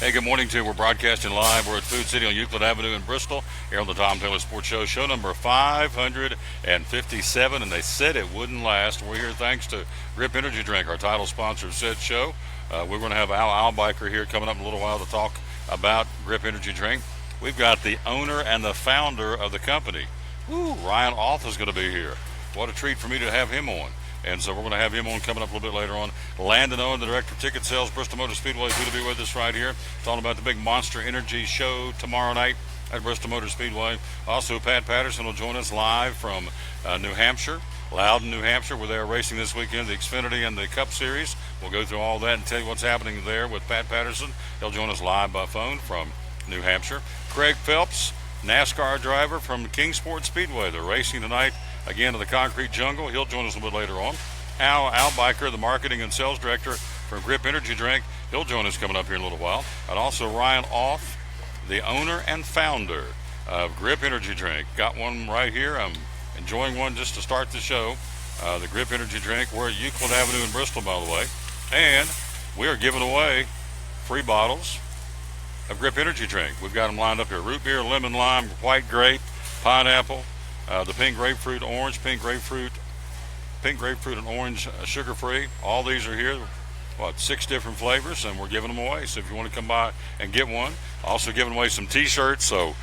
Hey, good morning to you. We're broadcasting live. We're at Food City on Euclid Avenue in Bristol here on the Tom Taylor Sports Show, show number 557, and they said it wouldn't last. We're here thanks to Grip Energy Drink, our title sponsor of said show. We're going to have Al Biker here coming up in a little while to talk about Grip Energy Drink. We've got the owner and the founder of the company. Ryan Off is going to be here. What a treat for me to have him on. And so we're going to have him on coming up a little bit later on. Landon Owen, the director of ticket sales, Bristol Motor Speedway, is going to be with us right here. Talking about the big Monster Energy show tomorrow night at Bristol Motor Speedway. Also, Pat Patterson will join us live from New Hampshire, Loudon, New Hampshire, where they are racing this weekend, the Xfinity and the Cup Series. We'll go through all that and tell you what's happening there with Pat Patterson. He'll join us live by phone from New Hampshire. Craig Phelps, NASCAR driver from Kingsport Speedway. They're racing tonight again in the concrete jungle. He'll join us a little bit later on. Al Biker, the marketing and sales director for Grip Energy Drink. He'll join us coming up here in a little while. And also Ryan Off, the owner and founder of Grip Energy Drink. Got one right here. I'm enjoying one just to start the show. The Grip Energy Drink. We're at Euclid Avenue in Bristol, by the way. And we are giving away free bottles of Grip Energy Drink. We've got them lined up here. Root beer, lemon, lime, white grape, pineapple, the pink grapefruit, orange, pink grapefruit and orange, sugar-free. All these are here. 6 different flavors, and we're giving them away. So if you want to come by and get one, also giving away some T-shirts. So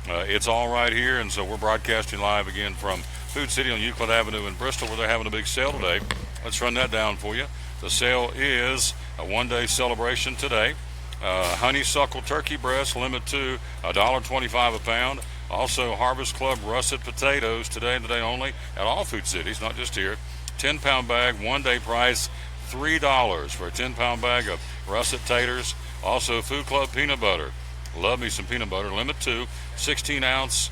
it's all right here, and so we're broadcasting live again from Food City on Euclid Avenue in Bristol, where they're having a big sale today. Let's run that down for you. The sale is a one-day celebration today. Honeysuckle turkey breast, limit to $1.25 a pound. Also, Harvest Club russet potatoes today and today only at all Food Cities, not just here. 10-pound bag, one-day price, $3 for a 10-pound bag of russet taters. Also, Food Club peanut butter. Love me some peanut butter. Limit to 16-ounce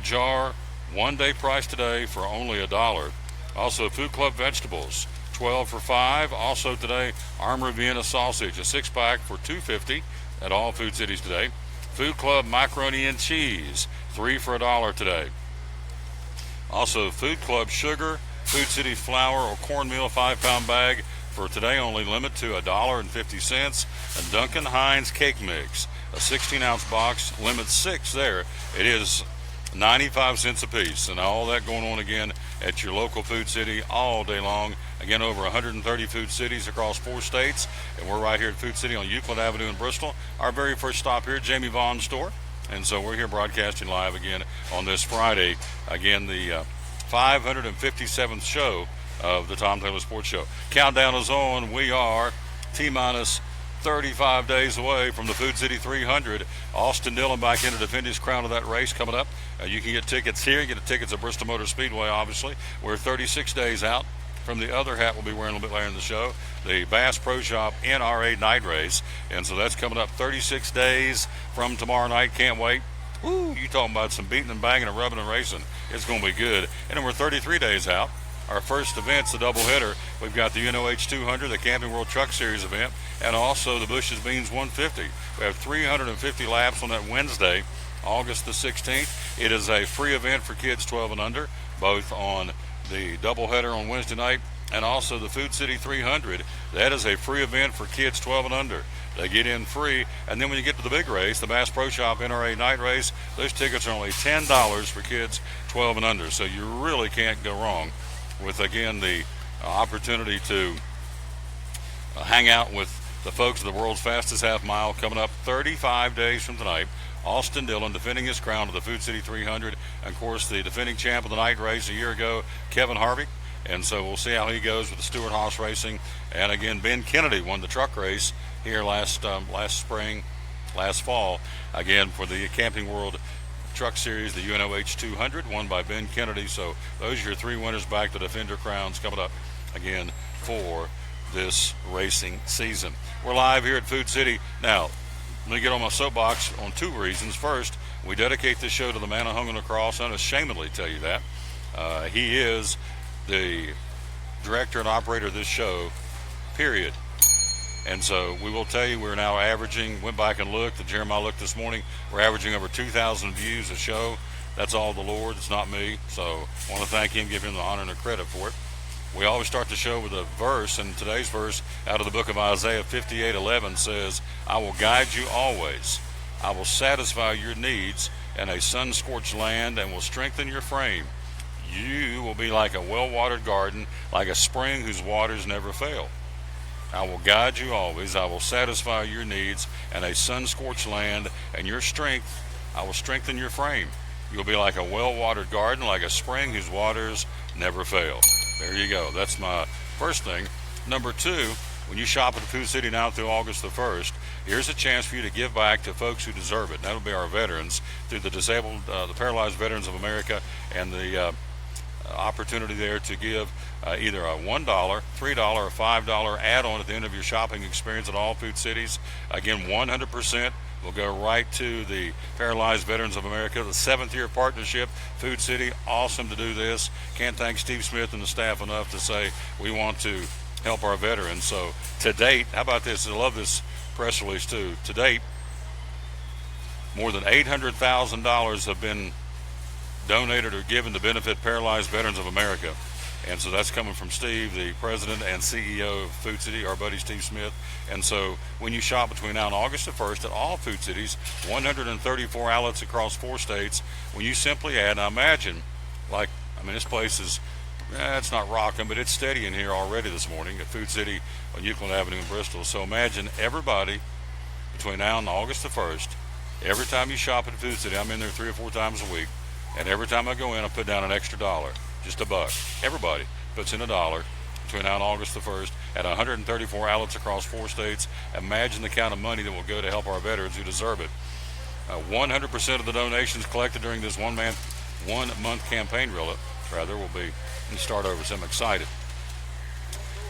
jar, one-day price today for only $1. Also, Food Club vegetables, 12 for $5. Also today, Armour Vienna sausage, a 6-pack for $2.50 at all Food Cities today. Food Club macaroni and cheese, 3 for $1 today. Also, Food Club sugar, Food City flour or cornmeal 5-pound bag for today only, limit to $1.50. And Duncan Hines cake mix, a 16-ounce box, limit 6 there. It is 95 cents a piece, and all that going on again at your local Food City all day long. Again, over 130 Food Cities across 4 states, and we're right here at Food City on Euclid Avenue in Bristol. Our very first stop here, Jamie Vaughn's store, and so we're here broadcasting live again on this Friday. Again, the 557th show of the Tom Taylor Sports Show. Countdown is on. We are T-minus 35 days away from the Food City 300. Austin Dillon back in to defend his crown of that race coming up. You can get tickets here. You get the tickets at Bristol Motor Speedway, obviously. We're 36 days out from the other hat we'll be wearing a little bit later in the show, the Bass Pro Shop NRA night race. And so that's coming up 36 days from tomorrow night. Can't wait. You talking about some beating and banging and rubbing and racing. It's going to be good. And then we're 33 days out. Our first event's the doubleheader. We've got the UNOH 200, the Camping World Truck Series event, and also the Bush's Beans 150. We have 350 laps on that Wednesday, August the 16th. It is a free event for kids 12 and under, both on the doubleheader on Wednesday night and also the Food City 300. That is a free event for kids 12 and under. They get in free, and then when you get to the big race, the Bass Pro Shop NRA night race, those tickets are only $10 for kids 12 and under. So you really can't go wrong with, again, the opportunity to hang out with the folks of the world's fastest half mile coming up 35 days from tonight. Austin Dillon defending his crown to the Food City 300. And, of course, the defending champ of the night race a year ago, Kevin Harvick. And so we'll see how he goes with the Stewart Haas Racing. And, again, Ben Kennedy won the truck race here last fall, again, for the Camping World Truck Series, the UNOH 200, won by Ben Kennedy. So those are your 3 winners back to defend their crowns coming up, again, for this racing season. We're live here at Food City. Now, let me get on my soapbox on 2 reasons. First, we dedicate this show to the man who hung on the cross. I unashamedly tell you that. He is the director and operator of this show, period. And so we will tell you we're now averaging, went back and looked, the Jeremiah looked this morning, we're averaging over 2,000 views a show. That's all the Lord, it's not me. So I want to thank him, give him the honor and the credit for it. We always start the show with a verse, and today's verse out of the book of Isaiah 58:11 says, I will guide you always. I will satisfy your needs in a sun-scorched land and will strengthen your frame. You will be like a well-watered garden, like a spring whose waters never fail. I will guide you always. I will satisfy your needs in a sun-scorched land, and your strength, I will strengthen your frame. You'll be like a well-watered garden, like a spring whose waters never fail. There you go. That's my first thing. Number two, when you shop at Food City now through August the 1st, here's a chance for you to give back to folks who deserve it. That'll be our veterans through the the Paralyzed Veterans of America, and the opportunity there to give either a $1, $3, or $5 add-on at the end of your shopping experience at all Food Cities. Again, 100% will go right to the Paralyzed Veterans of America, the 7th year partnership. Food City, awesome to do this. Can't thank Steve Smith and the staff enough to say we want to help our veterans. So to date, how about this? I love this press release too. To date, more than $800,000 have been donated or given to benefit Paralyzed Veterans of America. And so that's coming from Steve, the president and CEO of Food City, our buddy Steve Smith. And so when you shop between now and August the 1st at all Food Cities, 134 outlets across 4 states, when you simply add, now imagine, this place is, it's not rocking, but it's steady in here already this morning at Food City on Euclid Avenue in Bristol. So imagine everybody between now and August the 1st, every time you shop at Food City, I'm in there 3 or 4 times a week, and every time I go in, I put down an extra $1, just $1. Everybody puts in $1 between now and August the 1st at 134 outlets across 4 states. Imagine the kind of money that will go to help our veterans who deserve it. 100% of the donations collected during this one-month campaign will be, let me start over, so I'm excited.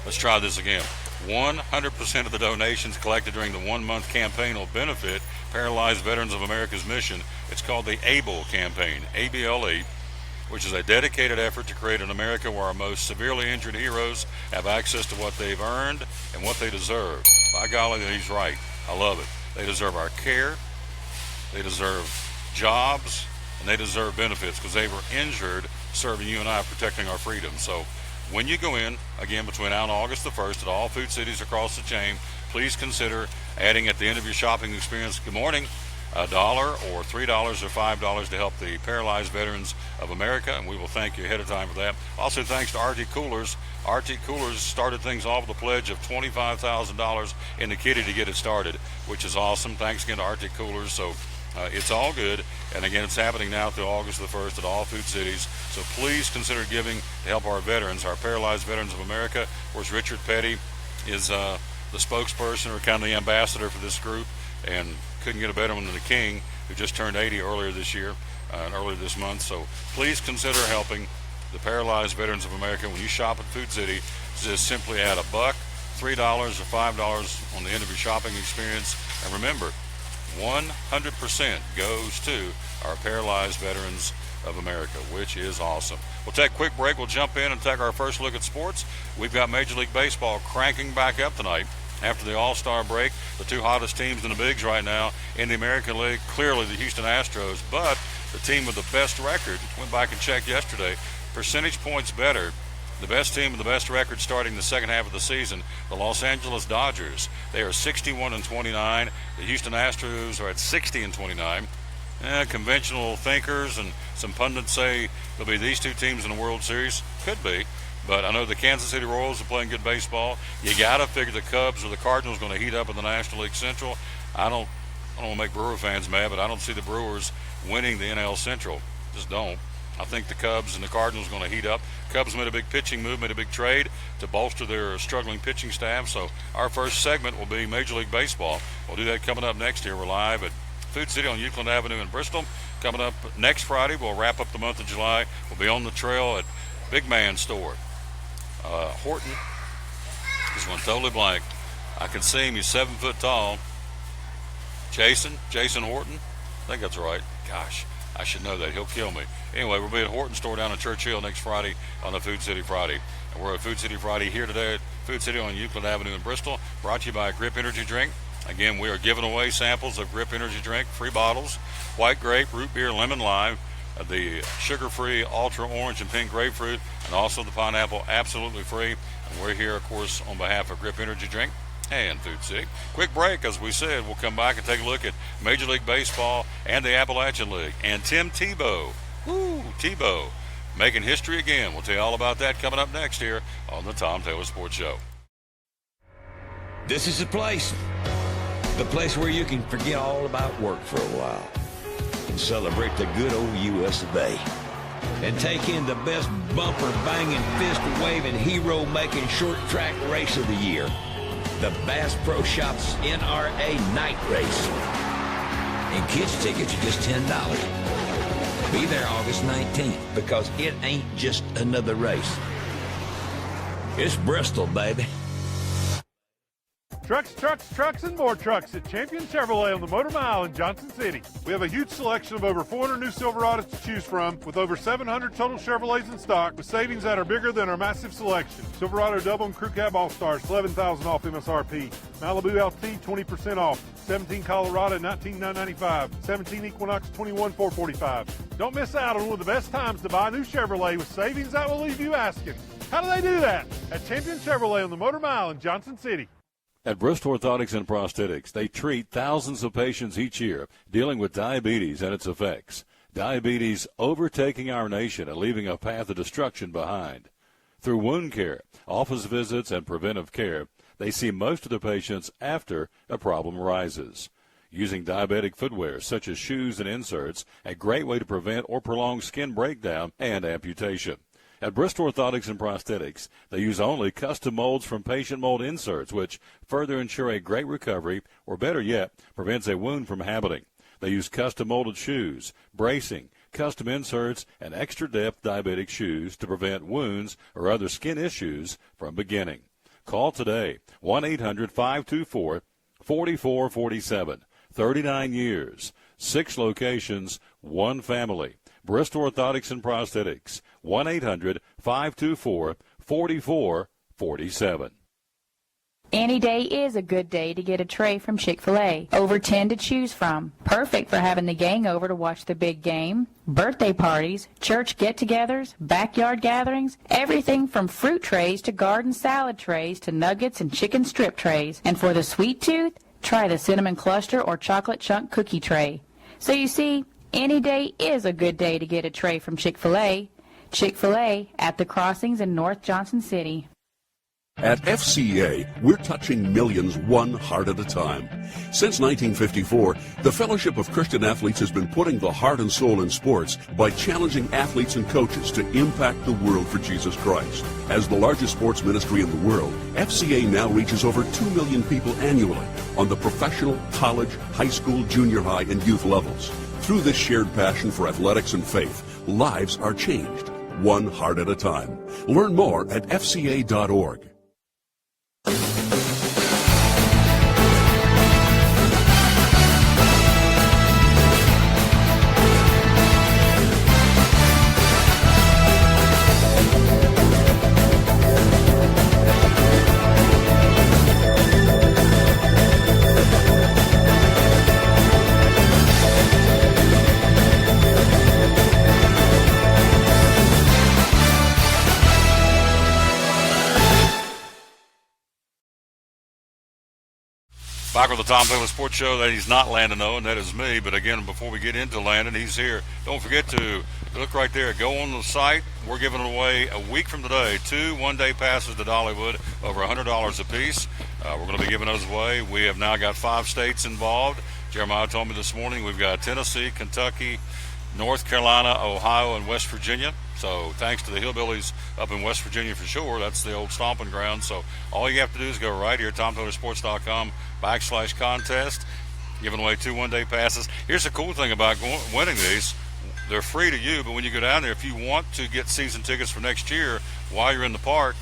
Let's try this again. 100% of the donations collected during the 1-month campaign will benefit Paralyzed Veterans of America's mission. It's called the ABLE campaign, ABLE, which is a dedicated effort to create an America where our most severely injured heroes have access to what they've earned and what they deserve. By golly, he's right. I love it. They deserve our care, they deserve jobs, and they deserve benefits because they were injured serving you and I, protecting our freedom. So when you go in, again, between now and August the 1st at all Food Cities across the chain, please consider adding at the end of your shopping experience, good morning, $1 or $3 or $5 to help the Paralyzed Veterans of America, and we will thank you ahead of time for that. Also, thanks to Arctic Coolers. Arctic Coolers started things off with a pledge of $25,000 in the kitty to get it started, which is awesome. Thanks again to Arctic Coolers. So it's all good, and again, it's happening now through August the 1st at all Food Cities. So please consider giving to help our veterans, our Paralyzed Veterans of America. Of course, Richard Petty is the spokesperson or kind of the ambassador for this group, and couldn't get a better one than the King, who just turned 80 earlier this year and earlier this month. So please consider helping the Paralyzed Veterans of America. When you shop at Food City, just simply add $1, $3 or $5 on the end of your shopping experience. And remember, 100% goes to our Paralyzed Veterans of America, which is awesome. We'll take a quick break. We'll jump in and take our first look at sports. We've got Major League Baseball cranking back up tonight after the All-Star break. The 2 hottest teams in the bigs right now in the American League, clearly the Houston Astros, but the team with the best record, went back and checked yesterday, percentage points better, the best team with the best record starting the second half of the season, the Los Angeles Dodgers. They are 61-29. The Houston Astros are at 60-29. Conventional thinkers and some pundits say there'll be these 2 teams in the World Series. Could be, but I know the Kansas City Royals are playing good baseball. You got to figure the Cubs or the Cardinals going to heat up in the National League Central. I don't want to make Brewer fans mad, but I don't see the Brewers winning the NL Central. Just don't. I think the Cubs and the Cardinals are going to heat up. Cubs made a big pitching move, made a big trade to bolster their struggling pitching staff. So our first segment will be Major League Baseball. We'll do that coming up next here. We're live at Food City on Euclid Avenue in Bristol. Coming up next Friday, we'll wrap up the month of July. We'll be on the trail at Big Man Store. Horton is one totally blank. I can see him. He's 7 foot tall. Jason Horton. I think that's right. Gosh, I should know that. He'll kill me. Anyway, we'll be at Horton Store down in Churchill next Friday on the Food City Friday. And we're at Food City Friday here today at Food City on Euclid Avenue in Bristol. Brought to you by Grip Energy Drink. Again, we are giving away samples of Grip Energy Drink, free bottles, white grape, root beer, lemon lime. The sugar-free ultra orange and pink grapefruit, and also the pineapple, absolutely free. And we're here, of course, on behalf of Grip Energy Drink and Food Sig. Quick break, as we said. We'll come back and take a look at Major League Baseball and the Appalachian League. And Tim Tebow, Tebow, making history again. We'll tell you all about that coming up next here on the Tom Taylor Sports Show. This is the place where you can forget all about work for a while and celebrate the good old U.S. of A. And take in the best bumper-banging, fist-waving, hero-making short track race of the year, the Bass Pro Shops NRA Night Race. And kids' tickets are just $10. Be there August 19th, because it ain't just another race. It's Bristol, baby. Trucks, and more trucks at Champion Chevrolet on the Motor Mile in Johnson City. We have a huge selection of over 400 new Silverados to choose from, with over 700 total Chevrolets in stock, with savings that are bigger than our massive selection. Silverado Double and Crew Cab All-Stars, $11,000 off MSRP. Malibu LT, 20% off. 17 Colorado, $19,995. 17 Equinox, $21,445. Don't miss out on one of the best times to buy a new Chevrolet with savings that will leave you asking, how do they do that? At Champion Chevrolet on the Motor Mile in Johnson City. At Bristol Orthotics and Prosthetics, they treat thousands of patients each year dealing with diabetes and its effects. Diabetes overtaking our nation and leaving a path of destruction behind. Through wound care, office visits, and preventive care, they see most of the patients after a problem arises. Using diabetic footwear such as shoes and inserts, a great way to prevent or prolong skin breakdown and amputation. At Bristol Orthotics and Prosthetics, they use only custom molds from patient mold inserts, which further ensure a great recovery, or better yet, prevents a wound from happening. They use custom molded shoes, bracing, custom inserts, and extra depth diabetic shoes to prevent wounds or other skin issues from beginning. Call today, 1-800-524-4447. 39 years, 6 locations, 1 family. Bristol Orthotics and Prosthetics, 1-800-524-4447. Any day is a good day to get a tray from Chick-fil-A. Over 10 to choose from. Perfect for having the gang over to watch the big game, birthday parties, church get-togethers, backyard gatherings, everything from fruit trays to garden salad trays to nuggets and chicken strip trays. And for the sweet tooth, try the cinnamon cluster or chocolate chunk cookie tray. So you see, any day is a good day to get a tray from Chick-fil-A. Chick-fil-A at the Crossings in North Johnson City. At FCA, we're touching millions one heart at a time. Since 1954, the Fellowship of Christian Athletes has been putting the heart and soul in sports by challenging athletes and coaches to impact the world for Jesus Christ. As the largest sports ministry in the world, FCA now reaches over 2 million people annually on the professional, college, high school, junior high, and youth levels. Through this shared passion for athletics and faith, lives are changed, one heart at a time. Learn more at fca.org. Back with the Tom Taylor Sports Show. That he's not Landon Owen, that is me. But again, before we get into Landon, he's here. Don't forget to look right there. Go on the site. We're giving away a week from today 2 one-day passes to Dollywood, over $100 a piece. We're going to be giving those away. We have now got 5 states involved. Jeremiah told me this morning we've got Tennessee, Kentucky, North Carolina, Ohio, and West Virginia. So thanks to the Hillbillies up in West Virginia for sure. That's the old stomping ground. So all you have to do is go right here, TomTaylorSports.com/contest. Giving away 2 one-day passes. Here's the cool thing about winning these. They're free to you, but when you go down there, if you want to get season tickets for next year while you're in the park,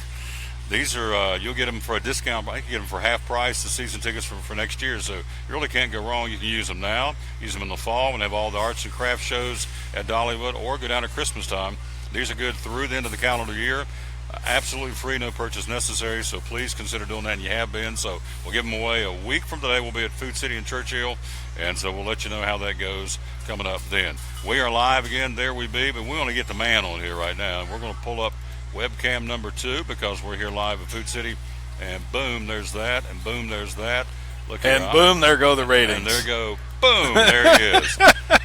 these are you'll get them for a discount. I can get them for half price, the season tickets for next year. So you really can't go wrong. You can use them now, use them in the fall when they have all the arts and crafts shows at Dollywood, or go down at Christmas time. These are good through the end of the calendar year. absolutely free, no purchase necessary. So please consider doing that, and you have been. So we'll give them away a week from today. We'll be at Food City in Churchill, and so we'll let you know how that goes coming up then. We are live again. There we be, but we want to get the man on here right now, and we're going to pull up webcam number 2 because we're here live at Food City. And boom, there's that, and boom, there's that. Look and boom, there go the ratings. And there go, boom, there he is.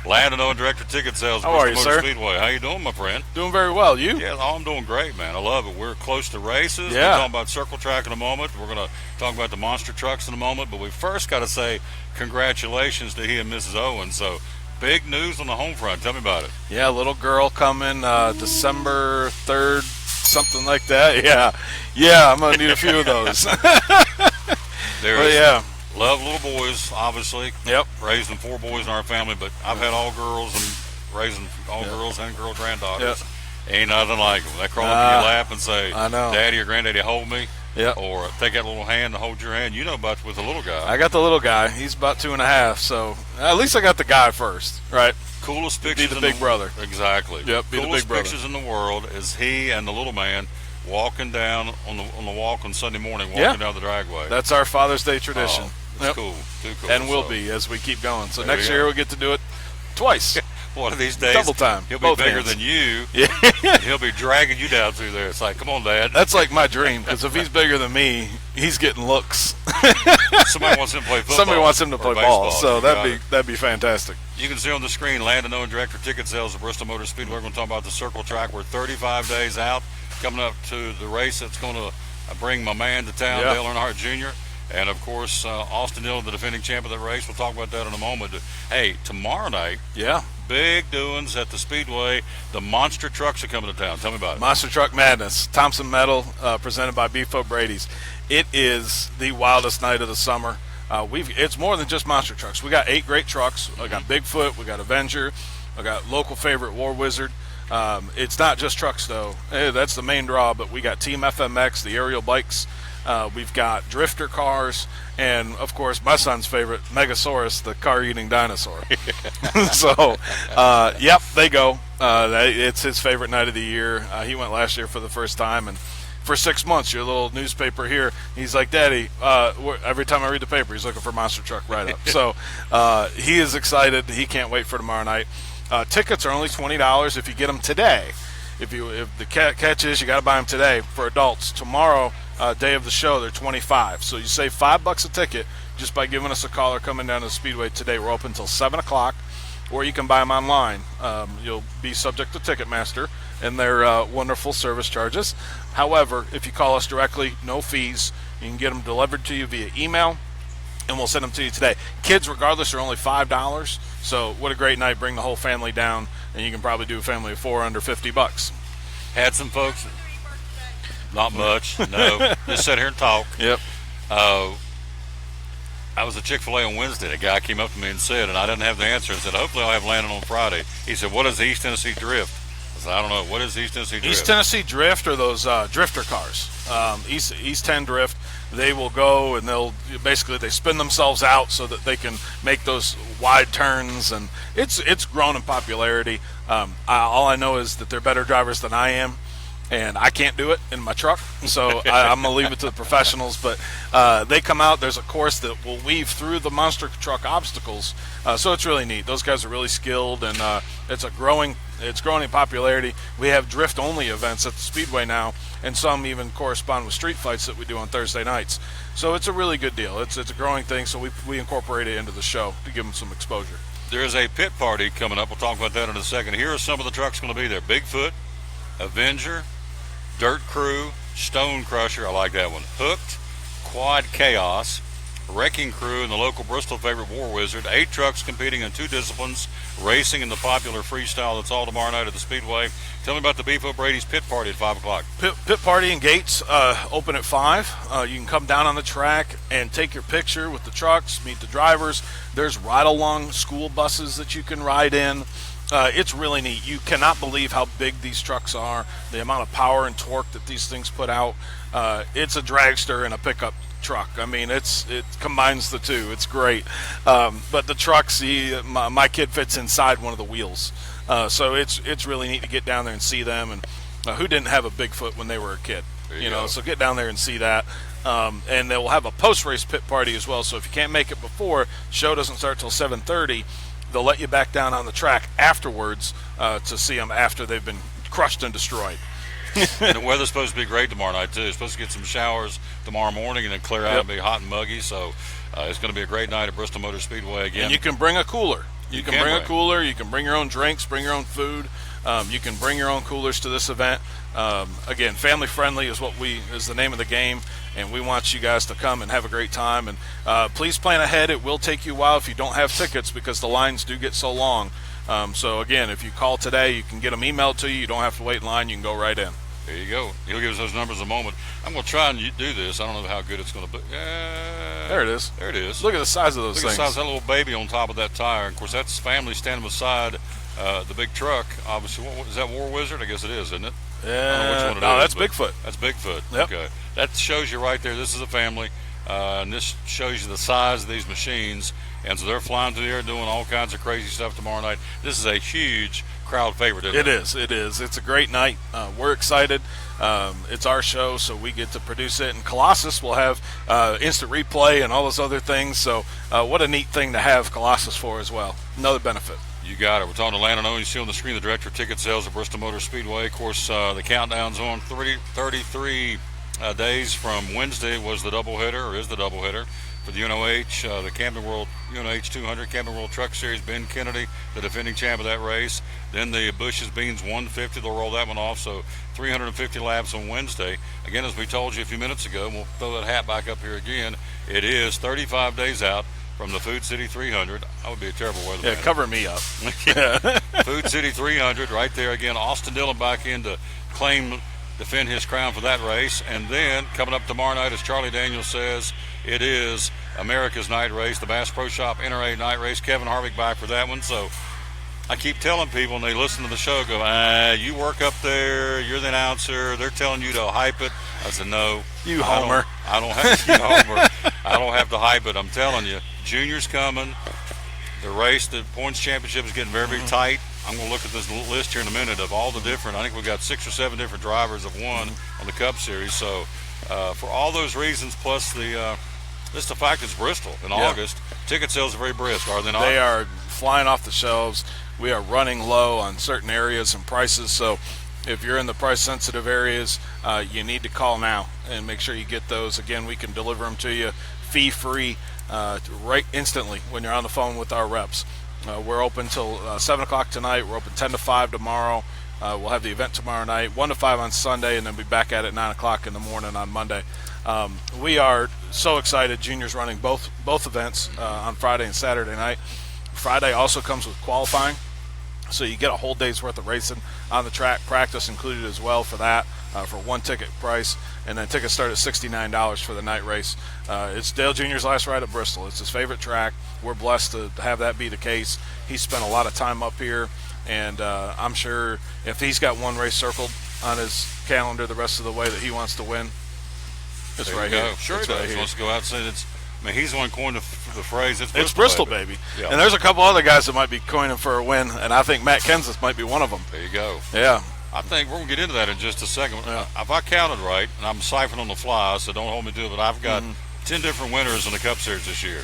Landon Owen, Director of Ticket Sales, How are you, Bristol Motor sir? Speedway. How you doing, my friend? Doing very well. You? Yeah, I'm doing great, man. I love it. We're close to races. Yeah. We're talking about circle track in a moment. We're going to talk about the monster trucks in a moment. But we first got to say congratulations to he and Mrs. Owen. So big news on the home front. Tell me about it. Yeah, little girl coming December 3rd, something like that. Yeah, I'm going to need a few of those. There is. Yeah. Love little boys, obviously. Yep. Raising 4 boys in our family, but I've had all girls and raising all girls and girl granddaughters. Ain't nothing like them. They crawl up in your lap and say, I know. Daddy or Granddaddy, hold me. Yep. Or take that little hand and hold your hand. You know about with the little guy. I got the little guy. He's about 2.5, so at least I got the guy first, right? Coolest pictures Be the in big brother. Exactly. Yep, be the Coolest big brother. pictures in the world is he and the little man walking down on the walk on Sunday morning, walking down the dragway. That's our Father's Day tradition. Oh, it's cool. Too cool. And will So, be as we keep going. So there next we year go. we'll get to do it twice. One of these days, Double time. He'll be Both bigger hands. than you. Yeah. And he'll be dragging you down through there. It's like, come on, Dad. That's like my dream, because if he's bigger than me, he's getting looks. Somebody wants him to play football. Somebody wants him to or play baseball. ball, so You got that'd be fantastic. You can see on the screen, Landon Owen, Director of Ticket Sales at Bristol Motor Speedway. We're going to talk about the circle track. We're 35 days out, coming up to the race that's going to bring my man to town, Yeah. Dale Earnhardt Jr., and, of course, Austin Dillon, the defending champ of that race. We'll talk about that in a moment. Hey, tomorrow night, Yeah. big doings at the Speedway. The monster trucks are coming to town. Tell me about it. Monster Truck Madness, Thompson Metal, presented by Beef O'Brady's. It is the wildest night of the summer. It's more than just monster trucks. We got 8 great trucks. I got Bigfoot, we got Avenger, I got local favorite War Wizard. It's not just trucks though. That's the main draw, but we got Team FMX, the aerial bikes. We've got drifter cars, and of course my son's favorite, Megasaurus, the car-eating dinosaur. So, yep, they go. It's his favorite night of the year. He went last year for the first time, and for 6 months, your little newspaper here, he's like, Daddy, every time I read the paper, he's looking for monster truck write-up. So he is excited. He can't wait for tomorrow night. Tickets are only $20 if you get them today. If the catch is you got to buy them today for adults. Tomorrow, day of the show, they're $25. So you save $5 a ticket just by giving us a call or coming down to the Speedway today. We're open until 7 o'clock, or you can buy them online. You'll be subject to Ticketmaster and their wonderful service charges. However, if you call us directly, no fees. You can get them delivered to you via email, and we'll send them to you today. Kids, regardless, are only $5. So what a great night. Bring the whole family down, and you can probably do a family of 4 under $50. Had some folks, not much, no, just sit here and talk. Yep. I was at Chick-fil-A on Wednesday. A guy came up to me and said, and I didn't have the answer, and said, hopefully I'll have Landon on Friday. He said, what is the East Tennessee Drift? I said, I don't know. What is the East Tennessee Drift? East Tennessee Drift are those drifter cars. East 10 Drift, they will go and they spin themselves out so that they can make those wide turns, and it's grown in popularity. All I know is that they're better drivers than I am, and I can't do it in my truck, so I'm going to leave it to the professionals. But they come out. There's a course that will weave through the monster truck obstacles, so it's really neat. Those guys are really skilled, and it's growing in popularity. We have drift-only events at the Speedway now, and some even correspond with street fights that we do on Thursday nights. So it's a really good deal. It's a growing thing, so we incorporate it into the show to give them some exposure. There is a pit party coming up. We'll talk about that in a second. Here are some of the trucks going to be there. Bigfoot, Avenger, Dirt Crew, Stone Crusher, I like that one, Hooked, Quad Chaos, Wrecking Crew, and the local Bristol favorite War Wizard. 8 trucks competing in 2 disciplines, racing in the popular freestyle. That's all tomorrow night at the Speedway. Tell me about the Beef O'Brady's pit party at 5 o'clock. Pit party and gates open at 5. You can come down on the track and take your picture with the trucks, meet the drivers. There's ride-along school buses that you can ride in. It's really neat. You cannot believe how big these trucks are, the amount of power and torque that these things put out. It's a dragster and a pickup truck. I mean, it combines the two. It's great. But the trucks, my kid fits inside one of the wheels. So it's really neat to get down there and see them. And who didn't have a Bigfoot when they were a kid. You know, go. so get down there and see that. And they will have a post-race pit party as well. So if you can't make it before, show doesn't start till 7:30. They'll let you back down on the track afterwards to see them after they've been crushed and destroyed. And the weather's supposed to be great tomorrow night too. It's supposed to get some showers tomorrow morning and then clear out and be hot and muggy. So it's going to be a great night at Bristol Motor Speedway again. And you can bring a cooler. You can bring a cooler. You can bring your own drinks, bring your own food. You can bring your own coolers to this event. Again, family friendly is the name of the game, and we want you guys to come and have a great time. And please plan ahead. It will take you a while if you don't have tickets because the lines do get so long. So again, if you call today, you can get them emailed to you. You don't have to wait in line. You can go right in. There you go. He'll give us those numbers in a moment. I'm going to try and do this. I don't know how good it's going to be. There it is. There it is. Look at the size of those things. Look at the size of that little baby on top of that tire. Of course, that's family standing beside the big truck. Obviously, what is that, War Wizard? I guess it is, isn't it? Yeah. I don't know which one it no, is, that's Bigfoot. That's Bigfoot. Yep. Okay. That shows you right there. This is a family, and this shows you the size of these machines. And so they're flying through the air doing all kinds of crazy stuff tomorrow night. This is a huge crowd favorite, isn't it? It is. It's a great night. We're excited. It's our show, so we get to produce it. And Colossus will have instant replay and all those other things. So what a neat thing to have Colossus for as well. Another benefit. You got it. We're talking to Landon Owens. You see on the screen the director of ticket sales at Bristol Motor Speedway. Of course, the countdown's on. 33 days from Wednesday was the doubleheader, or is the doubleheader, for the UNOH, the Camping World UNOH 200, Camping World Truck Series. Ben Kennedy, the defending champ of that race. Then the Bush's Beans 150, they'll roll that one off. So 350 laps on Wednesday. Again, as we told you a few minutes ago, and we'll throw that hat back up here again, it is 35 days out from the Food City 300. That would be a terrible weather. Yeah, cover me up. Food City 300 right there again. Austin Dillon back in to defend his crown for that race. And then coming up tomorrow night, as Charlie Daniels says, it is America's night race, the Bass Pro Shop NRA night race. Kevin Harvick back for that one. So I keep telling people, and they listen to the show, go, you work up there, you're the announcer, they're telling you to hype it. I said, no. You homer. I don't have to homer. I don't have to hype it. I'm telling you, Junior's coming. The race, the points championship is getting very, very tight. I'm going to look at this list here in a minute of all the different, I think we've got 6 or 7 different drivers have won on the Cup Series. So for all those reasons, plus just the fact it's Bristol in August, ticket sales are very brisk, are they not? They are flying off the shelves. We are running low on certain areas and prices. So if you're in the price-sensitive areas, you need to call now and make sure you get those. Again, we can deliver them to you fee-free right instantly when you're on the phone with our reps. We're open till 7 o'clock tonight. We're open 10 to 5 tomorrow. We'll have the event tomorrow night, 1 to 5 on Sunday, and then be back at it 9 o'clock in the morning on Monday. We are so excited. Junior's running both events on Friday and Saturday night. Friday also comes with qualifying, so you get a whole day's worth of racing on the track, practice included as well for that, for one ticket price. And then tickets start at $69 for the night race. It's Dale Jr.'s last ride at Bristol. It's his favorite track. We're blessed to have that be the case. He spent a lot of time up here, and I'm sure if he's got one race circled on his calendar the rest of the way that he wants to win, it's right here. Sure, he does. He wants to go out and say it's. I mean, he's the one coined the phrase. It's Bristol, baby. Yeah. And there's a couple other guys that might be coining for a win, and I think Matt Kenseth might be one of them. There you go. Yeah. I think we're going to get into that in just a second. If I counted right, and I'm ciphering on the fly, so don't hold me to it, but I've got 10 different winners in the Cup Series this year.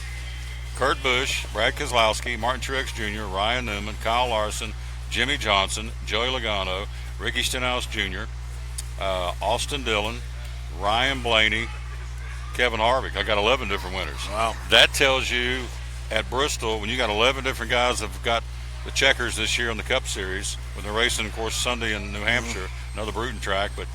Kurt Busch, Brad Keselowski, Martin Truex Jr., Ryan Newman, Kyle Larson, Jimmy Johnson, Joey Logano, Ricky Stenhouse Jr., Austin Dillon, Ryan Blaney, Kevin Harvick. I got 11 different winners. Wow. That tells you at Bristol, when you got 11 different guys that have got the checkers this year on the Cup Series, when they're racing, of course, Sunday in New Hampshire, another Bruton track, but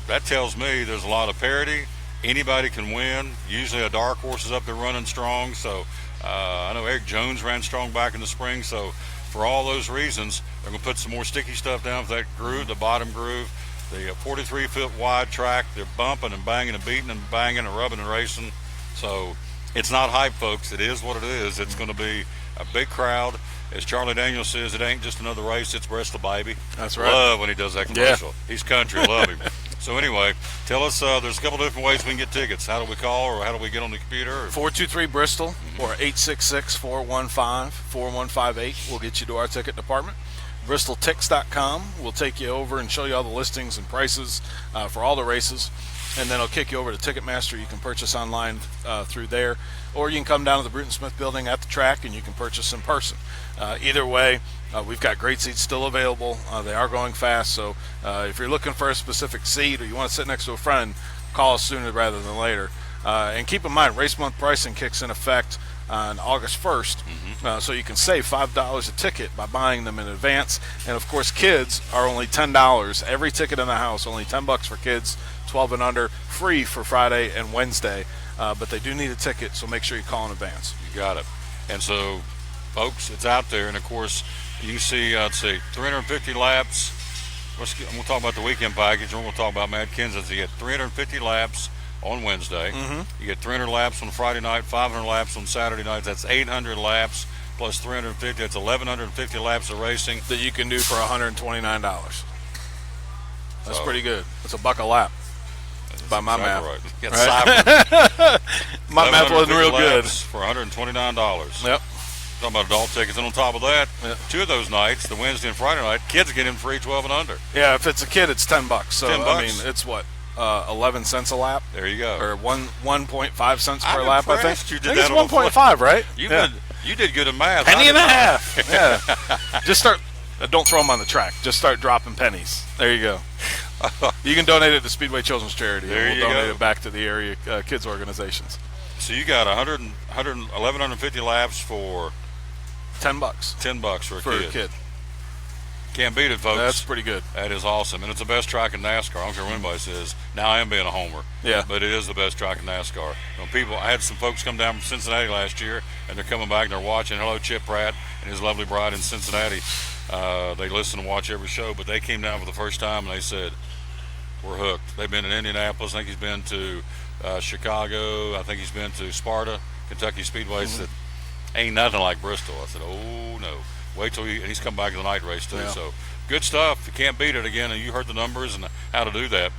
that tells me there's a lot of parity. Anybody can win. Usually a dark horse is up there running strong, so I know Eric Jones ran strong back in the spring, so for all those reasons, they're going to put some more sticky stuff down for that groove, the bottom groove. The 43-foot wide track, they're bumping and banging and beating and banging and rubbing and racing. So it's not hype, folks. It is what it is. It's going to be a big crowd. As Charlie Daniels says, it ain't just another race. It's Bristol, baby. That's right. Love when he does that commercial. Yeah. He's country. Love him. So ananyway, tell us, there's a couple different ways we can get tickets. How do we call, or how do we get on the computer? 423-BRISTOL or 866-415-4158 will get you to our ticket department. BristolTix.com will take you over and show you all the listings and prices for all the races. And then it'll kick you over to Ticketmaster. You can purchase online through there. Or you can come down to the Bruton Smith building at the track and you can purchase in person. Either way, we've got great seats still available. They are going fast. So if you're looking for a specific seat or you want to sit next to a friend, call us sooner rather than later. And keep in mind, race month pricing kicks in effect on August 1st. So you can save $5 a ticket by buying them in advance. And, of course, kids are only $10. Every ticket in the house, only $10 for kids, 12 and under, free for Friday and Wednesday. But they do need a ticket, so make sure you call in advance. You got it. And so, folks, it's out there. And, of course, you see, I'd say 350 laps. We'll talk about the weekend package, and we'll talk about Mad Kansas. You get 350 laps on Wednesday. You get 300 laps on Friday night, 500 laps on Saturday night. That's 800 laps plus 350. That's 1,150 laps of racing. That you can do for $129. That's pretty good. That's $1 a lap. By my math. Right. My math wasn't real good. For $129. Yep. Talking about adult tickets. And on top of that, 2 of those nights, the Wednesday and Friday night, kids get in free 12 and under. Yeah, if it's a kid, it's $10. So, $10. I mean, it's what? 11 cents a lap. There you go. Or 1.5 cents per lap, I think. You did I think that it's 1.5, right? You did good in math. Penny and a half. Yeah. Just start. Don't throw them on the track. Just start dropping pennies. There you go. You can donate it to Speedway Children's Charity. There you we'll donate go. it back to the area kids organizations. So you got 1,150 laps for $10. $10 for a kid. Can't beat it, folks. That's pretty good. That is awesome. And it's the best track in NASCAR. I don't care what anybody says. Now, I am being a homer. Yeah. But it is the best track in NASCAR. I had some folks come down from Cincinnati last year, and they're coming back and they're watching. Hello, Chip Pratt and his lovely bride in Cincinnati. They listen and watch every show, but they came down for the first time and they said, we're hooked. They've been in Indianapolis. I think he's been to Chicago. I think he's been to Sparta, Kentucky Speedway. Said, ain't nothing like Bristol. I said, oh, no. Wait till and he's come back to the night race, too. Yeah. So, good stuff. You can't beat it again, and you heard the numbers and how to do that.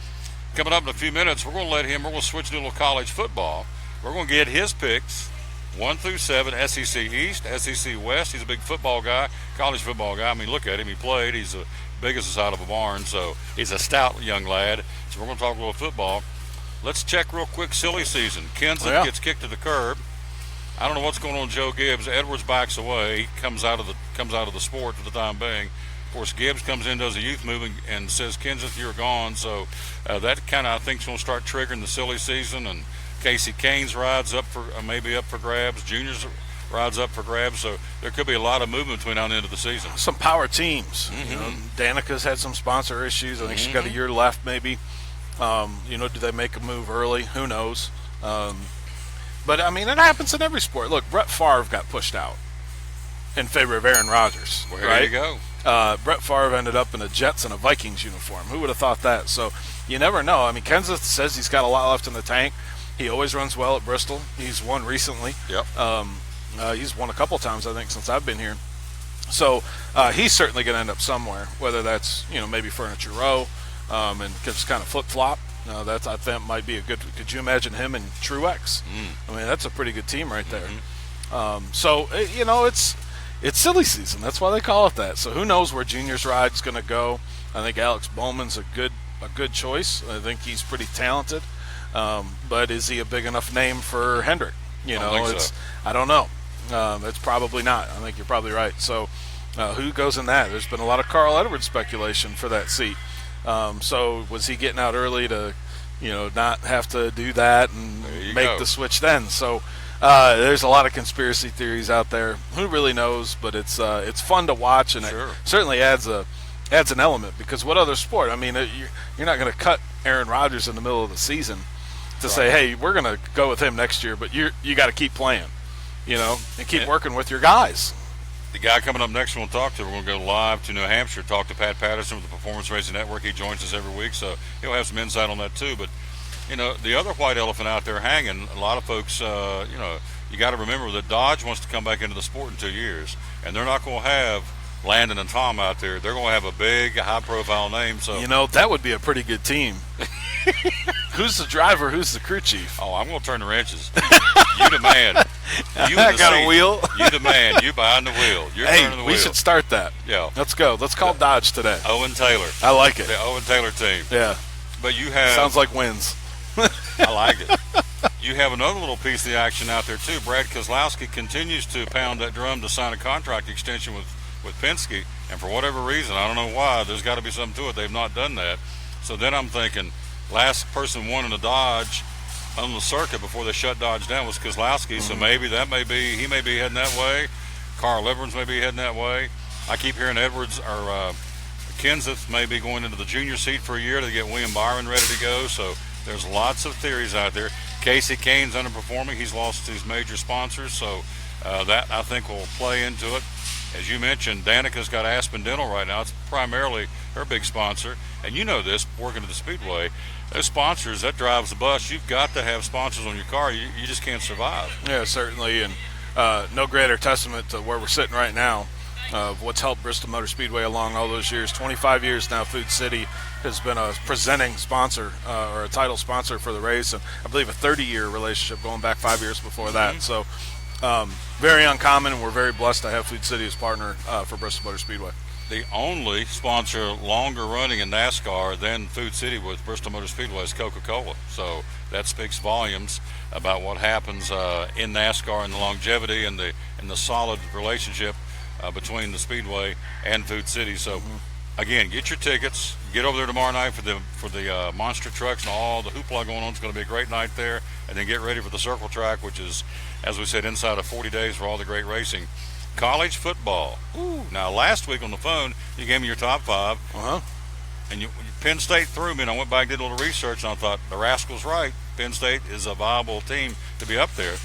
Coming up in a few minutes, we're going to switch to a little college football. We're going to get his picks, 1 through 7, SEC East, SEC West. He's a big football guy, college football guy. I mean, look at him. He played. He's the biggest side of a barn, so he's a stout young lad. So we're going to talk a little football. Let's check real quick silly season. Kenseth gets kicked to the curb. I don't know what's going on with Joe Gibbs. Edwards backs away. He comes out of the sport for the time being. Of course, Gibbs comes in, does a youth move, and says, Kenseth, you're gone. So that kind of, I think, is going to start triggering the silly season. And Casey Canes rides up for maybe up for grabs. Juniors rides up for grabs. So there could be a lot of movement between now and the end of the season. Some power teams. You know, Danica's had some sponsor issues. I think she's got a year left, maybe. Do they make a move early? Who knows? But, I mean, it happens in every sport. Look, Brett Favre got pushed out in favor of Aaron Rodgers. Well, right? There you go. Brett Favre ended up in a Jets and a Vikings uniform. Who would have thought that? So you never know. I mean, Kenseth says he's got a lot left in the tank. He always runs well at Bristol. He's won recently. Yep. He's won a couple times, I think, since I've been here. So he's certainly going to end up somewhere, whether that's, maybe Furniture Row and just kind of flip-flop. I think might be a good. Could you imagine him and Truex? I mean, that's a pretty good team right there. It's silly season. That's why they call it that. So who knows where Junior's ride's going to go? I think Alex Bowman's a good choice. I think he's pretty talented. But is he a big enough name for Hendrick? I don't know. It's probably not. I think you're probably right. So who goes in that? There's been a lot of Carl Edwards speculation for that seat. So was he getting out early to, not have to do that and make the switch then? So there's a lot of conspiracy theories out there. Who really knows? But it's fun to watch, and it certainly adds an element, because what other sport? I mean, you're not going to cut Aaron Rodgers in the middle of the season to say, hey, we're going to go with him next year, but you got to keep playing, and keep working with your guys. The guy coming up next we're going to go live to New Hampshire, talk to Pat Patterson with the Performance Racing Network. He joins us every week, so he'll have some insight on that too. But, the other white elephant out there hanging, a lot of folks, you got to remember that Dodge wants to come back into the sport in 2 years, and they're not going to have Landon and Tom out there. They're going to have a big, high-profile name. So that would be a pretty good team. Who's the driver? Who's the crew chief? Oh, I'm going to turn the wrenches. You the man. You in the got seat. a wheel. You the man. You behind the wheel. You're Hey, turning the wheel. we should start that. Yeah. Let's go. Let's call Dodge today. Owen Taylor. I like it. The Owen Taylor team. Yeah. But you have. Sounds like wins. I like it. You have another little piece of the action out there, too. Brad Keselowski continues to pound that drum to sign a contract extension with Penske. And for whatever reason, I don't know why, there's got to be something to it. They've not done that. So then I'm thinking, last person won in a Dodge on the circuit before they shut Dodge down was Keselowski. So maybe he may be heading that way. Carl Edwards may be heading that way. I keep hearing Edwards or Kenseth may be going into the junior seat for a year to get William Byron ready to go. So there's lots of theories out there. Casey Kane's underperforming. He's lost his major sponsors. So that, I think, will play into it. As you mentioned, Danica's got Aspen Dental right now. It's primarily her big sponsor. And you know this, working at the Speedway, those sponsors, that drives the bus. You've got to have sponsors on your car. You just can't survive. Yeah, certainly. And no greater testament to where we're sitting right now of what's helped Bristol Motor Speedway along all those years. 25 years now, Food City has been a presenting sponsor or a title sponsor for the race. And I believe a 30-year relationship going back 5 years before that. So very uncommon, and we're very blessed to have Food City as partner for Bristol Motor Speedway. The only sponsor longer running in NASCAR than Food City with Bristol Motor Speedway is Coca-Cola. So that speaks volumes about what happens in NASCAR and the longevity and the solid relationship between the Speedway and Food City. So again, get your tickets. Get over there tomorrow night for the monster trucks and all the hoopla going on. It's going to be a great night there. And then get ready for the Circle Track, which is, as we said, inside of 40 days for all the great racing. College football. Ooh. Now, last week on the phone, you gave me your top 5. And Penn State threw me, and I went back and did a little research, and I thought, the rascal's right. Penn State is a viable team to be up there.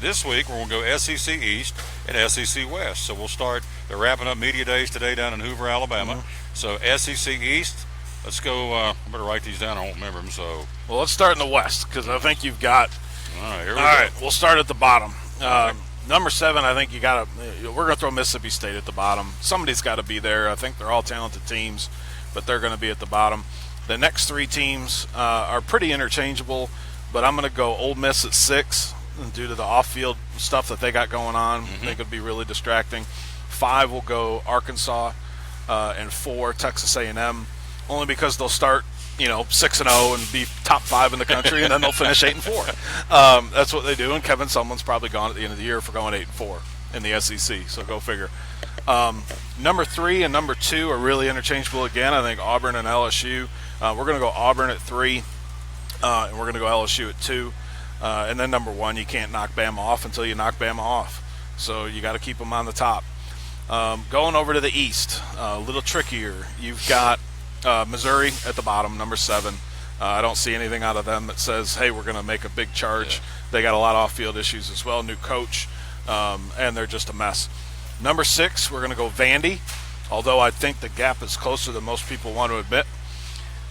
This week, we're going to go SEC East and SEC West. So we'll start, they're wrapping up media days today down in Hoover, Alabama. So SEC East, let's go, I better write these down, I won't remember them. So, well, let's start in the West, because I think you've got. All right, here we go. All right, we'll start at the bottom. Number 7, I think we're going to throw Mississippi State at the bottom. Somebody's got to be there. I think they're all talented teams, but they're going to be at the bottom. The next 3 teams are pretty interchangeable, but I'm going to go Ole Miss at 6 due to the off-field stuff that they got going on. I think it'll be really distracting. 5 will go Arkansas, and 4 Texas A&M, only because they'll start 6-0 and be top 5 in the country, and then they'll finish 8-4. That's what they do, and Kevin Sumlin's probably gone at the end of the year for going 8-4 in the SEC. So go figure. Number 3 and number 2 are really interchangeable again. I think Auburn and LSU. We're going to go Auburn at 3, and we're going to go LSU at 2. And then number 1, you can't knock Bama off until you knock Bama off. So you got to keep them on the top. Going over to the East, a little trickier. You've got Missouri at the bottom, number 7. I don't see anything out of them that says, hey, we're going to make a big charge. Yeah. They got a lot of off-field issues as well, new coach, and they're just a mess. Number 6, we're going to go Vandy, although I think the gap is closer than most people want to admit.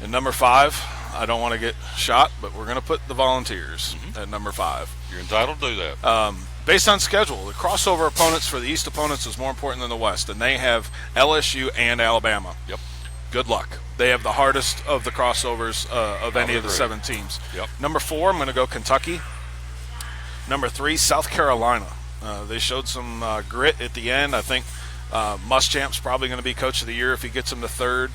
And number 5, I don't want to get shot, but we're going to put the Volunteers at number 5. You're entitled to do that. Based on schedule, the crossover opponents for the East opponents is more important than the West, and they have LSU and Alabama. Yep. Good luck. They have the hardest of the crossovers of any of the 7 teams. Yep. Number 4, I'm going to go Kentucky. Number 3, South Carolina. They showed some grit at the end. I think Muschamp's probably going to be Coach of the Year if he gets them to 3rd.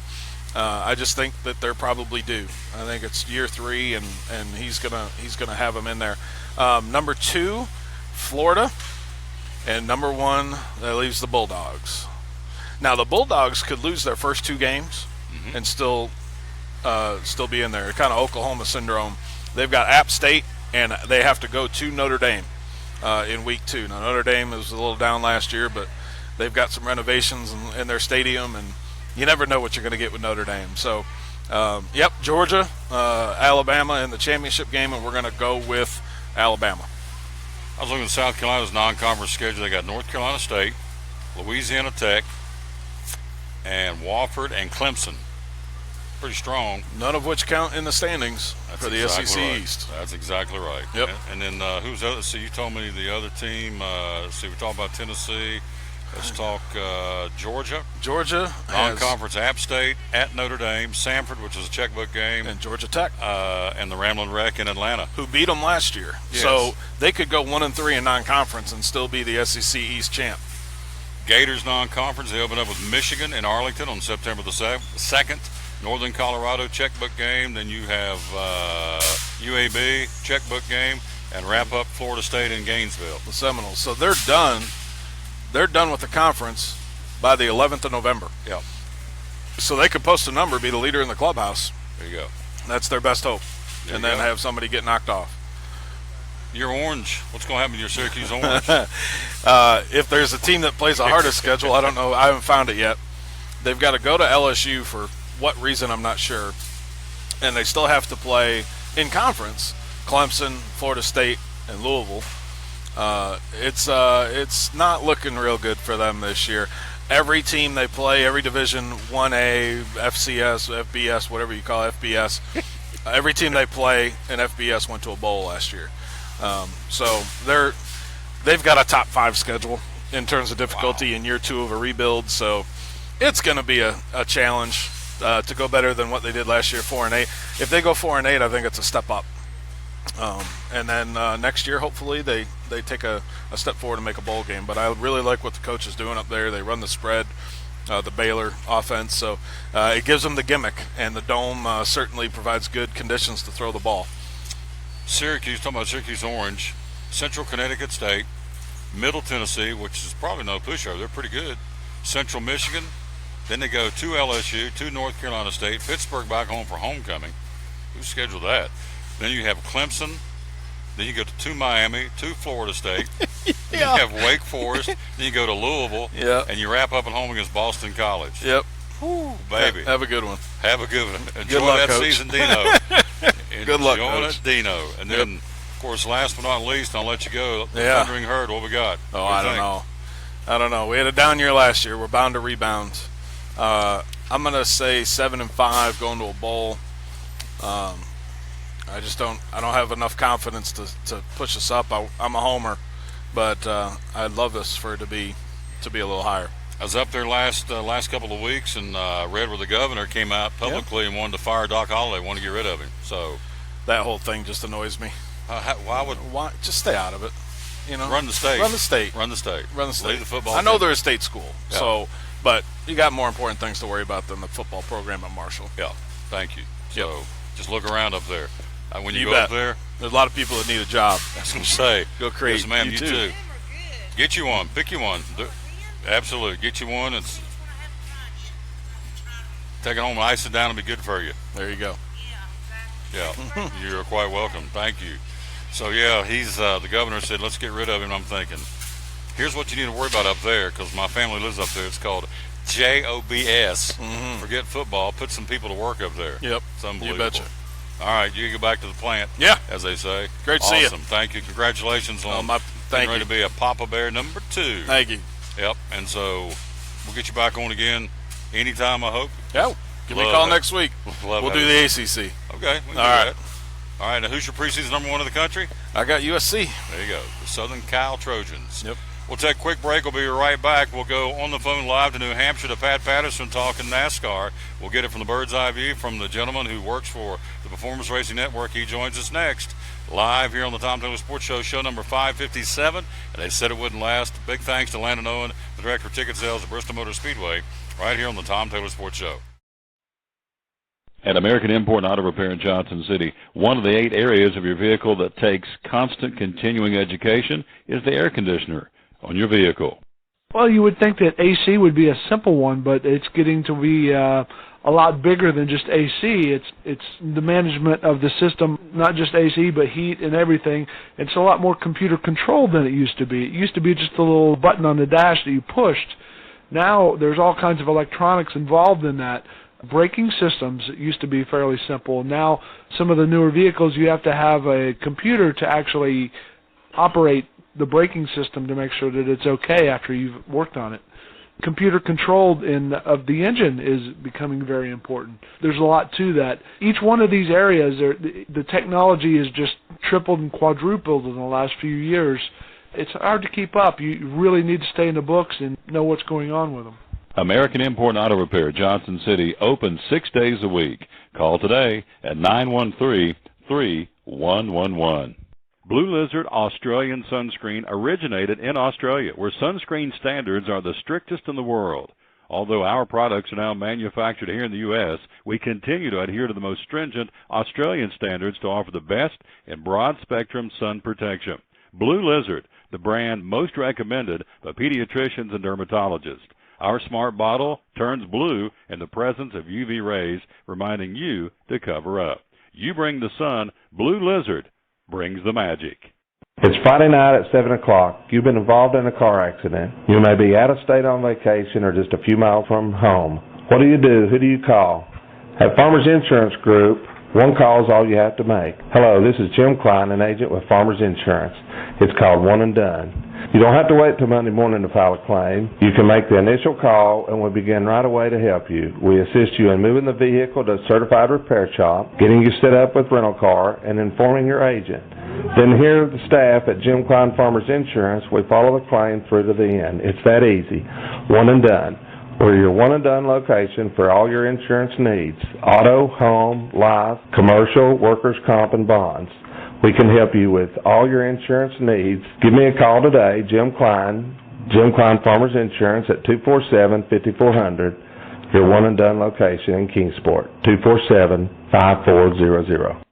I just think that they're probably due. I think it's year 3, and he's gonna have them in there. Number 2, Florida, and number 1, that leaves the Bulldogs. Now the Bulldogs could lose their first 2 games and still be in there. Kind of Oklahoma syndrome. They've got App State, and they have to go to Notre Dame in week 2. Now Notre Dame was a little down last year, but they've got some renovations in their stadium, and you never know what you're going to get with Notre Dame. So, Georgia, Alabama in the championship game, and we're going to go with Alabama. I was looking at South Carolina's non-conference schedule. They got North Carolina State, Louisiana Tech, and Wofford and Clemson. Pretty strong. None of which count in the standings for the exactly SEC right. East. That's exactly right. Yep. And then who's other? So you told me the other team. We talked about Tennessee. Let's talk Georgia. Georgia Non-conference App State at Notre Dame, Samford, which is a checkbook game, and Georgia Tech, and the Ramblin' Wreck in Atlanta, who beat them last year. Yes. So they could go 1-3 in non-conference and still be the SEC East champ. Gators non-conference, they open up with Michigan in Arlington on September the 2nd. Northern Colorado checkbook game. Then you have UAB checkbook game, and wrap up Florida State in Gainesville. The Seminoles. So they're done. They're done with the conference by the 11th of November. Yeah. So they could post a number, be the leader in the clubhouse. There you go. That's their best hope. There and you then go. have somebody get knocked off. You're orange. What's going to happen to your Syracuse Orange? If there's a team that plays the hardest schedule, I don't know. I haven't found it yet. They've got to go to LSU for what reason, I'm not sure. And they still have to play in conference, Clemson, Florida State, and Louisville. It's not looking real good for them this year. Every team they play, every Division 1A, FCS, FBS, whatever you call it, FBS, every team they play in FBS went to a bowl last year. So they've got a top 5 schedule in terms of difficulty in year 2 of a rebuild. So it's going to be a challenge to go better than what they did last year, 4-8. If they go 4-8, I think it's a step up. And then next year, hopefully, they take a step forward and make a bowl game. But I really like what the coach is doing up there. They run the spread, the Baylor offense. So it gives them the gimmick, and the Dome certainly provides good conditions to throw the ball. Syracuse, talking about Syracuse Orange, Central Connecticut State, Middle Tennessee, which is probably no pushover. They're pretty good. Central Michigan. Then they go to LSU, to North Carolina State, Pittsburgh back home for homecoming. Who scheduled that? Then you have Clemson. Then you go to Miami, to Florida State. Then you have Wake Forest. Then you go to Louisville. Yeah. And you wrap up at home against Boston College. Yep. Woo, baby. Have a good one. Have a good one. Enjoy luck, that Coach. season, Dino. Good luck, Enjoy Coach. it, Dino. And then, of course, last but not least, I'll let you go. The Yeah. Thundering Herd, what we got? Oh, What do you I don't think? know. I don't know. We had a down year last year. We're bound to rebound. I'm going to say 7-5 going to a bowl. I don't have enough confidence to push us up. I'm a homer, but I'd love this for it to be a little higher. I was up there last couple of weeks and read where the governor came out publicly and wanted to fire Doc Holliday, wanted to get rid of him. So That whole thing just annoys me. why Just stay out of it? You know, run the state? Run the state. Run the state. Run the state. Leave the football. I know team. they're a state school, Yeah. but you got more important things to worry about than the football program at Marshall. Yeah. Thank you. So just look around up there. When you You go bet. up there, There's a lot of people that need a job. I was going to say, Go create. yes, ma'am, You you too. too. Get you one. Pick you one. Absolutely. Get you one. It's take it home and ice it down. It'll be good for you. There you go. Yeah, you're quite welcome. Thank you. So, yeah, he's the governor said, let's get rid of him. I'm thinking, here's what you need to worry about up there, because my family lives up there. It's called JOBS. Forget football. Put some people to work up there. Yep. It's unbelievable. You betcha. All right, you can go back to the plant. Yeah. As they say. Great to see you. Awesome. Thank you. Congratulations on Thank getting ready you. to be a Papa Bear number 2. Thank you. Yep. And so we'll get you back on again anytime, I hope. Yeah. Give me a Love call it. next week. Love We'll it. do the ACC. Okay. We can All do right. that. All right. Now, who's your preseason number 1 in the country? I got USC. There you go. The Southern Cal Trojans. Yep. We'll take a quick break. We'll be right back. We'll go on the phone live to New Hampshire to Pat Patterson talking NASCAR. We'll get it from the bird's eye view from the gentleman who works for the Performance Racing Network. He joins us next live here on the Tom Taylor Sports Show, show number 557. And they said it wouldn't last. Big thanks to Landon Owen, the director of ticket sales at Bristol Motor Speedway, right here on the Tom Taylor Sports Show. At American Import and Auto Repair in Johnson City, one of the 8 areas of your vehicle that takes constant continuing education is the air conditioner on your vehicle. Well, you would think that AC would be a simple one, but it's getting to be a lot bigger than just AC. It's the management of the system, not just AC, but heat and everything. It's a lot more computer controlled than it used to be. It used to be just a little button on the dash that you pushed. Now there's all kinds of electronics involved in that. Braking systems used to be fairly simple. Now some of the newer vehicles, you have to have a computer to actually operate the braking system to make sure that it's okay after you've worked on it. Computer controlled of the engine is becoming very important. There's a lot to that. Each one of these areas, the technology is just tripled and quadrupled in the last few years, It's hard to keep up. You really need to stay in the books and know what's going on with them. American Import Auto Repair, Johnson City, open 6 days a week. Call today at 913-3111. Blue Lizard Australian Sunscreen originated in Australia, where sunscreen standards are the strictest in the world. Although our products are now manufactured here in the U.S., we continue to adhere to the most stringent Australian standards to offer the best in broad-spectrum sun protection. Blue Lizard, the brand most recommended by pediatricians and dermatologists. Our smart bottle turns blue in the presence of UV rays, reminding you to cover up. You bring the sun, Blue Lizard brings the magic. It's Friday night at 7 o'clock. You've been involved in a car accident. You may be out of state on vacation or just a few miles from home. What do? Who do you call? At Farmers Insurance Group, one call is all you have to make. Hello, this is Jim Klein, an agent with Farmers Insurance. It's called One and Done. You don't have to wait till Monday morning to file a claim. You can make the initial call and we'll begin right away to help you. We assist you in moving the vehicle to a certified repair shop, getting you set up with rental car, and informing your agent. Then here the staff at Jim Klein Farmers Insurance, we follow the claim through to the end. It's that easy. One and Done. We're your one and done location for all your insurance needs. Auto, home, life, commercial, workers' comp, and bonds. We can help you with all your insurance needs. Give me a call today, Jim Klein Farmers Insurance at 247-5400, your one and done location in Kingsport, 247-5400.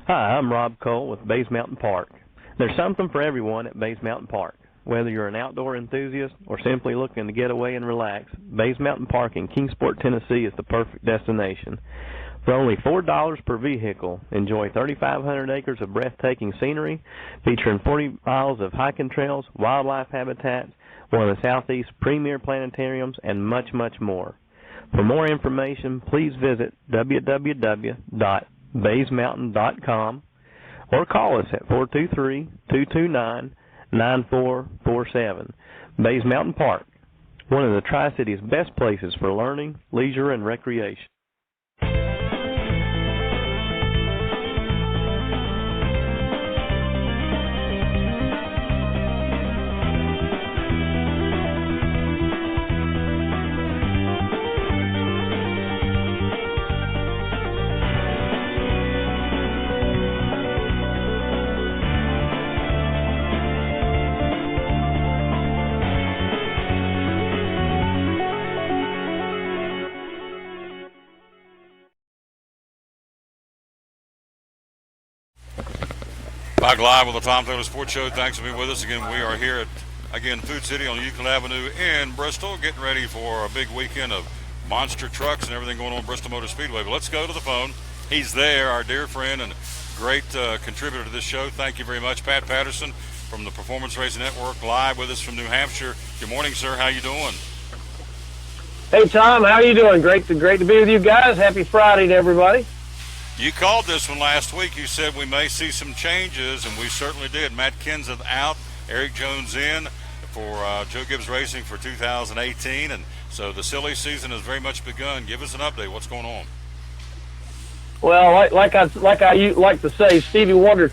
Hi, I'm Rob Cole with Bays Mountain Park. There's something for everyone at Bays Mountain Park. Whether you're an outdoor enthusiast or simply looking to get away and relax, Bays Mountain Park in Kingsport, Tennessee is the perfect destination. For only $4 per vehicle, enjoy 3,500 acres of breathtaking scenery, featuring 40 miles of hiking trails, wildlife habitats, one of the Southeast's premier planetariums, and much, much more. For more information, please visit www.baysmountain.com or call us at 423-229-9447. Bays Mountain Park, one of the Tri-City's best places for learning, leisure, and recreation. Back live with the Tom Taylor Sports Show. Thanks for being with us. Again, we are here at, Food City on Euclid Avenue in Bristol, getting ready for a big weekend of monster trucks and everything going on at Bristol Motor Speedway. But let's go to the phone. He's there, our dear friend and great contributor to this show. Thank you very much, Pat Patterson from the Performance Racing Network, live with us from New Hampshire. Good morning, sir. How you doing? Hey, Tom. How you doing? Great to be with you guys. Happy Friday to everybody. You called this one last week. You said we may see some changes, and we certainly did. Matt Kenseth out, Eric Jones in for Joe Gibbs Racing for 2018, and so the silly season has very much begun. Give us an update. What's going on? Well, like I like to say, Stevie Wonder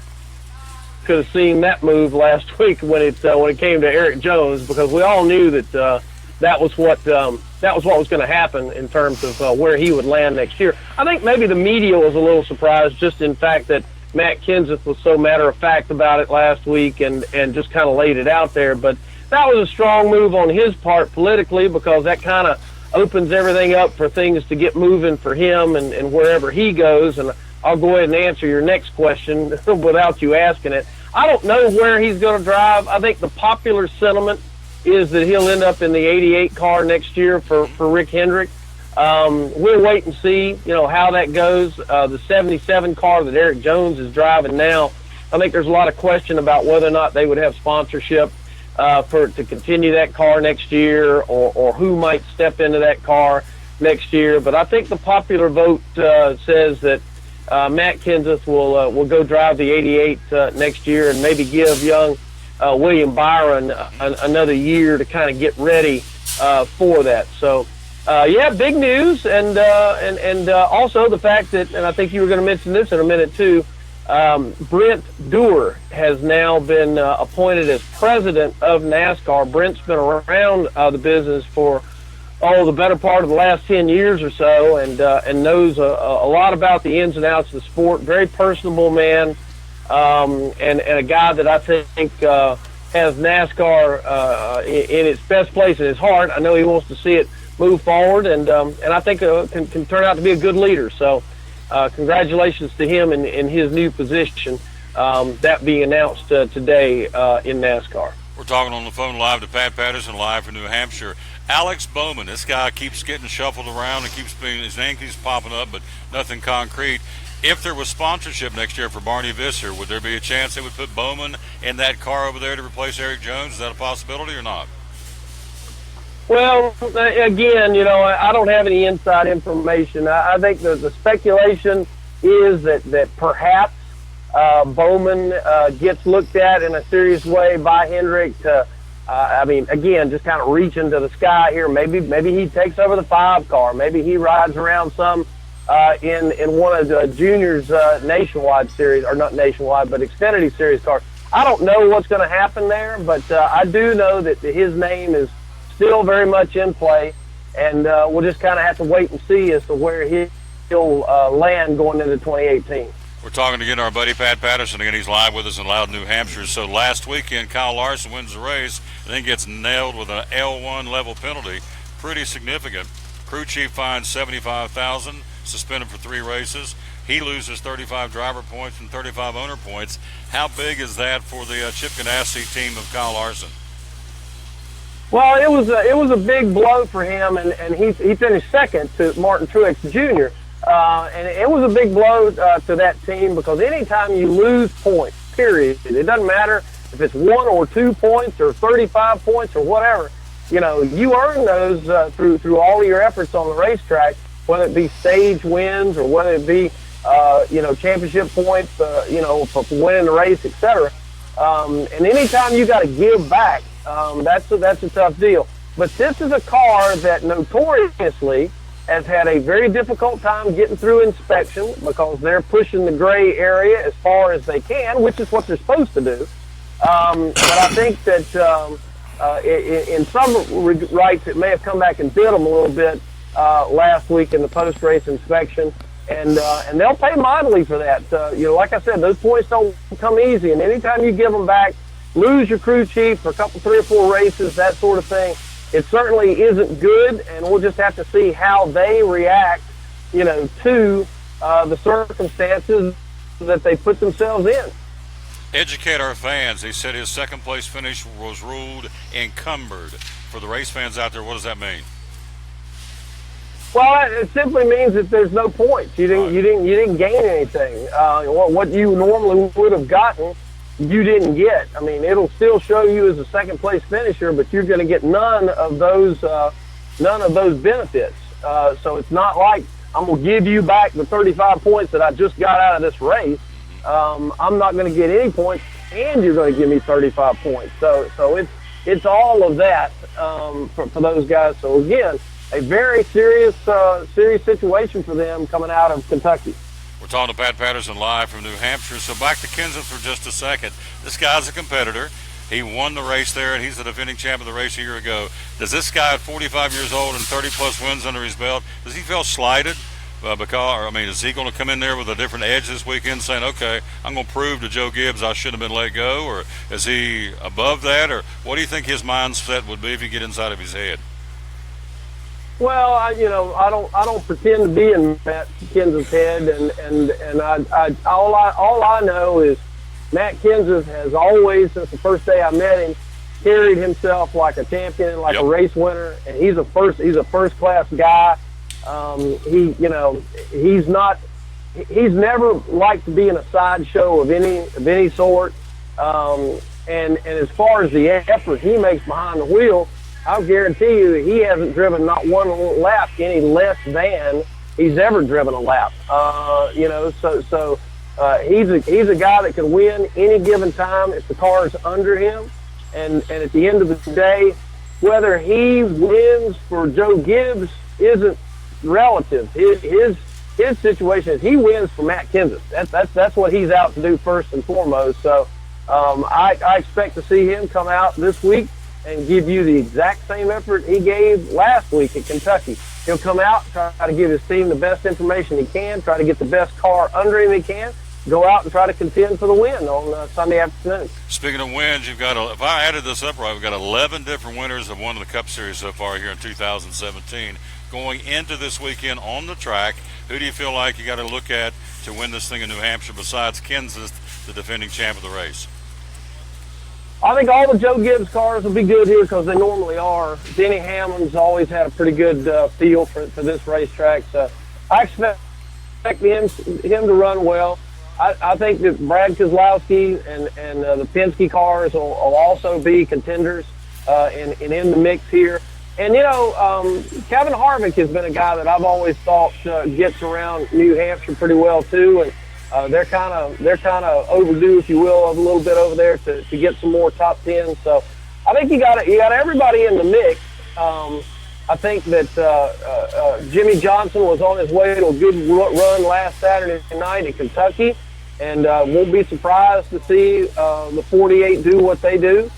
could have seen that move last week when it came to Eric Jones, because we all knew that that was what was going to happen in terms of where he would land next year. I think maybe the media was a little surprised just in fact that Matt Kenseth was so matter-of-fact about it last week and just kind of laid it out there. But that was a strong move on his part politically, because that kind of opens everything up for things to get moving for him and wherever he goes. And I'll go ahead and answer your next question without you asking it. I don't know where he's going to drive. I think the popular sentiment is that he'll end up in the 88 car next year for Rick Hendrick. We'll wait and see, how that goes. The 77 car that Eric Jones is driving now, I think there's a lot of question about whether or not they would have sponsorship to continue that car next year, or who might step into that car next year. But I think the popular vote says that Matt Kenseth will go drive the 88 next year, and maybe give young William Byron another year to kind of get ready for that. So, big news, and also the fact that, and I think you were going to mention this in a minute too, Brent Doer has now been appointed as president of NASCAR. Brent's been around the business for the better part of the last 10 years or so, and knows a lot about the ins and outs of the sport. Very personable man, and a guy that I think has NASCAR in its best place in his heart. I know he wants to see it move forward, and I think can turn out to be a good leader. So congratulations to him in his new position, that being announced today in NASCAR. We're talking on the phone live to Pat Patterson, live from New Hampshire. Alex Bowman, this guy keeps getting shuffled around and his name keeps popping up, but nothing concrete. If there was sponsorship next year for Barney Visser, would there be a chance they would put Bowman in that car over there to replace Eric Jones? Is that a possibility or not? Well, again, I don't have any inside information. I think the speculation is that perhaps Bowman gets looked at in a serious way by Hendrick to, again, just kind of reach into the sky here. Maybe he takes over the 5 car. Maybe he rides around some in one of the juniors nationwide series, or not nationwide, but Xfinity series cars. I don't know what's going to happen there, but I do know that his name is still very much in play, and we'll just kind of have to wait and see as to where he'll land going into 2018. We're talking again to our buddy Pat Patterson. Again, he's live with us in Loudon, New Hampshire. So last weekend, Kyle Larson wins the race and then gets nailed with an L1 level penalty. Pretty significant. Crew chief fined $75,000, suspended for 3 races. He loses 35 driver points and 35 owner points. How big is that for the Chip Ganassi team of Kyle Larson? Well, it was a big blow for him, and he finished second to Martin Truex Jr. And it was a big blow to that team, because anytime you lose points, period, it doesn't matter if it's 1 or 2 points or 35 points or whatever, you earn those through all of your efforts on the racetrack, whether it be stage wins or whether it be championship points, for winning the race, etc. And anytime you got to give back, that's a tough deal. But this is a car that notoriously has had a very difficult time getting through inspection, because they're pushing the gray area as far as they can, which is what they're supposed to do. But I think that in some rights it may have come back and bit them a little bit last week in the post-race inspection, and they'll pay mightily for that. Like I said, those points don't come easy, and anytime you give them back, lose your crew chief for 3 or 4 races, that sort of thing, it certainly isn't good, and we'll just have to see how they react, to the circumstances that they put themselves in. Educate our fans. He said his second place finish was ruled encumbered. For the race fans out there, what does that mean? Well, it simply means that there's no points. You didn't gain anything. What you normally would have gotten, you didn't get. I mean, it'll still show you as a second place finisher, but you're going to get none of those benefits. So it's not like I'm going to give you back the 35 points that I just got out of this race. I'm not going to get any points, and you're going to give me 35 points. So it's all of that for those guys. So again, a very serious situation for them coming out of Kentucky. We're talking to Pat Patterson live from New Hampshire. So back to Kenseth for just a second. This guy's a competitor. He won the race there, and he's the defending champ of the race a year ago. Does this guy at 45 years old and 30-plus wins under his belt, does he feel slighted? Is he going to come in there with a different edge this weekend saying, okay, I'm going to prove to Joe Gibbs I shouldn't have been let go? Or is he above that? Or what do you think his mindset would be if you get inside of his head? Well, I don't pretend to be in Matt Kenseth's head, and all I know is Matt Kenseth has always, since the first day I met him, carried himself like a champion, like a race winner, and he's a first class guy. He's never liked to be in a sideshow of any sort. And as far as the effort he makes behind the wheel, I'll guarantee you he hasn't driven not one lap any less than he's ever driven a lap. He's a guy that can win any given time if the car is under him. And at the end of the day, whether he wins for Joe Gibbs isn't relative. His his situation is he wins for Matt Kenseth. That's what he's out to do first and foremost. So I expect to see him come out this week and give you the exact same effort he gave last week at Kentucky. He'll come out, try to give his team the best information he can, try to get the best car under him he can, go out and try to contend for the win on Sunday afternoon. Speaking of wins, you've got, if I added this up right, we've got 11 different winners of one of the Cup Series so far here in 2017. Going into this weekend on the track, who do you feel like you got to look at to win this thing in New Hampshire besides Kenseth, the defending champ of the race? I think all the Joe Gibbs cars will be good here because they normally are. Denny Hamlin's always had a pretty good feel for this racetrack. So I expect him to run well. I think that Brad Keselowski and the Penske cars will also be contenders and in the mix here. And, Kevin Harvick has been a guy that I've always thought gets around New Hampshire pretty well, too. And they're kind of overdue, if you will, a little bit over there to get some more top 10. So I think you got everybody in the mix. I think that Jimmy Johnson was on his way to a good run last Saturday night in Kentucky, and won't be surprised to see the 48 do what they do.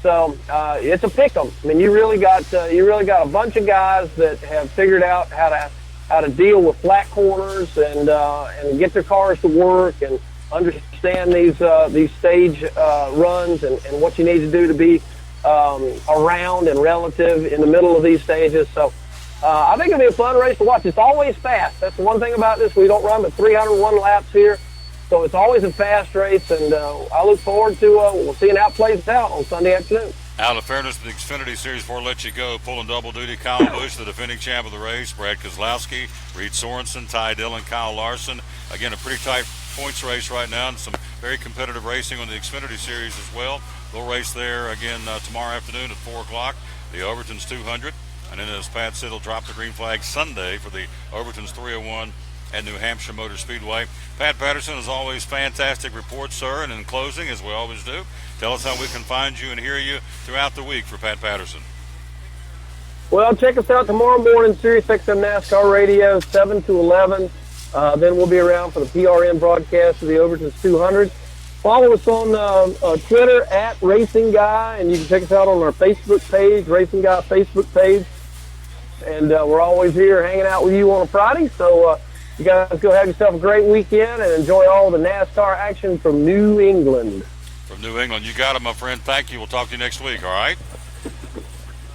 So it's a pick 'em. I mean, you really got a bunch of guys that have figured out how to deal with flat corners and get their cars to work and understand these stage runs and what you need to do to be around and relative in the middle of these stages. So I think it'll be a fun race to watch. It's always fast. That's the one thing about this. We don't run but 301 laps here. So it's always a fast race, and I look forward to seeing how it plays out on Sunday afternoon. Out of fairness to the Xfinity Series, before I let you go, pulling double duty, Kyle Busch, the defending champ of the race, Brad Keselowski, Reed Sorensen, Ty Dillon, Kyle Larson. Again, a pretty tight points race right now, and some very competitive racing on the Xfinity Series as well. They'll race there again tomorrow afternoon at 4 o'clock, the Overton's 200. And then, as Pat said, they'll drop the green flag Sunday for the Overton's 301 at New Hampshire Motor Speedway. Pat Patterson, as always, fantastic report, sir. And in closing, as we always do, tell us how we can find you and hear you throughout the week for Pat Patterson. Well, check us out tomorrow morning, SiriusXM NASCAR Radio, 7 to 11. Then we'll be around for the PRN broadcast of the Overton's 200. Follow us on Twitter at Racing Guy, and you can check us out on our Facebook page, Racing Guy Facebook page. And we're always here hanging out with you on a Friday. So you guys go have yourself a great weekend and enjoy all the NASCAR action from New England. From New England. You got it, my friend. Thank you. We'll talk to you next week, all right?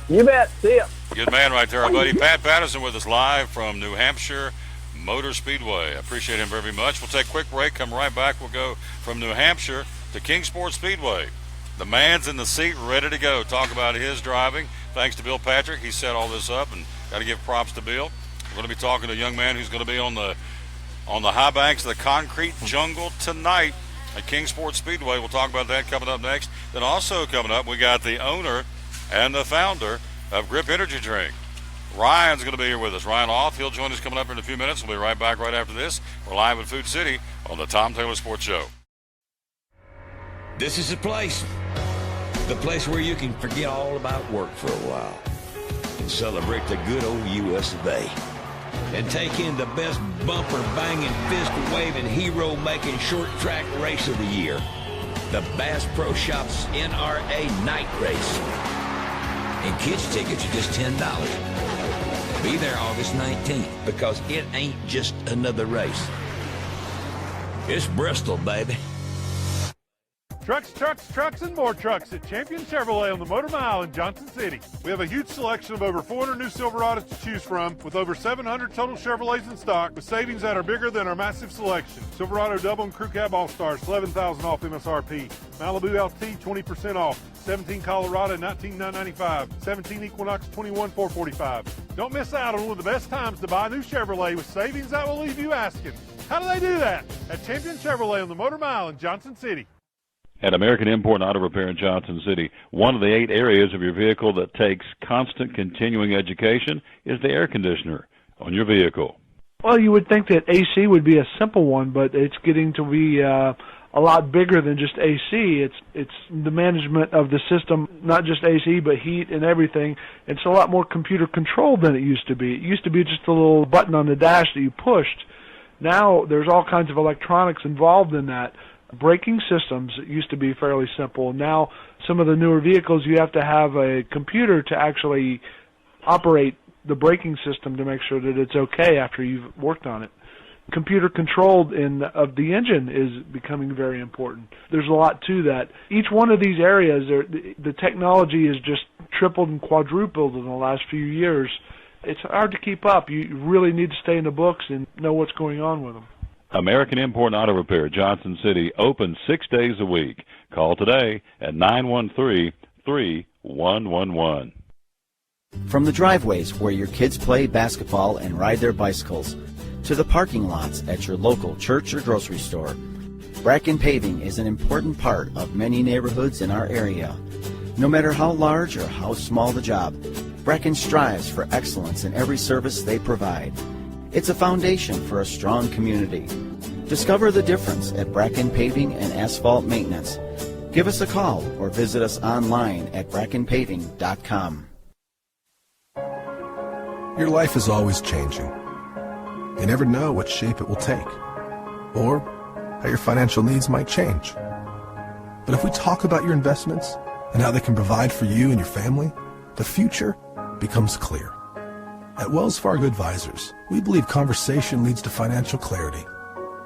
You bet. See ya. Good man right there, our buddy Pat Patterson with us live from New Hampshire Motor Speedway. I appreciate him very much. We'll take a quick break, come right back. We'll go from New Hampshire to Kingsport Speedway. The man's in the seat, ready to go. Talk about his driving. Thanks to Bill Patrick. He set all this up, and got to give props to Bill. We're going to be talking to a young man who's going to be on the high banks of the concrete jungle tonight at Kingsport Speedway. We'll talk about that coming up next. Then also coming up, we got the owner and the founder of Grip Energy Drink. Ryan's going to be here with us. Ryan Off, he'll join us coming up in a few minutes. We'll be right back right after this. We're live at Food City on the Tom Taylor Sports Show. This is the place where you can forget all about work for a while and celebrate the good old U.S. of A. And take in the best bumper-banging, fist-waving, hero-making short-track race of the year, the Bass Pro Shops NRA Night Race. And kids' tickets are just $10. Be there August 19th, because it ain't just another race. It's Bristol, baby. Trucks, and more trucks at Champion Chevrolet on the Motor Mile in Johnson City. We have a huge selection of over 400 new Silverados to choose from, with over 700 total Chevrolets in stock, with savings that are bigger than our massive selection. Silverado Double and Crew Cab All-Stars, $11,000 off MSRP. Malibu LT, 20% off. 17 Colorado, $19,995. 17 Equinox, $21,445. Don't miss out on one of the best times to buy a new Chevrolet with savings that will leave you asking, how do they do that? At Champion Chevrolet on the Motor Mile in Johnson City. At American Import Auto Repair in Johnson City, one of the 8 areas of your vehicle that takes constant continuing education is the air conditioner on your vehicle. Well, you would think that AC would be a simple one, but it's getting to be a lot bigger than just AC. It's the management of the system, not just AC, but heat and everything. It's a lot more computer controlled than it used to be. It used to be just a little button on the dash that you pushed. Now there's all kinds of electronics involved in that. Braking systems used to be fairly simple. Now some of the newer vehicles, you have to have a computer to actually operate the braking system to make sure that it's okay after you've worked on it. Computer controlled of the engine is becoming very important. There's a lot to that. Each one of these areas, the technology is just tripled and quadrupled in the last few years. It's hard to keep up. You really need to stay in the books and know what's going on with them. American Import Auto Repair, Johnson City, open 6 days a week. Call today at 913-3111. From the driveways where your kids play basketball and ride their bicycles, to the parking lots at your local church or grocery store, Bracken Paving is an important part of many neighborhoods in our area. No matter how large or how small the job, Bracken strives for excellence in every service they provide. It's a foundation for a strong community. Discover the difference at Bracken Paving and Asphalt Maintenance. Give us a call or visit us online at brackenpaving.com. Your life is always changing. You never know what shape it will take, or how your financial needs might change. But if we talk about your investments and how they can provide for you and your family, the future becomes clear. At Wells Fargo Advisors, we believe conversation leads to financial clarity.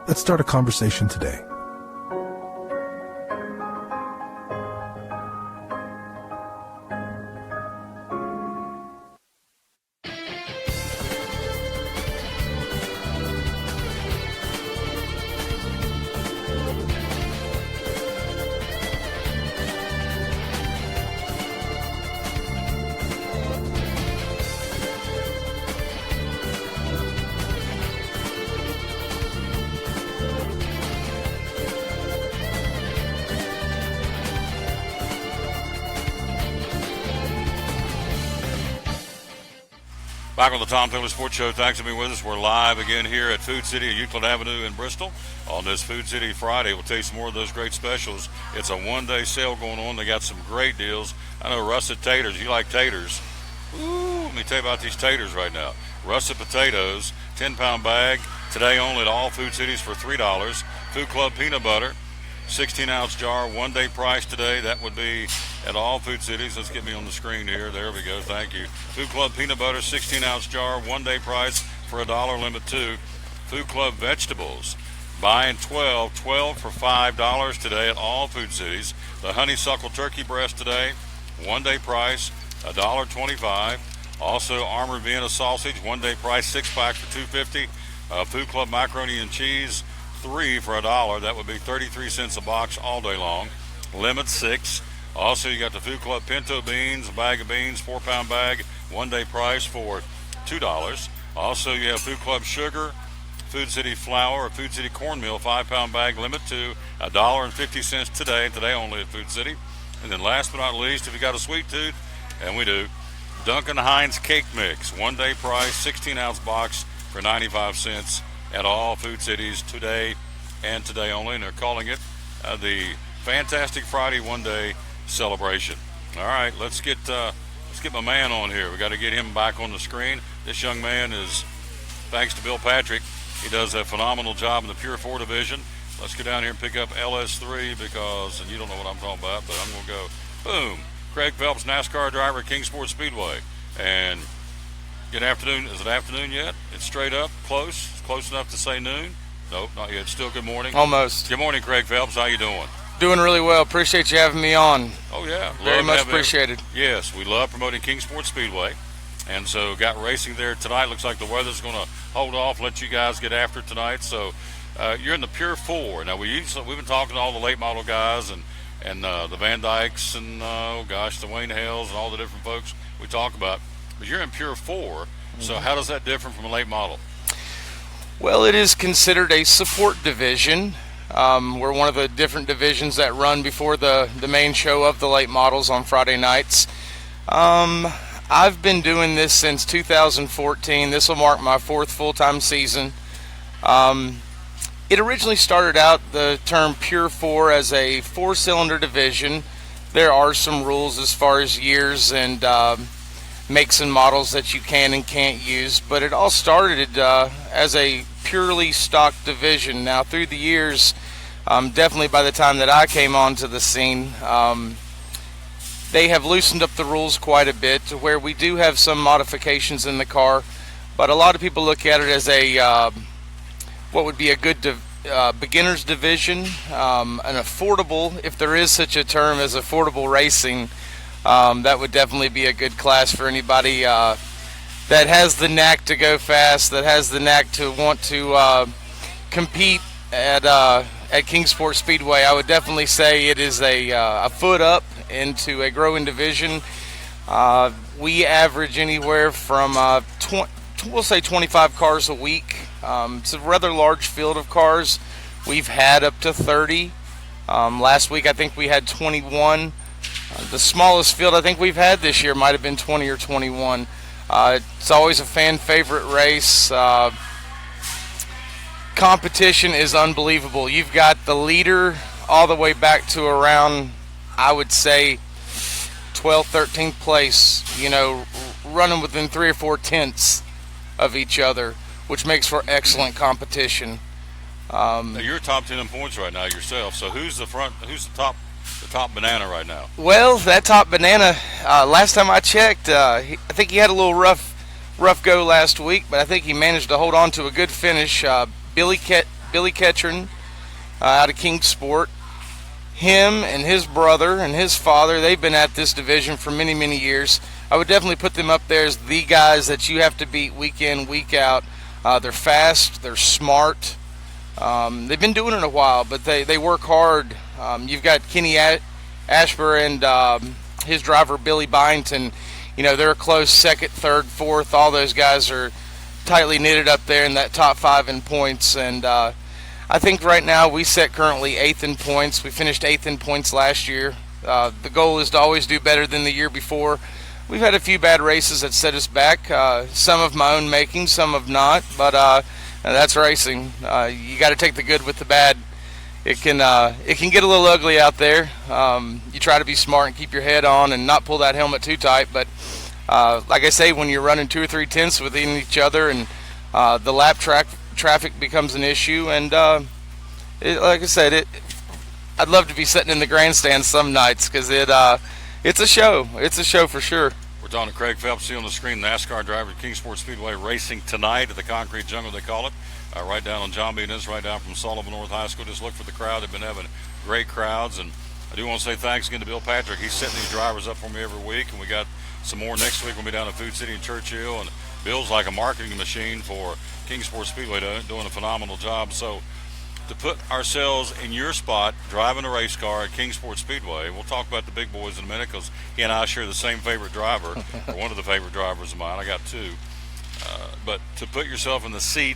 Let's start a conversation today. Back on the Tom Taylor Sports Show. Thanks for being with us. We're live again here at Food City at Euclid Avenue in Bristol on this Food City Friday. We'll tell you some more of those great specials. It's a one-day sale going on. They got some great deals. I know russet taters. You like taters? Ooh, let me tell you about these taters right now. Russet potatoes, 10-pound bag. Today only at all Food Cities for $3. Food Club peanut butter, 16-ounce jar, one-day price today. That would be at all Food Cities. Let's get me on the screen here. There we go. Thank you. Food Club peanut butter, 16-ounce jar, one-day price for $1, limit 2. Food Club vegetables, buying 12 for $5 today at all Food Cities. The honeysuckle turkey breast today, one-day price, $1.25. Also, Armour Vienna sausage, one-day price, 6-pack for $2.50. Food Club macaroni and cheese, 3 for $1. That would be 33 cents a box all day long. Limit 6. Also, you got the Food Club pinto beans, a bag of beans, 4-pound bag, one-day price for $2. Also, you have Food Club sugar, Food City flour, or Food City cornmeal, 5-pound bag, limit to $1.50 today only at Food City. And then last but not least, if you got a sweet tooth, and we do, Duncan Hines cake mix, one-day price, 16-ounce box for 95 cents at all Food Cities today and today only. And they're calling it the Fantastic Friday one-day celebration. All right, let's get my man on here. We got to get him back on the screen. This young man is, thanks to Bill Patrick, he does a phenomenal job in the Pure 4 division. Let's get down here and pick up LS3 because, and you don't know what I'm talking about, but I'm going to go, boom. Craig Phelps, NASCAR driver at Kingsport Speedway. And good afternoon. Is it afternoon yet? It's straight up, close. It's close enough to say noon. Nope, not yet. Still good morning. Almost. Good morning, Craig Phelps. How you doing? Doing really well. Appreciate you having me on. Oh, yeah. Very much appreciated. Yes, we love promoting Kingsport Speedway. And so got racing there tonight. Looks like the weather's going to hold off, let you guys get after it tonight. So you're in the Pure 4. Now, we've been talking to all the late model guys and the Van Dykes and, the Wayne Hales and all the different folks we talk about. But you're in Pure 4. So how does that differ from a late model? Well, it is considered a support division. We're one of the different divisions that run before the main show of the late models on Friday nights. I've been doing this since 2014. This will mark my 4th full-time season. It originally started out the term Pure 4 as a 4-cylinder division. There are some rules as far as years and makes and models that you can and can't use, but it all started as a purely stock division. Now, through the years, definitely by the time that I came onto the scene, they have loosened up the rules quite a bit to where we do have some modifications in the car, but a lot of people look at it as a what would be a good beginner's division, an affordable, if there is such a term as affordable racing. That would definitely be a good class for anybody that has the knack to go fast, that has the knack to want to compete at Kingsport Speedway. I would definitely say it is a foot up into a growing division. We average anywhere from we'll say 25 cars a week. It's a rather large field of cars. We've had up to 30. Last week I think we had 21. The smallest field I think we've had this year might have been 20 or 21. It's always a fan favorite race. Competition is unbelievable. You've got the leader all the way back to around, I would say, 12th, 13th place, running within 3 or 4 tenths of each other, which makes for excellent competition. Now you're top 10 in points right now yourself. So who's the top banana right now? Well, that top banana, last time I checked, I think he had a little rough go last week, but I think he managed to hold on to a good finish. Billy Ketron out of Kingsport. Him and his brother and his father, they've been at this division for many, many years. I would definitely put them up there as the guys that you have to beat week in, week out. They're fast, they're smart. They've been doing it a while, but they work hard. You've got Kenny Ashburn and his driver Billy Byington. They're close second, third, fourth. All those guys are tightly knitted up there in that top 5 in points. And I think right now we set currently 8th in points. We finished 8th in points last year. The goal is to always do better than the year before. We've had a few bad races that set us back. Some of my own making, some have not. But that's racing. You got to take the good with the bad. It can get a little ugly out there. You try to be smart and keep your head on and not pull that helmet too tight. But like I say, when you're running 2 or 3 tenths within each other and the lap traffic becomes an issue, and like I said, I'd love to be sitting in the grandstand some nights because it's a show. It's a show for sure. We're talking to Craig Phelps, see on the screen, NASCAR driver at Kingsport Speedway racing tonight at the Concrete Jungle, they call it. Right down on John B. and right down from Sullivan North High School. Just look for the crowd. They've been having great crowds. And I do want to say thanks again to Bill Patrick. He's setting these drivers up for me every week. And we got some more next week. We'll be down at Food City in Churchill. And Bill's like a marketing machine for Kingsport Speedway, doing a phenomenal job. So to put ourselves in your spot, driving a race car at Kingsport Speedway, we'll talk about the big boys in a minute because he and I share the same favorite driver, or one of the favorite drivers of mine. I got 2. But to put yourself in the seat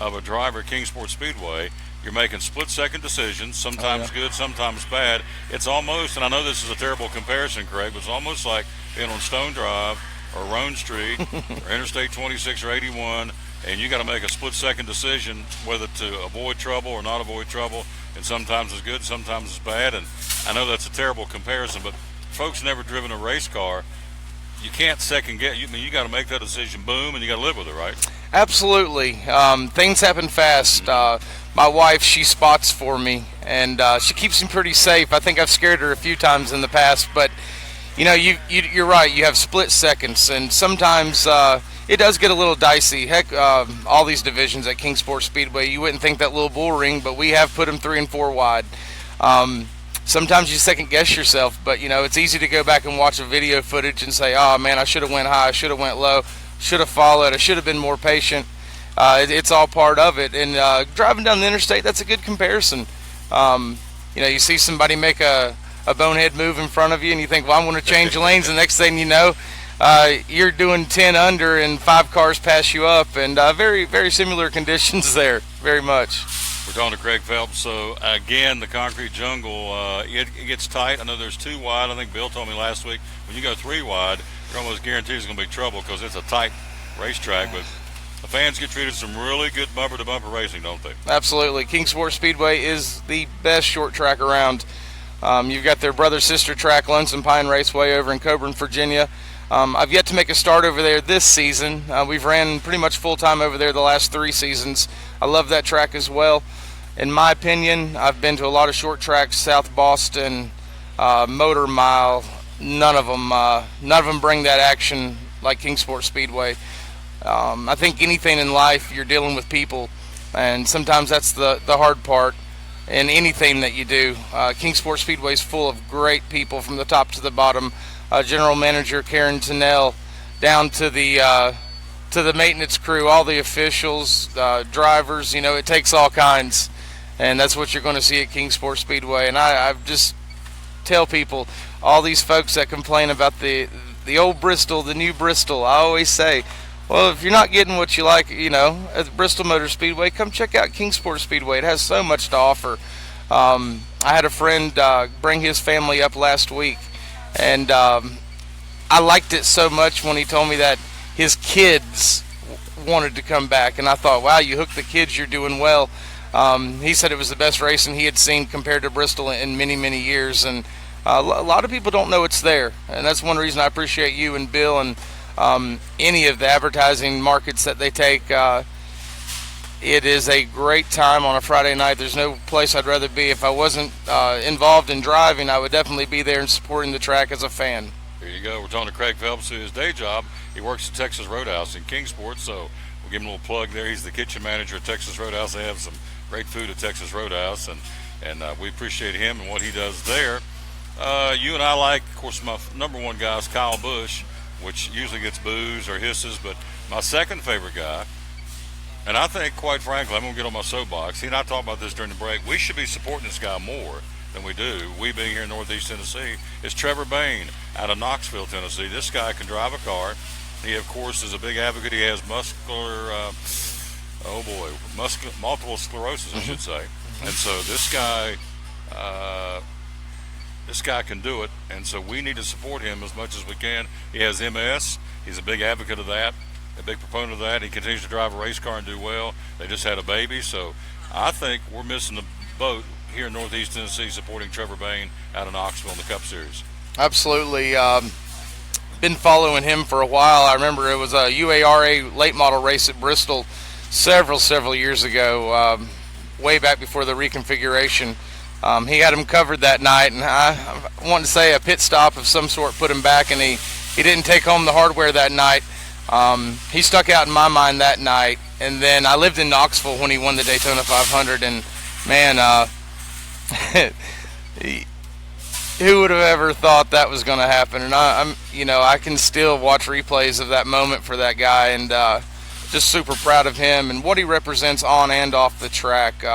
of a driver at Kingsport Speedway, you're making split-second decisions, sometimes good, sometimes bad. It's almost, and I know this is a terrible comparison, Craig, but it's almost like being on Stone Drive or Roan Street or Interstate 26 or 81, and you got to make a split-second decision whether to avoid trouble or not avoid trouble, and sometimes it's good, sometimes it's bad, and I know that's a terrible comparison, but folks never driven a race car, you can't second guess. You got to make that decision, boom, and you got to live with it, right? Absolutely. Things happen fast. My wife, she spots for me, and she keeps me pretty safe. I think I've scared her a few times in the past, but you're right. You have split seconds, and sometimes it does get a little dicey. Heck, all these divisions at Kingsport Speedway, you wouldn't think that little bull ring, but we have put them 3 and 4 wide. Sometimes you second guess yourself, but it's easy to go back and watch a video footage and say, oh man, I should have went high, I should have went low, should have followed, I should have been more patient. It's all part of it. And driving down the interstate, that's a good comparison. You see somebody make a bonehead move in front of you and you think, well, I'm going to change lanes. The next thing you know, you're doing 10 under and 5 cars pass you up, and very, very similar conditions there, very much. We're talking to Craig Phelps. So, again, the Concrete Jungle, it gets tight. I know there's 2 wide. I think Bill told me last week, when you go 3 wide, you're almost guaranteed it's going to be trouble because it's a tight racetrack. But the fans get treated some really good bumper-to-bumper racing, don't they? Absolutely. Kingsport Speedway is the best short track around. You've got their brother-sister track, Lonesome Pine Raceway over in Coburn, Virginia. I've yet to make a start over there this season. We've ran pretty much full-time over there the last 3 seasons. I love that track as well. In my opinion, I've been to a lot of short tracks, South Boston, Motor Mile. None of them bring that action like Kingsport Speedway. I think anything in life, you're dealing with people, and sometimes that's the hard part in anything that you do. Kingsport Speedway is full of great people from the top to the bottom. General Manager Karen Tennell down to the maintenance crew, all the officials, drivers. You know, it takes all kinds, and that's what you're going to see at Kingsport Speedway. And I just tell people, all these folks that complain about the old Bristol, the new Bristol, I always say, well, if you're not getting what you like, you know, at Bristol Motor Speedway, come check out Kingsport Speedway. It has so much to offer. I had a friend bring his family up last week, and I liked it so much when he told me that his kids wanted to come back, and I thought, wow, you hooked the kids, you're doing well. He said it was the best racing he had seen compared to Bristol in many, many years, and a lot of people don't know it's there, and that's one reason I appreciate you and Bill and any of the advertising markets that they take. It is a great time on a Friday night. There's no place I'd rather be. If I wasn't involved in driving, I would definitely be there and supporting the track as a fan. Here you go. We're talking to Craig Phelps, who his day job, he works at Texas Roadhouse in Kingsport, so we'll give him a little plug there. He's the kitchen manager at Texas Roadhouse. They have some great food at Texas Roadhouse, and we appreciate him and what he does there. You and I like, of course, my number one guy is Kyle Busch, which usually gets boos or hisses, but my second favorite guy, and I think, quite frankly, I'm going to get on my soapbox. He and I talked about this during the break. We should be supporting this guy more than we do. We being here in Northeast Tennessee, is Trevor Bain out of Knoxville, Tennessee. This guy can drive a car. He, of course, is a big advocate. He has multiple sclerosis, I should say. And so this guy can do it, and so we need to support him as much as we can. He has MS. He's a big advocate of that, a big proponent of that. He continues to drive a race car and do well. They just had a baby, so I think we're missing the boat here in Northeast Tennessee supporting Trevor Bain out of Knoxville in the Cup Series. Absolutely. Been following him for a while. I remember it was a UARA late model race at Bristol several years ago, way back before the reconfiguration. He had him covered that night, and I want to say a pit stop of some sort put him back, and he didn't take home the hardware that night. He stuck out in my mind that night, and then I lived in Knoxville when he won the Daytona 500, and man, who would have ever thought that was going to happen? And I can still watch replays of that moment for that guy, and just super proud of him and what he represents on and off the track.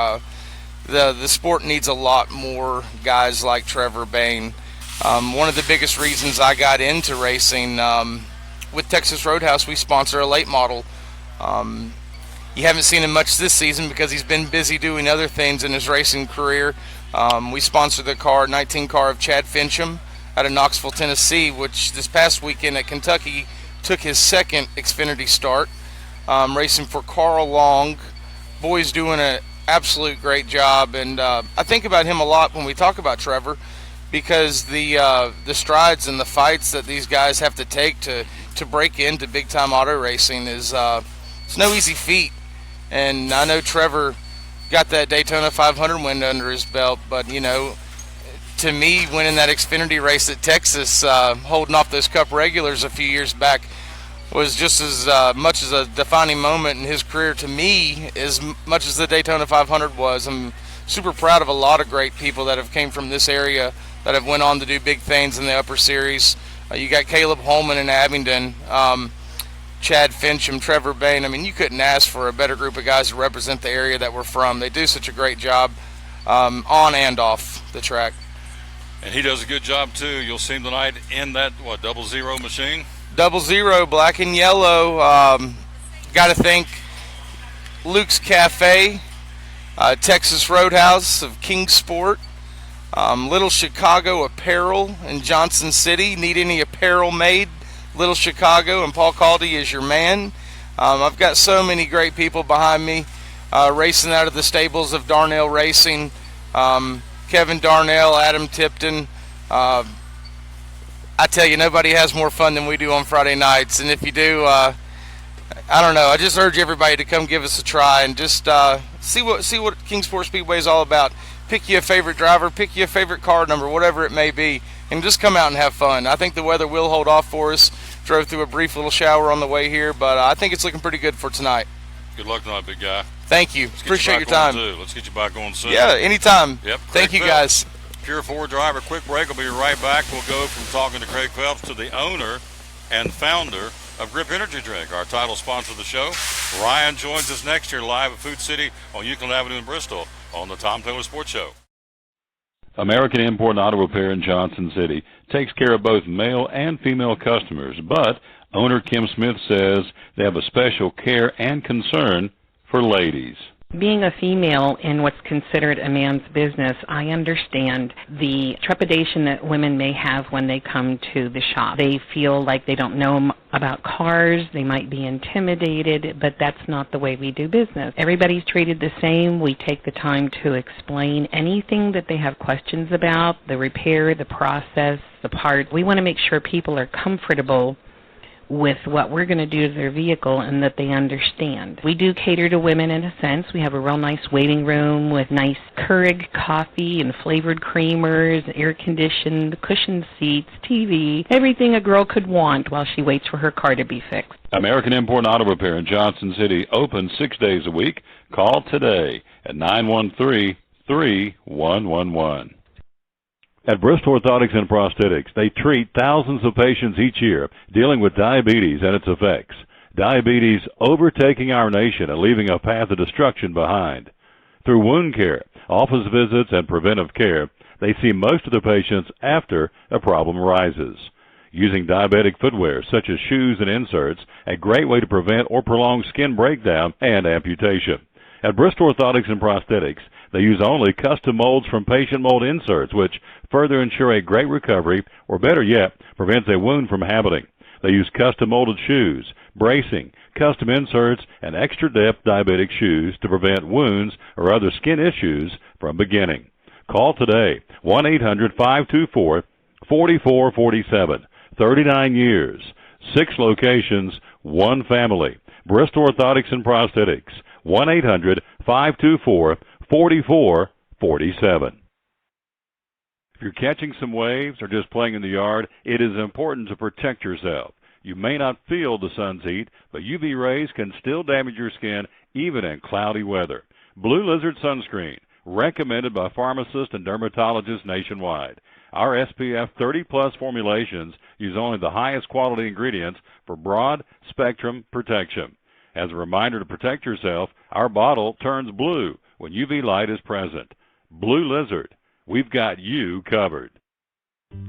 The sport needs a lot more guys like Trevor Bain. One of the biggest reasons I got into racing, with Texas Roadhouse, we sponsor a late model. You haven't seen him much this season because he's been busy doing other things in his racing career. We sponsor the 19 car of Chad Fincham out of Knoxville, Tennessee, which this past weekend at Kentucky took his second Xfinity start, racing for Carl Long. Boy's doing an absolute great job, and I think about him a lot when we talk about Trevor, because the strides and the fights that these guys have to take to break into big-time auto racing is it's no easy feat. And I know Trevor got that Daytona 500 win under his belt, but to me, winning that Xfinity race at Texas, holding off those Cup regulars a few years back, was just as much as a defining moment in his career to me as much as the Daytona 500 was. I'm super proud of a lot of great people that have came from this area that have went on to do big things in the upper series. You got Caleb Holman in Abingdon, Chad Fincham, Trevor Bain. I mean, you couldn't ask for a better group of guys to represent the area that we're from. They do such a great job on and off the track. And he does a good job, too. You'll see him tonight in that, 00 machine? 00, black and yellow. Got to thank Luke's Cafe, Texas Roadhouse of Kingsport, Little Chicago Apparel in Johnson City. Need any apparel made? Little Chicago, and Paul Caldy is your man. I've got so many great people behind me racing out of the stables of Darnell Racing. Kevin Darnell, Adam Tipton, I tell you, nobody has more fun than we do on Friday nights. And if you do, I don't know. I just urge everybody to come give us a try and just see what Kingsport Speedway is all about. Pick you a favorite driver, pick you a favorite car number, whatever it may be, and just come out and have fun. I think the weather will hold off for us. Drove through a brief little shower on the way here, but I think it's looking pretty good for tonight. Good luck tonight, big guy. Thank you. Appreciate your time. Let's get you back on soon. Yeah, anytime. Yep. Thank you, guys. Pure Ford driver. Quick break. We'll be right back. We'll go from talking to Craig Phelps to the owner and founder of Grip Energy Drink, our title sponsor of the show. Ryan joins us next year live at Food City on Euclid Avenue in Bristol on the Tom Taylor Sports Show. American Import and Auto Repair in Johnson City takes care of both male and female customers, but owner Kim Smith says they have a special care and concern for ladies. Being a female in what's considered a man's business, I understand the trepidation that women may have when they come to the shop. They feel like they don't know about cars, they might be intimidated, but that's not the way we do business. Everybody's treated the same. We take the time to explain anything that they have questions about, the repair, the process, the part. We want to make sure people are comfortable with what we're going to do to their vehicle and that they understand. We do cater to women in a sense. We have a real nice waiting room with nice Keurig coffee and flavored creamers, air-conditioned, cushioned seats, TV, everything a girl could want while she waits for her car to be fixed. American Import and Auto Repair in Johnson City, open 6 days a week. Call today at 913-3111. At Bristol Orthotics and Prosthetics, they treat thousands of patients each year dealing with diabetes and its effects. Diabetes overtaking our nation and leaving a path of destruction behind. Through wound care, office visits, and preventive care, they see most of the patients after a problem arises. Using diabetic footwear such as shoes and inserts, a great way to prevent or prolong skin breakdown and amputation. At Bristol Orthotics and Prosthetics, they use only custom molds from patient mold inserts, which further ensure a great recovery, or better yet, prevents a wound from happening. They use custom molded shoes, bracing, custom inserts, and extra depth diabetic shoes to prevent wounds or other skin issues from beginning. Call today, 1-800-524-4447. 39 years, 6 locations, 1 family. Bristol Orthotics and Prosthetics, 1-800-524-4447. If you're catching some waves or just playing in the yard, it is important to protect yourself. You may not feel the sun's heat, but UV rays can still damage your skin even in cloudy weather. Blue Lizard Sunscreen, recommended by pharmacists and dermatologists nationwide. Our SPF 30-plus formulations use only the highest quality ingredients for broad spectrum protection. As a reminder to protect yourself, our bottle turns blue when UV light is present. Blue Lizard, we've got you covered.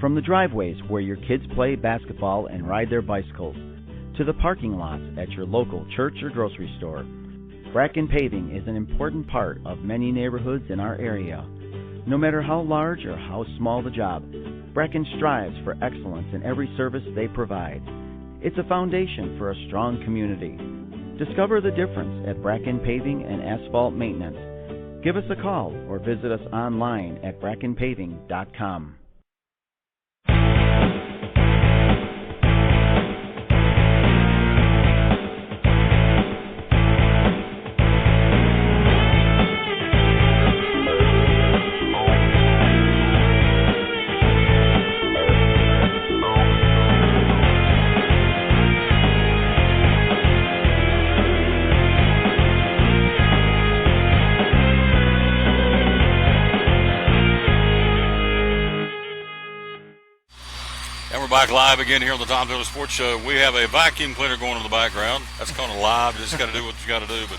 From the driveways where your kids play basketball and ride their bicycles, to the parking lots at your local church or grocery store, Bracken Paving is an important part of many neighborhoods in our area. No matter how large or how small the job, Bracken strives for excellence in every service they provide. It's a foundation for a strong community. Discover the difference at Bracken Paving and Asphalt Maintenance. Give us a call or visit us online at brackenpaving.com. Back live again here on the Tom Taylor Sports Show. We have a vacuum cleaner going in the background. That's kind of live. You just got to do what you got to do. But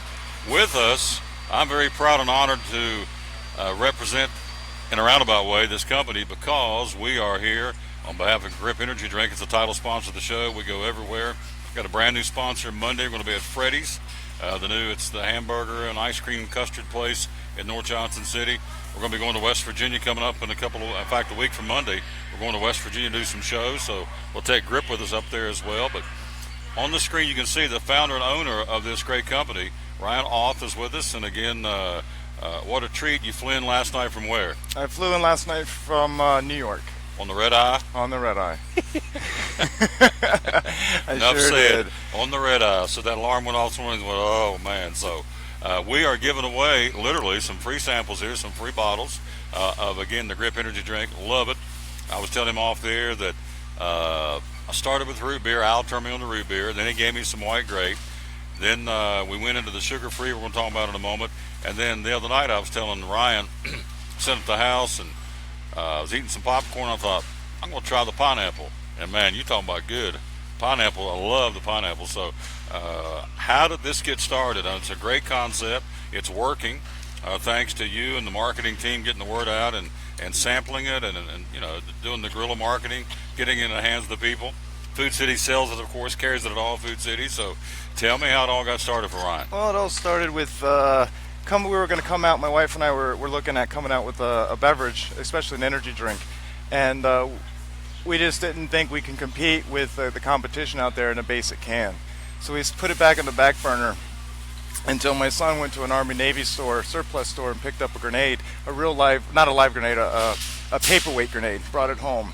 with us, I'm very proud and honored to represent in a roundabout way this company because we are here on behalf of Grip Energy Drink. It's the title sponsor of the show. We go everywhere. Got a brand new sponsor Monday. We're going to be at Freddy's. It's the hamburger and ice cream custard place in North Johnson City. We're going to be going to West Virginia coming up in a week from Monday. We're going to West Virginia to do some shows, so we'll take Grip with us up there as well. But on the screen, you can see the founder and owner of this great company, Ryan Auth, is with us. And again, what a treat. You flew in last night from where? I flew in last night from New York. On the red eye? On the red eye. Enough said. On the red eye. So that alarm went off this morning. Oh, man. So we are giving away, literally, some free samples here, some free bottles of, again, the Grip Energy drink. Love it. I was telling him off the air that I started with root beer. Al turned me on the root beer. Then he gave me some white grape. Then we went into the sugar-free. We're going to talk about it in a moment. And then the other night I was telling Ryan, sitting at the house, and I was eating some popcorn. I thought, I'm going to try the pineapple. And, man, you talking about good. Pineapple, I love the pineapple. So how did this get started? It's a great concept. It's working thanks to you and the marketing team getting the word out and sampling it and you know, doing the guerrilla marketing, getting it in the hands of the people. Food City sells it, of course, carries it at all Food City. So tell me how it all got started for Ryan. Well, it all started with we were going to come out. My wife and I were looking at coming out with a beverage, especially an energy drink, and we just didn't think we can compete with the competition out there in a basic can. So we put it back on the back burner until my son went to an Army-Navy store, surplus store, and picked up a grenade, a real live, not a live grenade, a paperweight grenade, brought it home.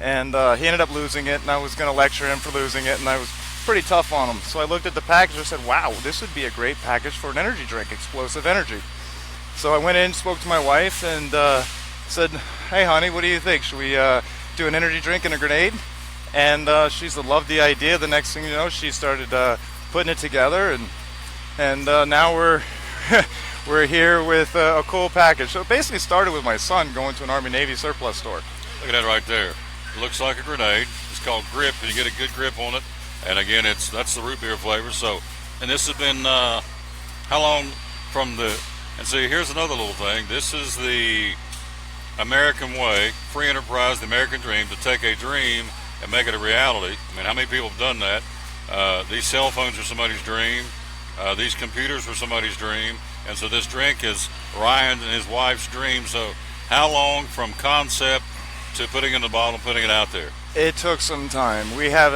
And he ended up losing it, and I was going to lecture him for losing it, and I was pretty tough on him. So I looked at the package and said, wow, this would be a great package for an energy drink, explosive energy. So I went in, spoke to my wife, and said, hey, honey, what do you think? Should we do an energy drink and a grenade? And she loved the idea. The next thing you know, she started putting it together, and now we're here with a cool package. So it basically started with my son going to an Army-Navy surplus store. Look at that right there. It looks like a grenade. It's called Grip, and you get a good grip on it. And again, that's the root beer flavor. So, and this has been how long from the? And see, here's another little thing. This is the American way, free enterprise, the American dream, to take a dream and make it a reality. I mean, how many people have done that? These cell phones are somebody's dream. These computers were somebody's dream. And so this drink is Ryan and his wife's dream. So how long from concept to putting it in the bottle and putting it out there? It took some time. We have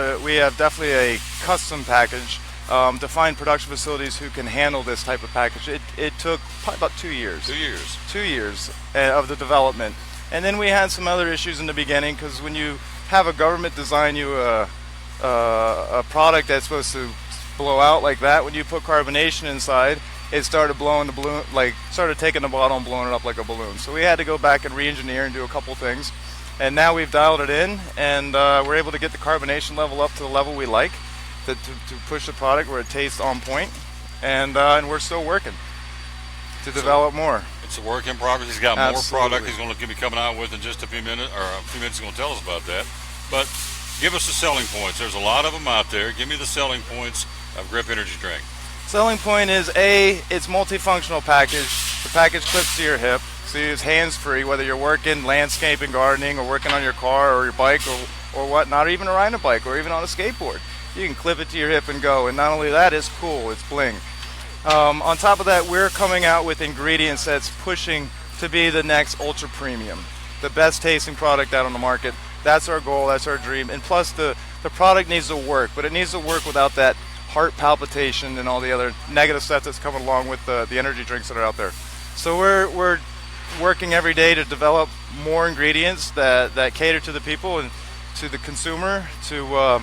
definitely a custom package to find production facilities who can handle this type of package. It took probably about 2 years. 2 years. 2 years of the development. And then we had some other issues in the beginning, because when you have a government design you a product that's supposed to blow out like that, when you put carbonation inside, it started blowing the balloon, started taking the bottle and blowing it up like a balloon. So we had to go back and re-engineer and do a couple things. And now we've dialed it in, and we're able to get the carbonation level up to the level we like to push the product where it tastes on point. And we're still working to develop more. It's a work in progress. He's got Absolutely. more product he's going to be coming out with in just a few minutes, he's going to tell us about that. But give us the selling points. There's a lot of them out there. Give me the selling points of Grip Energy Drink. Selling point is it's multifunctional package. The package clips to your hip. So it's hands-free, whether you're working landscaping, gardening, or working on your car or your bike or whatnot, or even riding a bike or even on a skateboard. You can clip it to your hip and go. And not only that, it's cool, it's bling. On top of that, we're coming out with ingredients that's pushing to be the next ultra premium, the best tasting product out on the market. That's our goal, that's our dream. And plus the product needs to work, but it needs to work without that heart palpitation and all the other negative stuff that's coming along with the energy drinks that are out there. So we're working every day to develop more ingredients that cater to the people and to the consumer to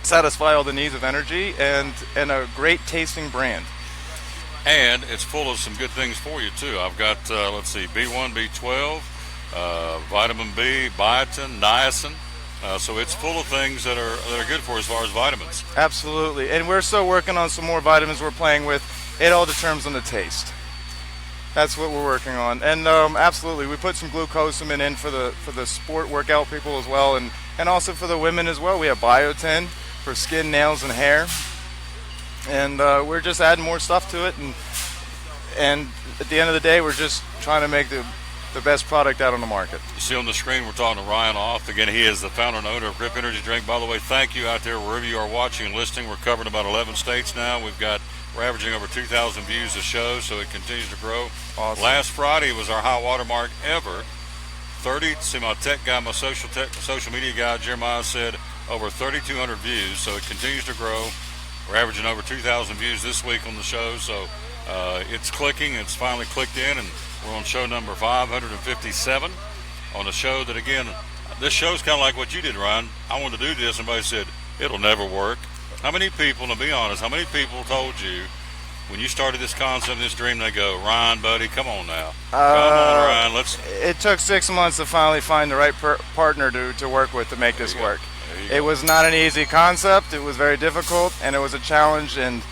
satisfy all the needs of energy and a great tasting brand. And it's full of some good things for you too. I've got B1, B12, vitamin B, biotin, niacin. So it's full of things that are good for as far as vitamins. Absolutely, and we're still working on some more vitamins we're playing with. It all determines on the taste. That's what we're working on, and absolutely, we put some glucosamine in for the sport workout people as well, and also for the women as well. We have biotin for skin, nails, and hair, and we're just adding more stuff to it. And at the end of the day, we're just trying to make the best product out on the market. You see on the screen, we're talking to Ryan Off. Again, he is the founder and owner of Grip Energy Drink. By the way, thank you out there wherever you are watching and listening. We're covering about 11 states now. We're averaging over 2,000 views a show, so it continues to grow. Awesome. Last Friday was our high water mark ever. 30. See, my tech guy, my social media guy, Jeremiah, said over 3,200 views. So it continues to grow. We're averaging over 2,000 views this week on the show. So it's clicking. It's finally clicked in, and we're on show number 557 on a show that, again, this show's kind of like what you did, Ryan. I wanted to do this, and somebody said, it'll never work. How many people, to be honest, how many people told you when you started this concept, this dream, they go, Ryan, buddy, come on now. Come on, Ryan, let's... It took 6 months to finally find the right partner to work with to make this work. It was not an easy concept. It was very difficult, and it was a challenge, and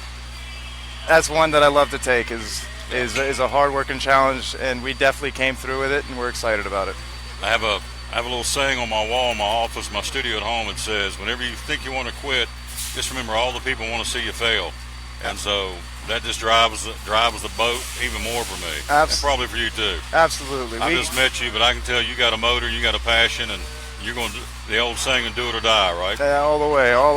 that's one that I love to take, is a hard-working challenge, and we definitely came through with it, and we're excited about it. I have a little saying on my wall in my office, my studio at home. It says, whenever you think you want to quit, just remember all the people want to see you fail. And so that just drives the boat even more for me. And probably for you too. Absolutely. I just met you, but I can tell you got a motor, you got a passion, and you're going to, the old saying, do it or die, right? All the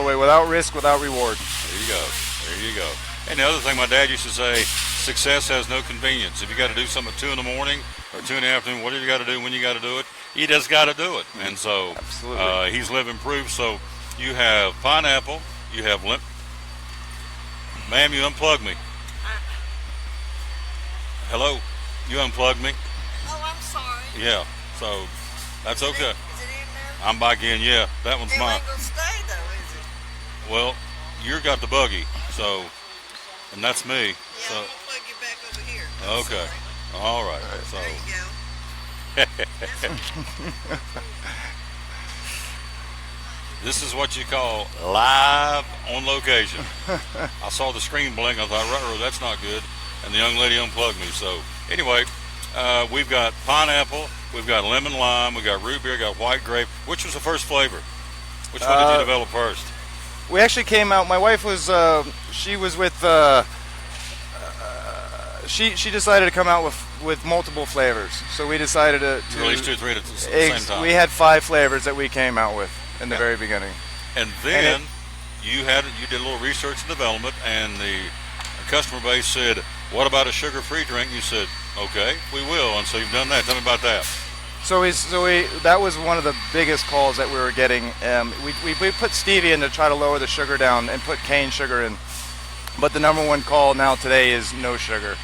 way, without risk, without reward. There you go. And the other thing my dad used to say, success has no convenience. If you got to do something at 2 in the morning or 2 in the afternoon, whatever you got to do when you got to do it, you just got to do it. And so he's living proof. So you have pineapple, you have limp. Ma'am, you unplugged me. Hello? You unplugged me? Oh, I'm sorry. Yeah, so that's okay. Is it in there? I'm back in, yeah. That one's mine. It ain't gonna stay, though, is it? Well, you got the buggy, so, and that's me. Yeah, So. I'm gonna plug you back over here. Okay. All right. So. There you go. This is what you call live on location. I saw the screen blink. I thought, right, that's not good. And the young lady unplugged me. So anyway, we've got pineapple, we've got lemon lime, we've got root beer, got white grape. Which was the first flavor? Which one did you develop first? We actually came out. My wife was she was with she decided to come out with multiple flavors. So we decided to release 2 or 3 at the same time. We had 5 flavors that we came out with in the very beginning. And then you did a little research and development, and the customer base said, "What about a sugar-free drink?" You said, "Okay, we will." And so you've done that. Tell me about that. So that was one of the biggest calls that we were getting. We put stevia in to try to lower the sugar down and put cane sugar in, but the number one call now today is no sugar.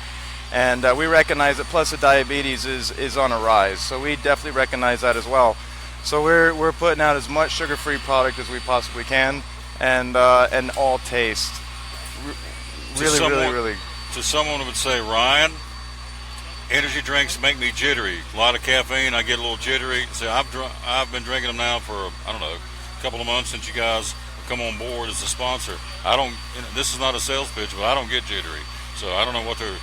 And we recognize that plus the diabetes is on a rise, so we definitely recognize that as well. So we're putting out as much sugar-free product as we possibly can, and all taste. Really. To someone who would say, Ryan, energy drinks make me jittery. A lot of caffeine, I get a little jittery. See, I've been drinking them now for I don't know, a couple of months since you guys come on board as a sponsor. This is not a sales pitch, but I don't get jittery. So I don't know what they're.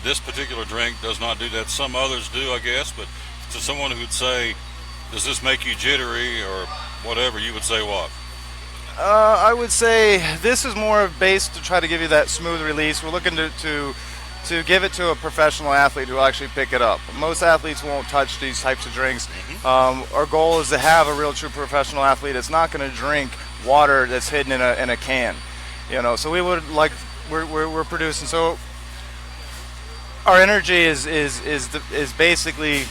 This particular drink does not do that. Some others do, I guess. But to someone who would say, does this make you jittery or whatever, you would say what? I would say this is more based to try to give you that smooth release. We're looking to give it to a professional athlete who will actually pick it up. Most athletes won't touch these types of drinks. Our goal is to have a real true professional athlete that's not going to drink water that's hidden in a can. So we would like we're producing. So our energy is basically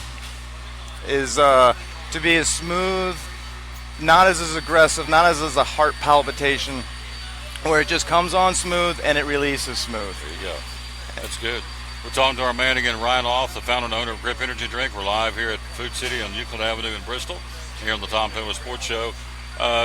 to be as smooth, not as aggressive, not as a heart palpitation, where it just comes on smooth and it releases smooth. There you go. That's good. We're talking to our man again, Ryan Off, the founder and owner of Grip Energy Drink. We're live here at Food City on Euclid Avenue in Bristol, here on the Tom Taylor Sports Show.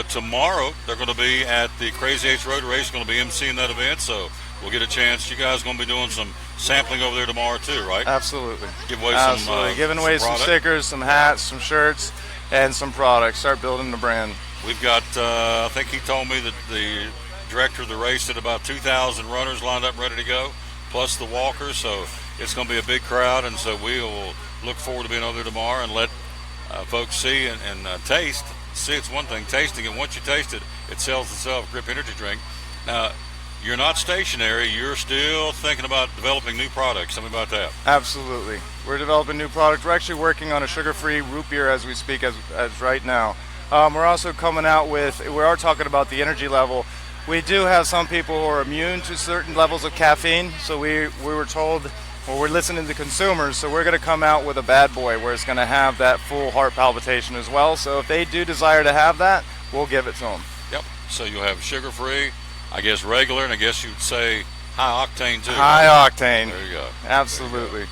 Tomorrow, they're going to be at the Crazy Eights Road Race, going to be emceeing that event, so we'll get a chance. You guys are going to be doing some sampling over there tomorrow too, right? Absolutely. Giving away some stickers, some hats, some shirts, and some products. Start building the brand. We've got, I think he told me that the director of the race had about 2,000 runners lined up ready to go, plus the walkers, so it's going to be a big crowd, and so we will look forward to being over there tomorrow and let folks see and taste. See, it's one thing, tasting it. Once you taste it, it sells itself, Grip Energy Drink. Now, you're not stationary. You're still thinking about developing new products. Tell me about that. Absolutely. We're developing new products. We're actually working on a sugar-free root beer as we speak, as right now. We're also coming out with, we are talking about the energy level. We do have some people who are immune to certain levels of caffeine, so we were told, well, we're listening to consumers, so we're going to come out with a bad boy where it's going to have that full heart palpitation as well. So if they do desire to have that, we'll give it to them. Yep. So you'll have sugar-free, I guess regular, and I guess you'd say high octane too. High octane. There you go. Absolutely.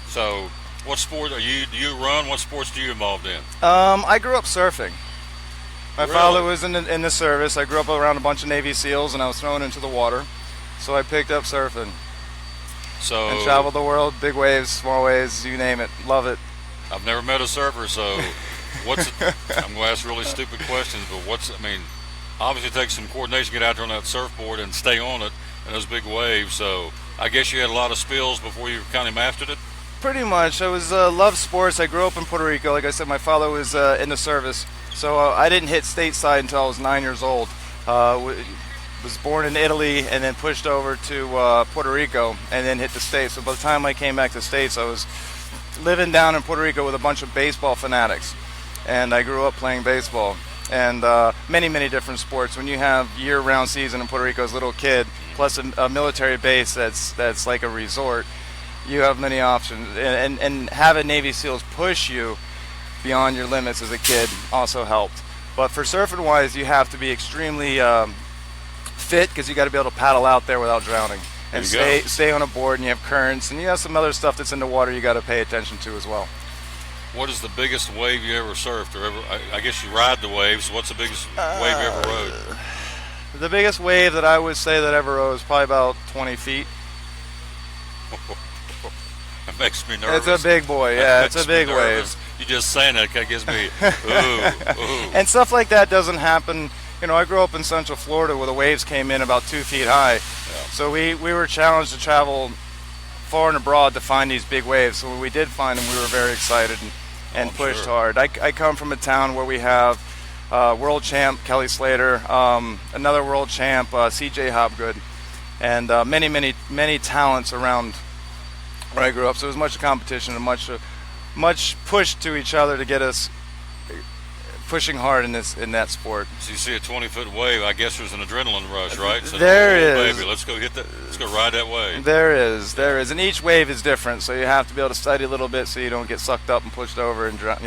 So What sport do you run? What sports do you involved in? I grew up surfing. My Really? father was in the service. I grew up around a bunch of Navy SEALs, and I was thrown into the water, so I picked up surfing. And traveled the world, big waves, small waves, you name it. Love it. I've never met a surfer, so I'm going to ask really stupid questions, but obviously it takes some coordination to get out there on that surfboard and stay on it in those big waves, so I guess you had a lot of spills before you kind of mastered it? Pretty much. I was loved sports. I grew up in Puerto Rico. Like I said, my father was in the service, so I didn't hit stateside until I was 9 years old. Was born in Italy and then pushed over to Puerto Rico and then hit the States. So by the time I came back to the States, I was living down in Puerto Rico with a bunch of baseball fanatics, and I grew up playing baseball and many, many different sports. When you have year-round season in Puerto Rico as a little kid, plus a military base that's like a resort, you have many options, and having Navy SEALs push you beyond your limits as a kid also helped. But for surfing wise, you have to be extremely fit, because you got to be able to paddle out there without drowning and stay on a board, and you have currents, and you have some other stuff that's in the water you got to pay attention to as well. What is the biggest wave you ever surfed, or ever? I guess you ride the waves. So what's the biggest wave you ever rode? The biggest wave that I would say that I ever rode was probably about 20 feet. It makes me nervous. It's a big boy, yeah. It's a big wave. You just saying that gives me ooh. And stuff like that doesn't happen. You know, I grew up in Central Florida where the waves came in about 2 feet high. Yeah. So we were challenged to travel far and abroad to find these big waves. So when we did find them, we were very excited and pushed hard. I come from a town where we have world champ Kelly Slater, another world champ CJ Hobgood, and many talents around where I grew up. So it was much competition and much push to each other to get us pushing hard in that sport. So you see a 20-foot wave, I guess there's an adrenaline rush, right? So there is. Baby, let's go hit that. Let's go ride that wave. There is, and each wave is different. So you have to be able to study a little bit so you don't get sucked up and pushed over and drown.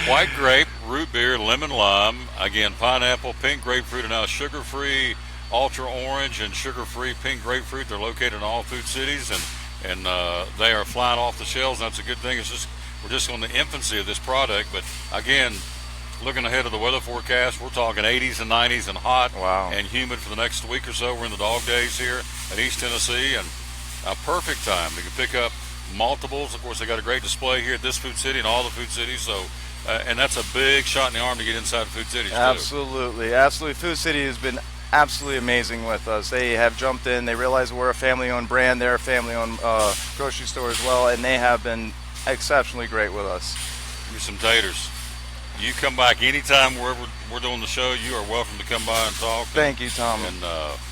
White grape, root beer, lemon lime, again pineapple, pink grapefruit, and now sugar-free ultra orange and sugar-free pink grapefruit. They're located in all food cities, and they are flying off the shelves. And that's a good thing. We're just on the infancy of this product, but again, looking ahead of the weather forecast, we're talking 80s and 90s and hot and humid for the next week or so. We're in the dog days here in East Tennessee, and a perfect time. You can pick up multiples. Of course, they got a great display here at this food city and all the food cities. So, and that's a big shot in the arm to get inside food cities. Absolutely. Food City has been absolutely amazing with us. They have jumped in. They realize we're a family-owned brand. They're a family-owned grocery store as well, and they have been exceptionally great with us. Give me some taters. You come back anytime wherever we're doing the show. You are welcome to come by and talk. Thank you, Tom. And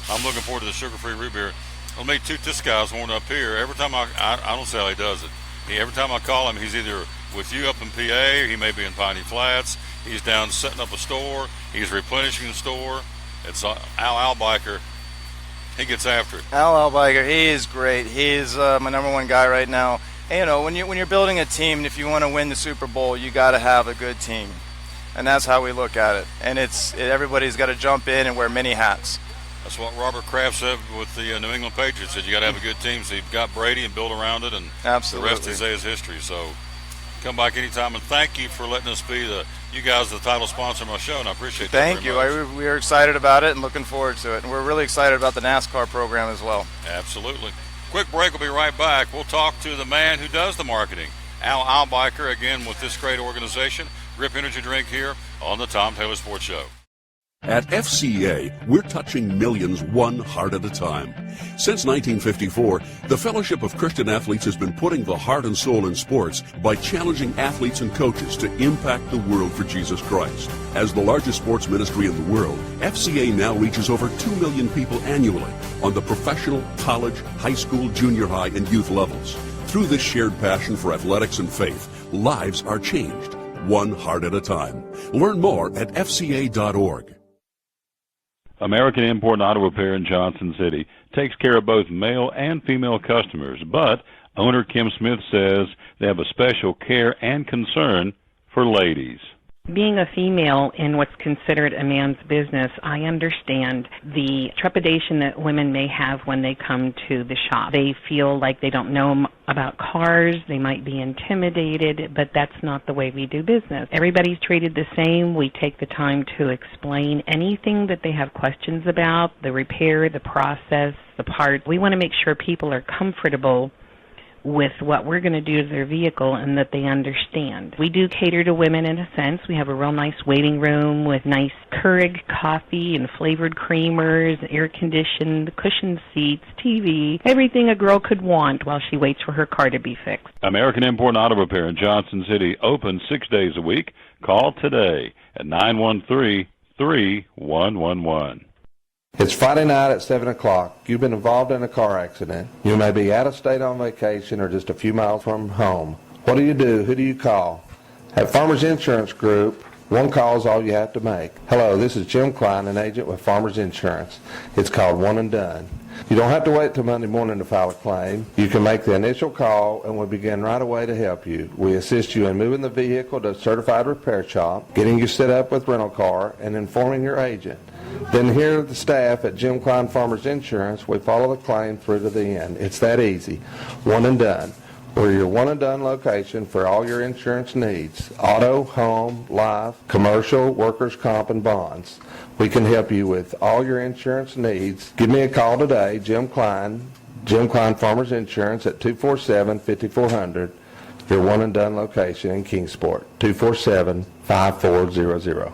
I'm looking forward to the sugar-free root beer. Let me toot this guy's horn up here. Every time I don't see how he does it. Every time I call him, he's either with you up in PA, or he may be in Piney Flats. He's down setting up a store. He's replenishing the store. It's Al Albiker. He gets after it. Al Albiker, he is great. He's my number one guy right now. And, when you're building a team, if you want to win the Super Bowl, you got to have a good team, and that's how we look at it. And everybody's got to jump in and wear many hats. That's what Robert Kraft said with the New England Patriots. Said you got to have a good team. So you've got Brady and build around it, and absolutely. The rest is history. So come back anytime, and thank you for letting us be you guys the title sponsor of my show, and I appreciate that. Thank you. We are excited about it and looking forward to it, and we're really excited about the NASCAR program as well. Absolutely. Quick break. We'll be right back. We'll talk to the man who does the marketing, Al Albiker, again with this great organization, Grip Energy Drink, here on the Tom Taylor Sports Show. At FCA, we're touching millions one heart at a time. Since 1954, the Fellowship of Christian Athletes has been putting the heart and soul in sports by challenging athletes and coaches to impact the world for Jesus Christ. As the largest sports ministry in the world, FCA now reaches over 2 million people annually on the professional, college, high school, junior high, and youth levels. Through this shared passion for athletics and faith, lives are changed, one heart at a time. Learn more at fca.org. American Import Auto Repair in Johnson City takes care of both male and female customers, but owner Kim Smith says they have a special care and concern for ladies. Being a female in what's considered a man's business, I understand the trepidation that women may have when they come to the shop. They feel like they don't know about cars, they might be intimidated, but that's not the way we do business. Everybody's treated the same. We take the time to explain anything that they have questions about, the repair, the process, the part. We want to make sure people are comfortable with what we're going to do to their vehicle and that they understand. We do cater to women in a sense. We have a real nice waiting room with nice Keurig coffee and flavored creamers, air-conditioned, cushioned seats, TV, everything a girl could want while she waits for her car to be fixed. American Import Auto Repair in Johnson City, open 6 days a week. Call today at 913-3111. It's Friday night at 7 o'clock. You've been involved in a car accident. You may be out of state on vacation or just a few miles from home. What do? Who do you call? At Farmers Insurance Group, one call is all you have to make. Hello, this is Jim Klein, an agent with Farmers Insurance. It's called One and Done. You don't have to wait till Monday morning to file a claim. You can make the initial call and we'll begin right away to help you. We assist you in moving the vehicle to a certified repair shop, getting you set up with rental car, and informing your agent. Then here at the staff at Jim Klein Farmers Insurance, we follow the claim through to the end. It's that easy. One and Done. We're your one and done location for all your insurance needs. Auto, home, life, commercial, workers' comp, and bonds. We can help you with all your insurance needs. Give me a call today, Jim Klein Farmers Insurance at 247-5400. Your one and done location in Kingsport, 247-5400.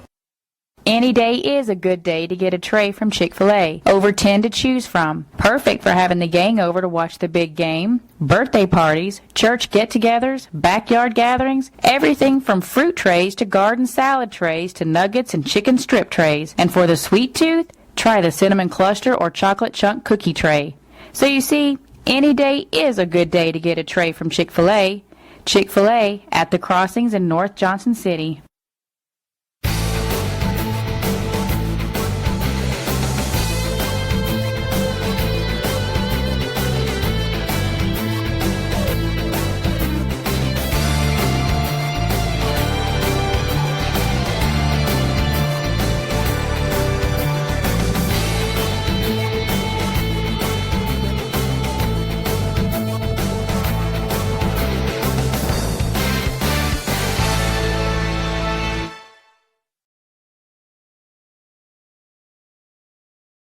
Any day is a good day to get a tray from Chick-fil-A. Over 10 to choose from. Perfect for having the gang over to watch the big game, birthday parties, church get-togethers, backyard gatherings, everything from fruit trays to garden salad trays to nuggets and chicken strip trays. And for the sweet tooth, try the cinnamon cluster or chocolate chunk cookie tray. So you see, any day is a good day to get a tray from Chick-fil-A. Chick-fil-A at the Crossings in North Johnson City.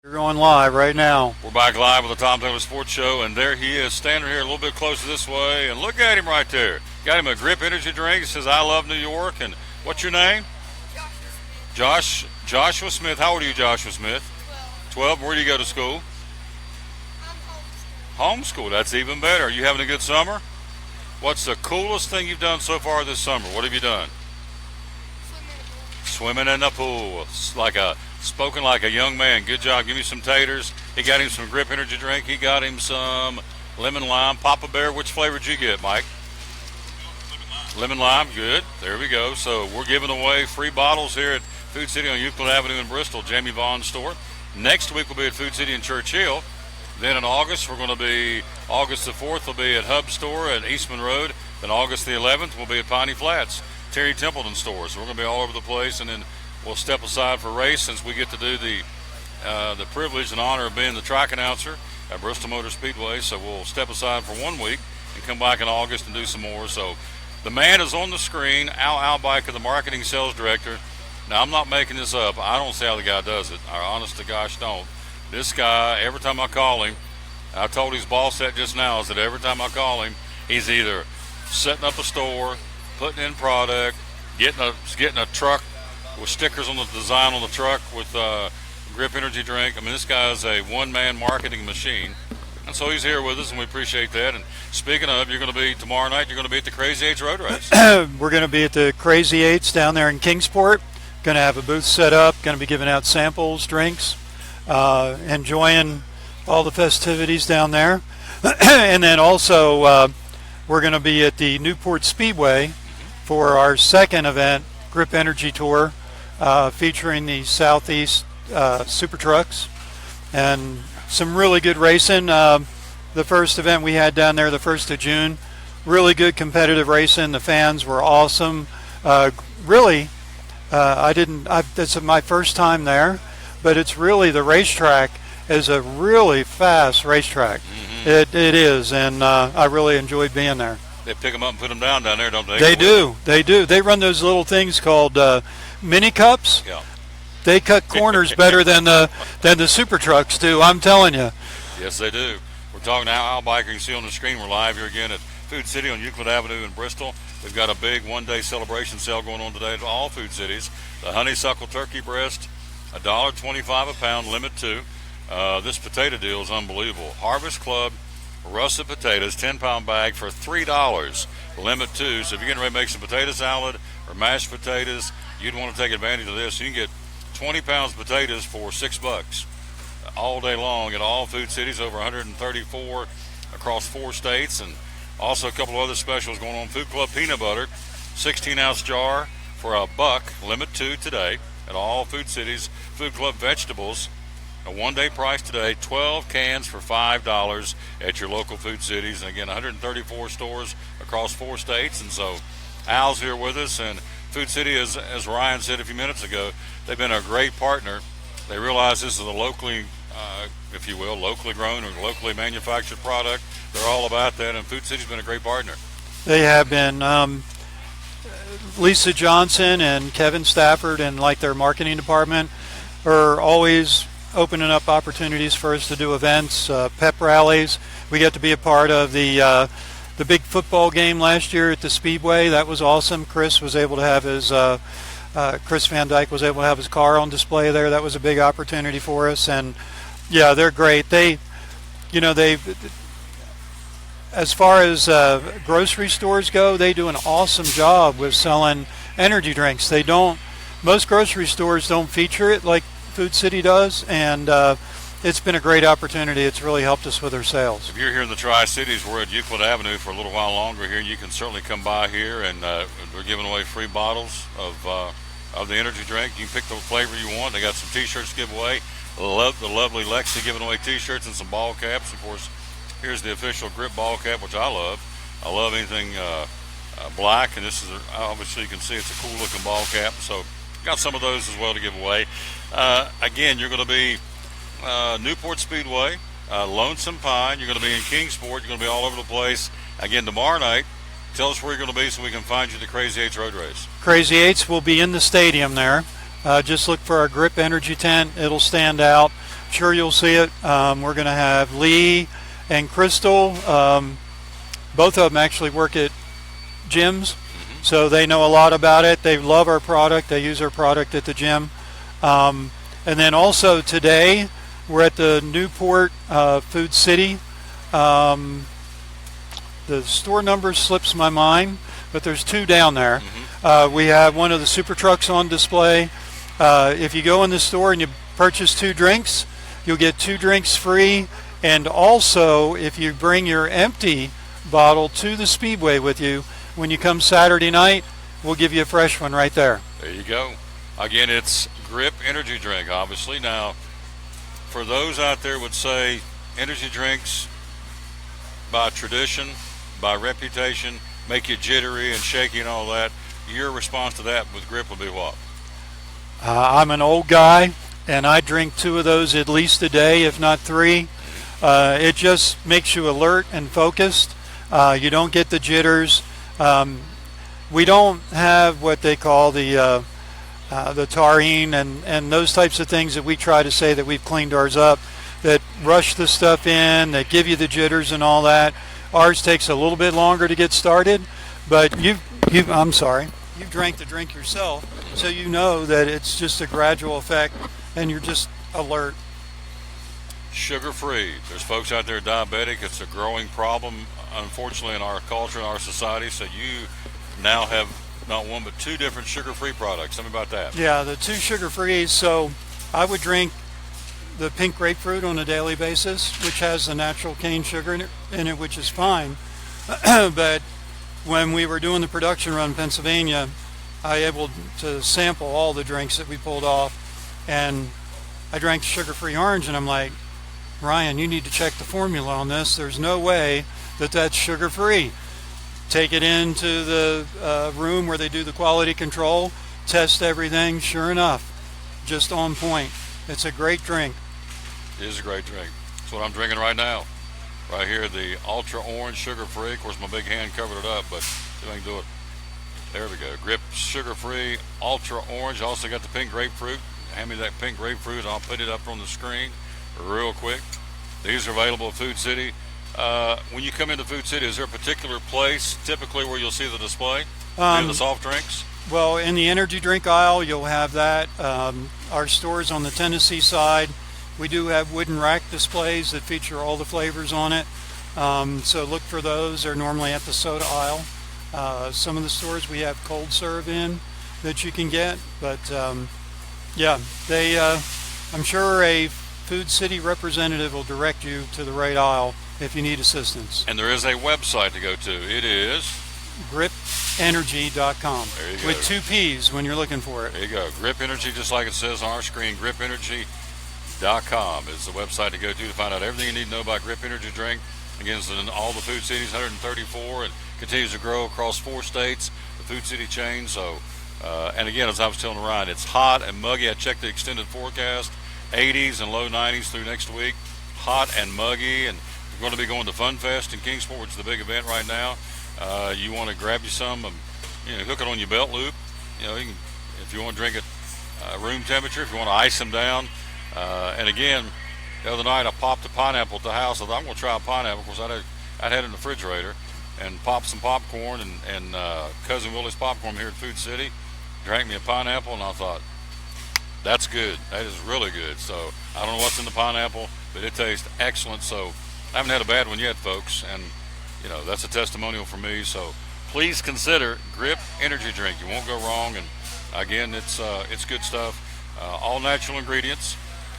You're going live right now. We're back live with the Tom Taylor Sports Show, and there he is, standing here a little bit closer this way, and look at him right there. Got him a Grip Energy drink. He says, "I love New York." And what's your name? Joshua Smith. How old are you, Joshua Smith? 12. Where do you go to school? Homeschool. That's even better. Are you having a good summer? What's the coolest thing you've done so far this summer? What have you done? Swimming in the pool. Spoken like a young man. Good job. Give me some taters. He got him some Grip Energy drink. He got him some lemon lime. Papa Bear, which flavor did you get, Mike? Lemon lime. Good. There we go. So we're giving away free bottles here at Food City on Euclid Avenue in Bristol, Jamie Vaughn's store. Next week we'll be at Food City in Church Hill. Then in August, we're going to be, August the 4th will be at Hub Store at Eastman Road. Then August the 11th we'll be at Piney Flats, Terry Templeton store. So we're going to be all over the place, and then we'll step aside for race since we get to do the privilege and honor of being the track announcer at Bristol Motor Speedway. So we'll step aside for 1 week and come back in August and do some more. So the man is on the screen, Al Albiker, the marketing sales director. Now, I'm not making this up. I don't see how the guy does it. I honest to gosh don't. This guy, every time I call him, I told his boss that just now, is that every time I call him, he's either setting up a store, putting in product, getting a truck with stickers on the design on the truck with Grip Energy drink. I mean, this guy is a one-man marketing machine. And so he's here with us, and we appreciate that. And speaking of, you're going to be tomorrow night, you're going to be at the Crazy Eights Road Race. We're going to be at the Crazy Eights down there in Kingsport. Going to have a booth set up, going to be giving out samples, drinks, enjoying all the festivities down there. And then also we're going to be at the Newport Speedway for our second event, Grip Energy Tour, featuring the Southeast Super Trucks and some really good racing. The first event we had down there, the 1st of June, really good competitive racing. The fans were awesome. Really It's my first time there, but it's really, the racetrack is a really fast racetrack. It is, and I really enjoyed being there. They pick them up and put them down there, don't they? They do. They run those little things called mini cups. Yeah. They cut corners better than the super trucks do, I'm telling you. Yes, they do. We're talking to Al Biker. You can see on the screen, we're live here again at Food City on Euclid Avenue in Bristol. We've got a big one-day celebration sale going on today at all Food Cities. The honeysuckle turkey breast, $1.25 a pound, limit 2. This potato deal is unbelievable. Harvest Club russet potatoes, 10-pound bag for $3, limit 2. So if you're getting ready to make some potato salad or mashed potatoes, you'd want to take advantage of this. You can get 20 pounds of potatoes for $6 all day long at all Food Cities, over 134 across 4 states, and also a couple of other specials going on. Food Club peanut butter, 16-ounce jar for $1, limit 2 today at all Food Cities. Food Club vegetables, a one-day price today, 12 cans for $5 at your local Food Cities. And again, 134 stores across 4 states. And so Al's here with us, and Food City, as Ryan said a few minutes ago, they've been a great partner. They realize this is a locally, if you will, locally grown or locally manufactured product. They're all about that, and Food City's been a great partner. They have been. Lisa Johnson and Kevin Stafford and their marketing department are always opening up opportunities for us to do events, pep rallies. We got to be a part of the big football game last year at the Speedway. That was awesome. Chris was able to have his Chris Van Dyke was able to have his car on display there. That was a big opportunity for us, and yeah, they're great. They as far as grocery stores go, they do an awesome job with selling energy drinks. Most grocery stores don't feature it like Food City does, and it's been a great opportunity. It's really helped us with our sales. If you're here in the Tri-Cities, we're at Euclid Avenue for a little while longer here. You can certainly come by here, and we're giving away free bottles of the energy drink. You can pick the flavor you want. They got some T-shirts to give away. The lovely Lexi giving away T-shirts and some ball caps. Of course, here's the official Grip ball cap, which I love. I love anything black, and this is obviously you can see it's a cool looking ball cap. So got some of those as well to give away. Again, you're going to be Newport Speedway, Lonesome Pine. You're going to be in Kingsport. You're going to be all over the place. Again, tomorrow night, tell us where you're going to be so we can find you at the Crazy Eights Road Race. Crazy Eights will be in the stadium there. Just look for our Grip Energy tent. It'll stand out. I'm sure you'll see it. We're going to have Lee and Crystal. Both of them actually work at gyms, so they know a lot about it. They love our product. They use our product at the gym. And then also today, we're at the Newport Food City. The store number slips my mind, but there's 2 down there. We have one of the super trucks on display. If you go in the store and you purchase 2 drinks, you'll get 2 drinks free. And also, if you bring your empty bottle to the Speedway with you, when you come Saturday night, we'll give you a fresh one right there. There you go. Again, it's Grip Energy Drink, obviously. Now, for those out there would say energy drinks by tradition, by reputation, make you jittery and shaky and all that, your response to that with Grip would be what? I'm an old guy, and I drink 2 of those at least a day, if not 3. It just makes you alert and focused. You don't get the jitters. We don't have what they call the taurine and those types of things that we try to say that we've cleaned ours up, that rush the stuff in, that give you the jitters and all that. Ours takes a little bit longer to get started, but you've drank the drink yourself, so you know that it's just a gradual effect, and you're just alert. Sugar-free. There's folks out there diabetic. It's a growing problem, unfortunately, in our culture and our society. So you now have not 1 but 2 different sugar-free products. Tell me about that. Yeah, the 2 sugar-frees. So I would drink the pink grapefruit on a daily basis, which has the natural cane sugar in it, which is fine. But when we were doing the production run in Pennsylvania, I able to sample all the drinks that we pulled off, and I drank sugar-free orange, and I'm like, Ryan, you need to check the formula on this. There's no way that that's sugar-free. Take it into the room where they do the quality control. test everything. Sure enough, just on point. It's a great drink. It is a great drink. That's what I'm drinking right now. Right here, the Ultra Orange, sugar-free. Of course, my big hand covered it up, but see if I can do it. There we go. Grip, sugar-free, Ultra Orange. Also got the pink grapefruit. Hand me that pink grapefruit, and I'll put it up on the screen real quick. These are available at Food City. When you come into Food City, is there a particular place typically where you'll see the display? The soft drinks? Well, in the energy drink aisle, you'll have that. Our stores on the Tennessee side, we do have wooden rack displays that feature all the flavors on it. So look for those. They're normally at the soda aisle. Some of the stores we have cold serve in that you can get. But yeah, I'm sure a Food City representative will direct you to the right aisle if you need assistance. And there is a website to go to. It is gripenergy.com. There you go. With 2 P's when you're looking for it. There you go. Grip Energy, just like it says on our screen. gripenergy.com is the website to go to find out everything you need to know about Grip Energy Drink. Again, it's in all the Food Cities, 134, and continues to grow across 4 states, the Food City chain. So, and again, as I was telling Ryan, it's hot and muggy. I checked the extended forecast, 80s and low 90s through next week. Hot and muggy, and we're going to be going to Fun Fest in Kingsport, which is the big event right now. You want to grab you some, hook it on your belt loop. You can, if you want to drink it room temperature, if you want to ice them down. And again, the other night I popped a pineapple at the house. I thought I'm going to try a pineapple because I'd had it in the refrigerator, and popped some popcorn and Cousin Willie's popcorn here at Food City. Drank me a pineapple, and I thought, that's good. That is really good. So I don't know what's in the pineapple, but it tastes excellent. So I haven't had a bad one yet, folks, and that's a testimonial for me. So please consider Grip Energy Drink. You won't go wrong. And again, it's good stuff. All natural ingredients,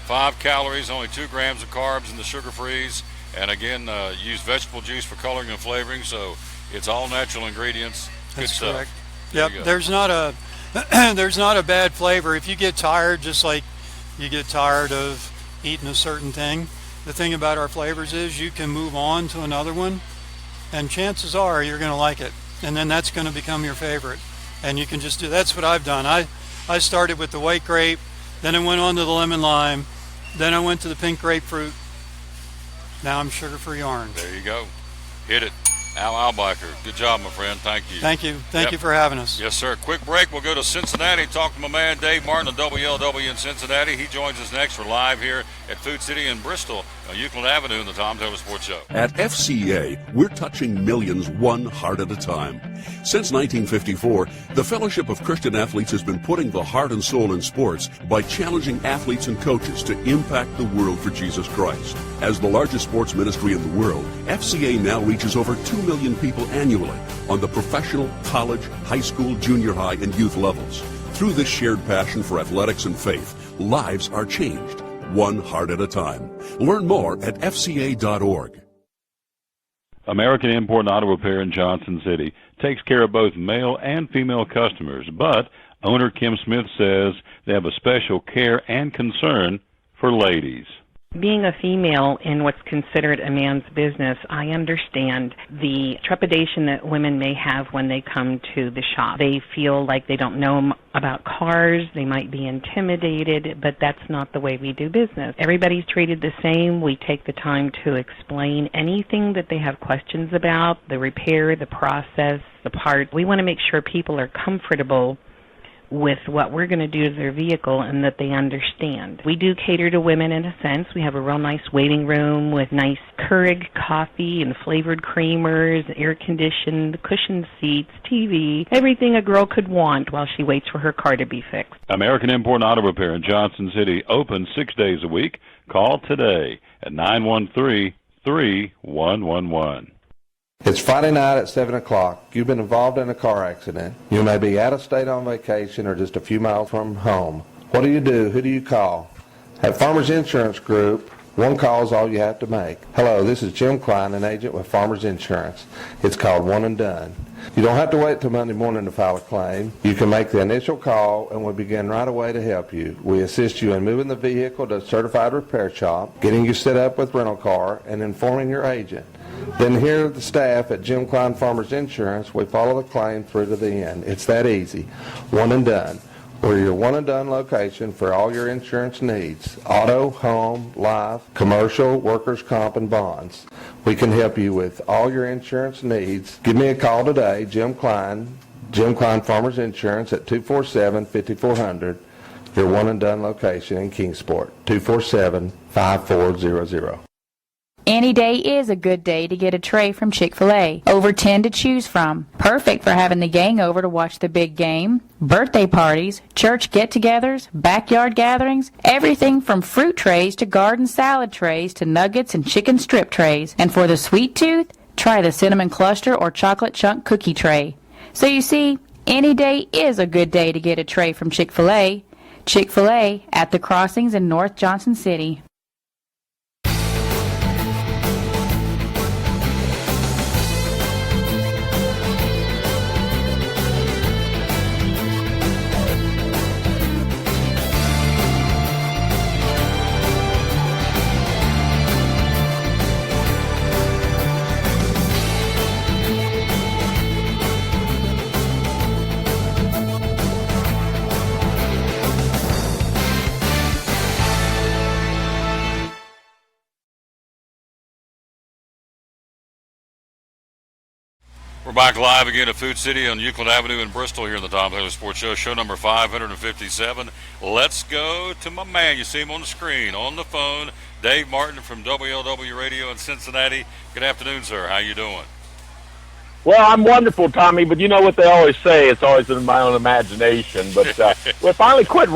5 calories, only 2 grams of carbs in the sugar-frees. And again, use vegetable juice for coloring and flavoring. So it's all natural ingredients. Good That's stuff. correct. There Yep. you go. There's not a bad flavor. If you get tired, just like you get tired of eating a certain thing, the thing about our flavors is you can move on to another one, and chances are you're going to like it, and then that's going to become your favorite. And you can just do. That's what I've done. I started with the white grape, then I went on to the lemon lime, then I went to the pink grapefruit. Now I'm sugar-free orange. There you go. Hit it. Al Biker. Good job, my friend. Thank you. Thank you. Thank you for having us. Yes, sir. Quick break. We'll go to Cincinnati, talk to my man Dave Martin of WLW in Cincinnati. He joins us next. We're live here at Food City in Bristol, Euclid Avenue in the Tom Taylor Sports Show. At FCA, we're touching millions one heart at a time. Since 1954, the Fellowship of Christian Athletes has been putting the heart and soul in sports by challenging athletes and coaches to impact the world for Jesus Christ. As the largest sports ministry in the world, FCA now reaches over 2 million people annually on the professional, college, high school, junior high, and youth levels. Through this shared passion for athletics and faith, lives are changed, one heart at a time. Learn more at fca.org. American Import and Auto Repair in Johnson City takes care of both male and female customers, but owner Kim Smith says they have a special care and concern for ladies. Being a female in what's considered a man's business, I understand the trepidation that women may have when they come to the shop. They feel like they don't know about cars, they might be intimidated, but that's not the way we do business. Everybody's treated the same. We take the time to explain anything that they have questions about, the repair, the process, the part. We want to make sure people are comfortable with what we're going to do to their vehicle and that they understand. We do cater to women in a sense. We have a real nice waiting room with nice Keurig coffee and flavored creamers, air-conditioned, cushioned seats, TV, everything a girl could want while she waits for her car to be fixed. American Import and Auto Repair in Johnson City, open 6 days a week. Call today at 913-3111. It's Friday night at 7 o'clock. You've been involved in a car accident. You may be out of state on vacation or just a few miles from home. What do you do? Who do you call? At Farmers Insurance Group, one call is all you have to make. Hello, this is Jim Klein, an agent with Farmers Insurance. It's called One and Done. You don't have to wait till Monday morning to file a claim. You can make the initial call and we'll begin right away to help you. We assist you in moving the vehicle to a certified repair shop, getting you set up with rental car, and informing your agent. Then here at the staff at Jim Klein Farmers Insurance, we follow the claim through to the end. It's that easy. One and done. We're your one-and-done location for all your insurance needs. Auto, home, life, commercial, workers' comp, and bonds. We can help you with all your insurance needs. Give me a call today, Jim Klein Farmers Insurance at 247-5400. Your one-and-done location in Kingsport, 247-5400. Any day is a good day to get a tray from Chick-fil-A. Over 10 to choose from. Perfect for having the gang over to watch the big game. Birthday parties, church get-togethers, backyard gatherings, everything from fruit trays to garden salad trays to nuggets and chicken strip trays. And for the sweet tooth, try the cinnamon cluster or chocolate chunk cookie tray. So you see, any day is a good day to get a tray from Chick-fil-A. Chick-fil-A at the Crossings in North Johnson City. We're back live again at Food City on Euclid Avenue in Bristol here in the Tom Taylor Sports Show, show number 557. Let's go to my man. You see him on the screen, on the phone, Dave Martin from WLW Radio in Cincinnati. Good afternoon, sir. How you doing? Well, I'm wonderful, Tommy, but you know what they always say, it's always in my own imagination. But we finally quit.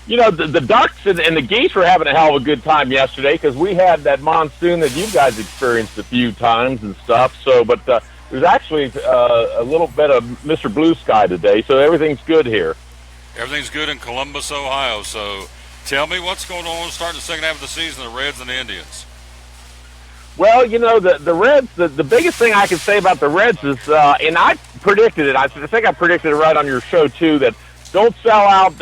You know, the ducks and the geese were having a hell of a good time yesterday because we had that monsoon that you guys experienced a few times and stuff. So, but there's actually a little bit of Mr. Blue Sky today, so everything's good here. Everything's good in Columbus, Ohio. So tell me what's going on starting the second half of the season, the Reds and the Indians. Well, you know, the Reds, the biggest thing I can say about the Reds is, and I predicted it, I think I predicted it right on your show too, that don't sell out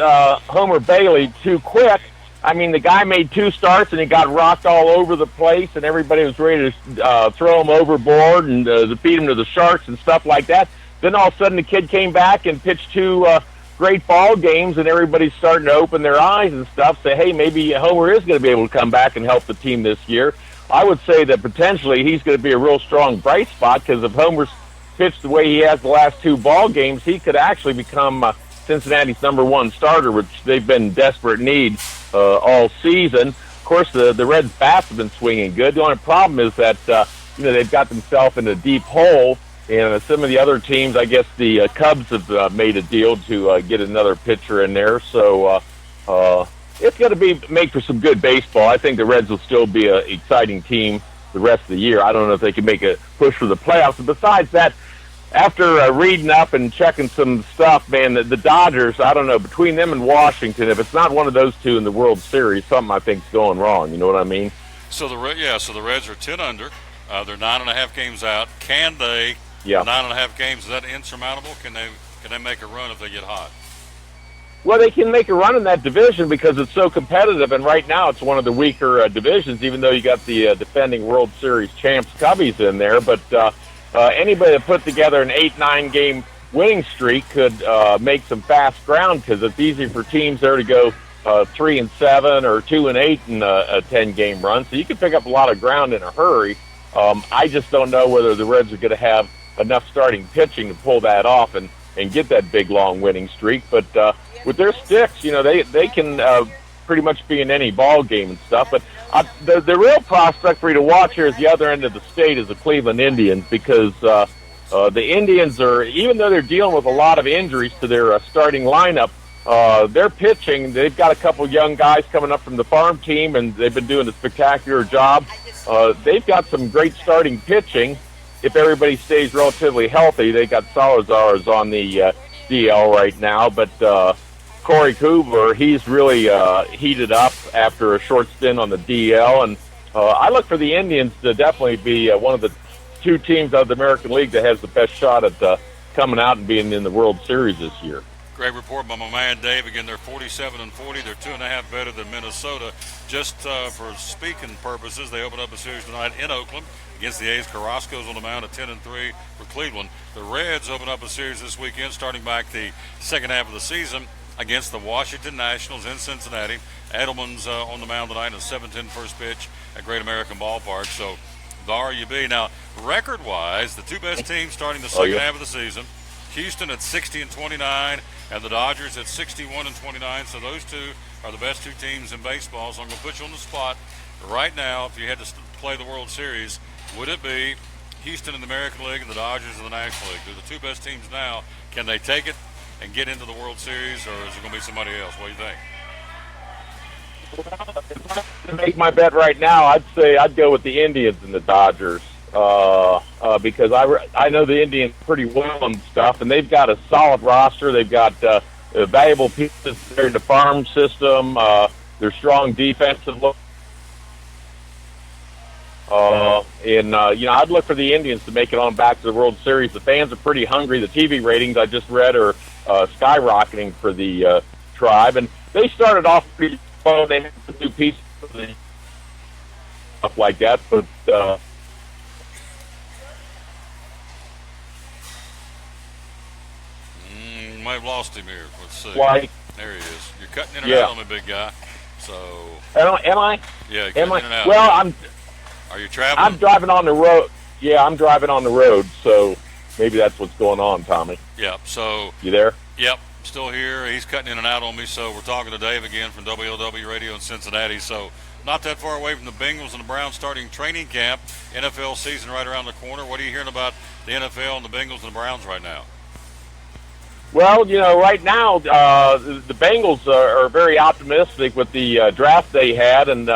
Homer Bailey too quick. I mean, the guy made 2 starts and he got rocked all over the place, and everybody was ready to throw him overboard and to feed him to the sharks and stuff like that. Then all of a sudden the kid came back and pitched 2 great ball games, and everybody's starting to open their eyes and stuff, say, hey, maybe Homer is going to be able to come back and help the team this year. I would say that potentially he's going to be a real strong bright spot, because if Homer's pitched the way he has the last 2 ball games, he could actually become Cincinnati's #1 starter, which they've been in desperate need all season. Of course, the Reds' bats have been swinging good. The only problem is that they've got themselves in a deep hole, and some of the other teams, I guess the Cubs have made a deal to get another pitcher in there. So it's going to make for some good baseball. I think the Reds will still be an exciting team the rest of the year. I don't know if they can make a push for the playoffs. And besides that, after reading up and checking some stuff, man, the Dodgers, I don't know, between them and Washington, if it's not one of those two in the World Series, something I think is going wrong. You know what I mean? So the Reds are 10 under. They're 9.5 games out. Can they? Yeah. 9.5 games, is that insurmountable? Can they make a run if they get hot? Well, they can make a run in that division because it's so competitive, and right now it's one of the weaker divisions, even though you got the defending World Series champs Cubbies in there. But anybody that put together an 8-9 game winning streak could make some fast ground, because it's easy for teams there to go 3-7 or 2-8 in a 10-game run. So you can pick up a lot of ground in a hurry. I just don't know whether the Reds are going to have enough starting pitching to pull that off and get that big, long winning streak. But with their sticks, they can pretty much be in any ball game and stuff. But the real prospect for you to watch here is the other end of the state is the Cleveland Indians, because the Indians are, even though they're dealing with a lot of injuries to their starting lineup, they're pitching. They've got a couple young guys coming up from the farm team, and they've been doing a spectacular job. They've got some great starting pitching. If everybody stays relatively healthy, they got Salazar on the DL right now, but Corey Kluber, he's really heated up after a short stint on the DL, and I look for the Indians to definitely be one of the 2 teams out of the American League that has the best shot at coming out and being in the World Series this year. Great report by my man Dave. Again, they're 47-40. They're 2.5 better than Minnesota. Just for speaking purposes, they open up a series tonight in Oakland against the A's. Carrasco's on the mound at 10-3 for Cleveland. The Reds open up a series this weekend, starting back the second half of the season against the Washington Nationals in Cincinnati. Edelman's on the mound tonight in a 7-10 first pitch at Great American Ballpark. So the RUB. Now, record-wise, the two best teams starting the second half of the season, Houston at 60-29 and the Dodgers at 61-29. So those two are the best two teams in baseball. So I'm going to put you on the spot right now. If you had to play the World Series, would it be Houston in the American League and the Dodgers in the National League? They're the two best teams now. Can they take it and get into the World Series, or is it going to be somebody else? What do you think? Well, if I had to make my bet right now, I'd say I'd go with the Indians and the Dodgers because I know the Indians pretty well and stuff, and they've got a solid roster. They've got valuable pieces there in the farm system. They're strong defensive look. I'd look for the Indians to make it on back to the World Series. The fans are pretty hungry. The TV ratings I just read are skyrocketing for the Tribe, and they started off pretty slow. They had some new pieces and stuff like that, but might have lost him here. Let's see. Like, there he is. You're cutting in and out on me, big guy. So. Am I? Yeah, you're cutting in and out. Well, Are you traveling? I'm driving on the road. Yeah, I'm driving on the road, so maybe that's what's going on, Tommy. Yep. So. You there? Yep. Still here. He's cutting in and out on me. So we're talking to Dave again from WLW Radio in Cincinnati. So not that far away from the Bengals and the Browns starting training camp. NFL season right around the corner. What are you hearing about the NFL and the Bengals and the Browns right now? Well, right now the Bengals are very optimistic with the draft they had and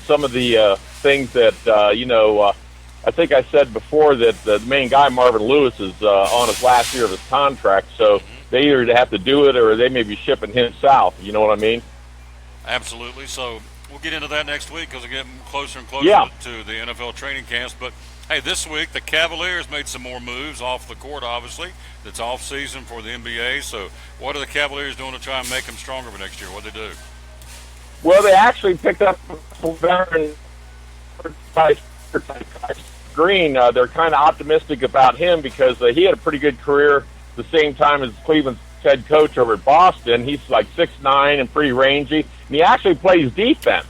some of the things that, I think I said before that the main guy, Marvin Lewis, is on his last year of his contract. So they either have to do it or they may be shipping him south. You know what I mean? Absolutely. So we'll get into that next week because we're getting closer and closer to the NFL training camps. But, hey, this week the Cavaliers made some more moves off the court, obviously. It's off season for the NBA. So what are the Cavaliers doing to try and make them stronger for next year? What do they do? Well, they actually picked up a veteran Green. They're kind of optimistic about him because he had a pretty good career the same time as Cleveland's head coach over at Boston. He's like 6'9" and pretty rangy, and he actually plays defense.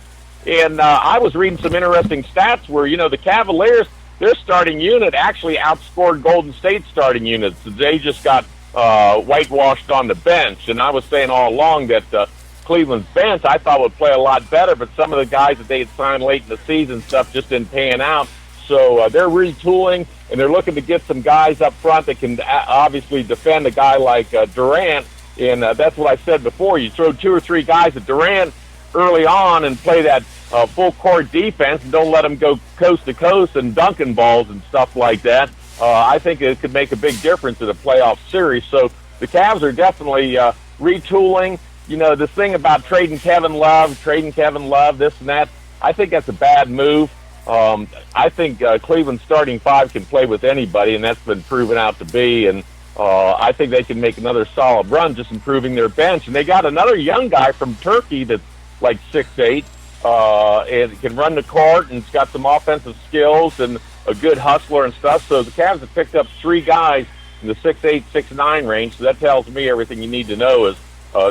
And I was reading some interesting stats where, the Cavaliers, their starting unit actually outscored Golden State's starting units. They just got whitewashed on the bench. And I was saying all along that Cleveland's bench I thought would play a lot better, but some of the guys that they had signed late in the season stuff just didn't pan out. So they're retooling, and they're looking to get some guys up front that can obviously defend a guy like Durant. And that's what I said before. You throw 2 or 3 guys at Durant early on and play that full court defense and don't let them go coast to coast and dunking balls and stuff like that. I think it could make a big difference in a playoff series. So the Cavs are definitely retooling. This thing about trading Kevin Love, this and that, I think that's a bad move. I think Cleveland's starting 5 can play with anybody, and that's been proven out to be. And I think they can make another solid run just improving their bench. And they got another young guy from Turkey that's like 6'8", and can run the court and has got some offensive skills and a good hustler and stuff. So the Cavs have picked up 3 guys in the 6'8", 6'9" range. So that tells me everything you need to know is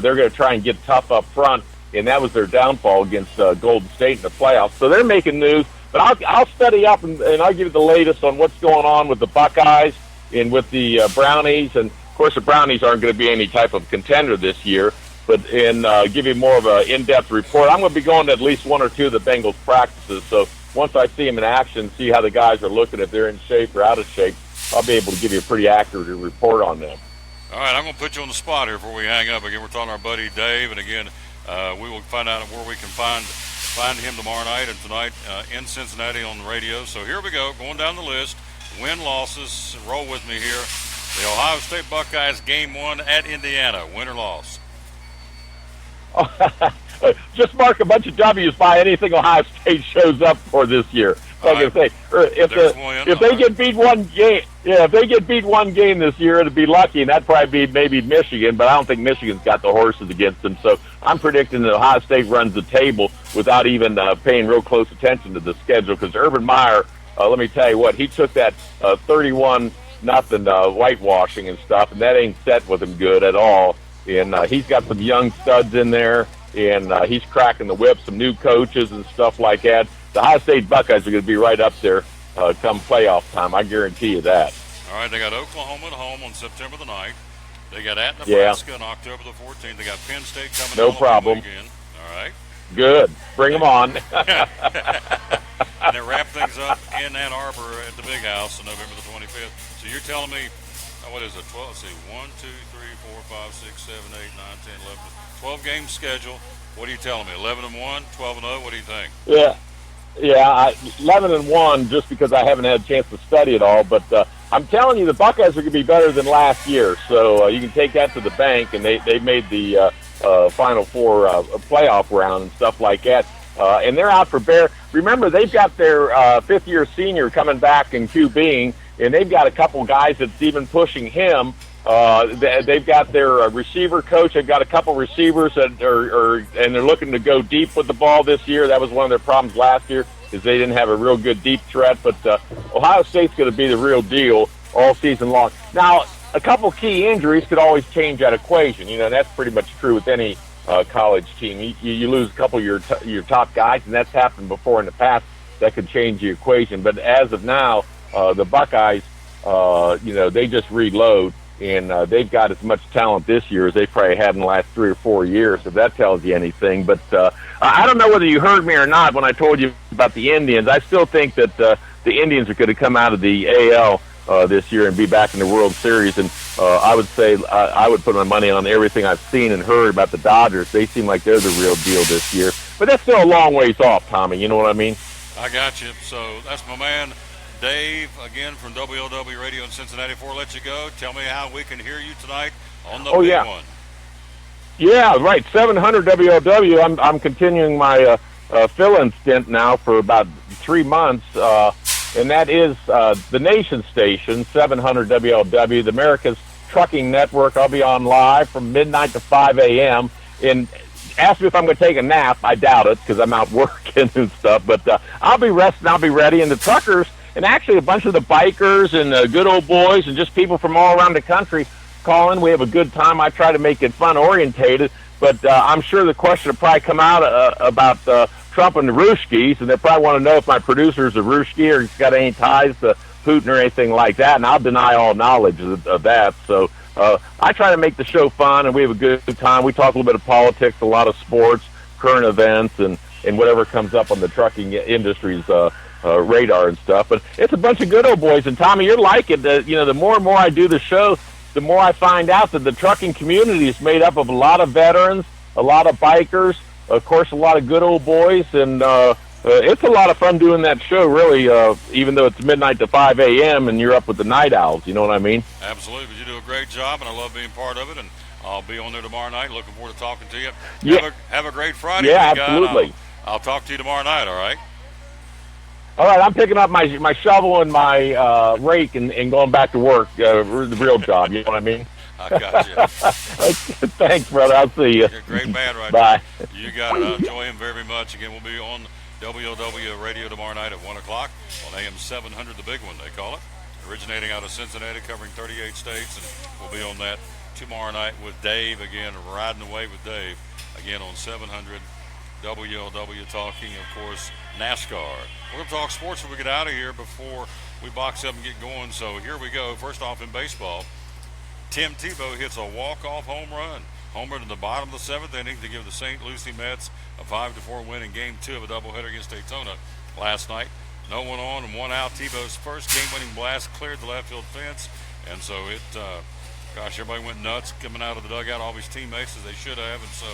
they're going to try and get tough up front, and that was their downfall against Golden State in the playoffs. So they're making news. But I'll study up and I'll give you the latest on what's going on with the Buckeyes and with the Brownies. And, of course, the Brownies aren't going to be any type of contender this year. But give you more of an in-depth report. I'm going to be going to at least 1 or 2 of the Bengals practices. So once I see them in action, see how the guys are looking, if they're in shape or out of shape, I'll be able to give you a pretty accurate report on them. All right, I'm going to put you on the spot here before we hang up. Again, we're talking to our buddy Dave. And, again, we will find out where we can find him tomorrow night and tonight in Cincinnati on the radio. So here we go, going down the list. Win-losses, roll with me here. The Ohio State Buckeyes, Game 1 at Indiana. Win or loss? Just mark a bunch of W's by anything Ohio State shows up for this year. Like I say, if they get beat one game, if they get beat one game this year, it'd be lucky, and that'd probably be maybe Michigan. But I don't think Michigan's got the horses against them. So I'm predicting that Ohio State runs the table without even paying real close attention to the schedule. Because Urban Meyer, let me tell you what, he took that 31-0 whitewashing and stuff, and that ain't set with him good at all. and he's got some young studs in there, and he's cracking the whip, some new coaches and stuff like that. The Ohio State Buckeyes are going to be right up there come playoff time. I guarantee you that. All right, they got Oklahoma at home on September the 9th. They got at Nebraska on October the 14th. They got Penn State coming No problem. Weekend. All right. Good. Bring them on. And they wrap things up in Ann Arbor at the Big House on November the 25th. So you're telling me, what is it, 12? Let's see, 1, 2, 3, 4, 5, 6, 7, 8, 9, 10, 11, 12 game schedule. What are you telling me, 11-1, 12-0? What do you think? Yeah, 11-1 just because I haven't had a chance to study it all. But I'm telling you, the Buckeyes are going to be better than last year. So you can take that to the bank, and they made the Final Four playoff round and stuff like that. And they're out for bear. Remember, they've got their fifth-year senior coming back in QBing, and they've got a couple guys that's even pushing him. They've got their receiver coach. They've got a couple receivers that and they're looking to go deep with the ball this year. That was one of their problems last year, is they didn't have a real good deep threat. But Ohio State's going to be the real deal all season long. Now, a couple key injuries could always change that equation. You know, that's pretty much true with any college team. You lose a couple of your top guys, and that's happened before in the past. That could change the equation. But as of now, the Buckeyes, they just reload, and they've got as much talent this year as they probably had in the last 3 or 4 years, if that tells you anything. But I don't know whether you heard me or not when I told you about the Indians. I still think that the Indians are going to come out of the AL this year and be back in the World Series. And I would say I would put my money on everything I've seen and heard about the Dodgers. They seem like they're the real deal this year. But that's still a long ways off, Tommy. You know what I mean? I got you. So that's my man, Dave, again from WLW Radio in Cincinnati. Before I let you go, tell me how we can hear you tonight on the big one. Yeah, right. 700 WLW. I'm continuing my fill-in stint now for about 3 months. And that is the nation station, 700 WLW, the America's Trucking Network. I'll be on live from midnight to 5 a.m. And ask me if I'm going to take a nap. I doubt it because I'm out working and stuff. But I'll be resting. I'll be ready. And the truckers, and actually a bunch of the bikers and the good old boys and just people from all around the country call in. We have a good time. I try to make it fun-orientated. But I'm sure the question will probably come out about Trump and the Ruskies, and they probably want to know if my producer's a Ruski or he's got any ties to Putin or anything like that, and I'll deny all knowledge of that. So I try to make the show fun, and we have a good time. We talk a little bit of politics, a lot of sports, current events, and whatever comes up on the trucking industry's radar and stuff. But it's a bunch of good old boys, and Tommy, you're like it. The more and more I do the show, the more I find out that the trucking community is made up of a lot of veterans, a lot of bikers, of course, a lot of good old boys, and it's a lot of fun doing that show, really, even though it's midnight to 5 a.m. and you're up with the night owls, you know what I mean? Absolutely. You do a great job, and I love being part of it, and I'll be on there tomorrow night. Looking forward to talking to you. Yeah. Have a great Friday. Yeah, absolutely. I'll talk to you tomorrow night, all right? All right, I'm picking up my shovel and my rake and going back to work, the real job, you know what I mean? I got you. Thanks, brother. I'll see you. You're a great man right Bye. now. You got it. Enjoy him very much. Again, we'll be on WLW Radio tomorrow night at 1 o'clock on AM 700, the big one, they call it, originating out of Cincinnati, covering 38 states. And we'll be on that tomorrow night with Dave, again, riding away with Dave, again on 700 WLW, talking, of course, NASCAR. We're going to talk sports when we get out of here before we box up and get going. So here we go. First off, in baseball, Tim Tebow hits a walk-off home run. Home run in the bottom of the 7th inning to give the St. Lucie Mets a 5-4 win in Game 2 of a doubleheader against Daytona last night. No one on and 1 out. Tebow's first game-winning blast cleared the left field fence, and so everybody went nuts coming out of the dugout. All his teammates, as they should have, and so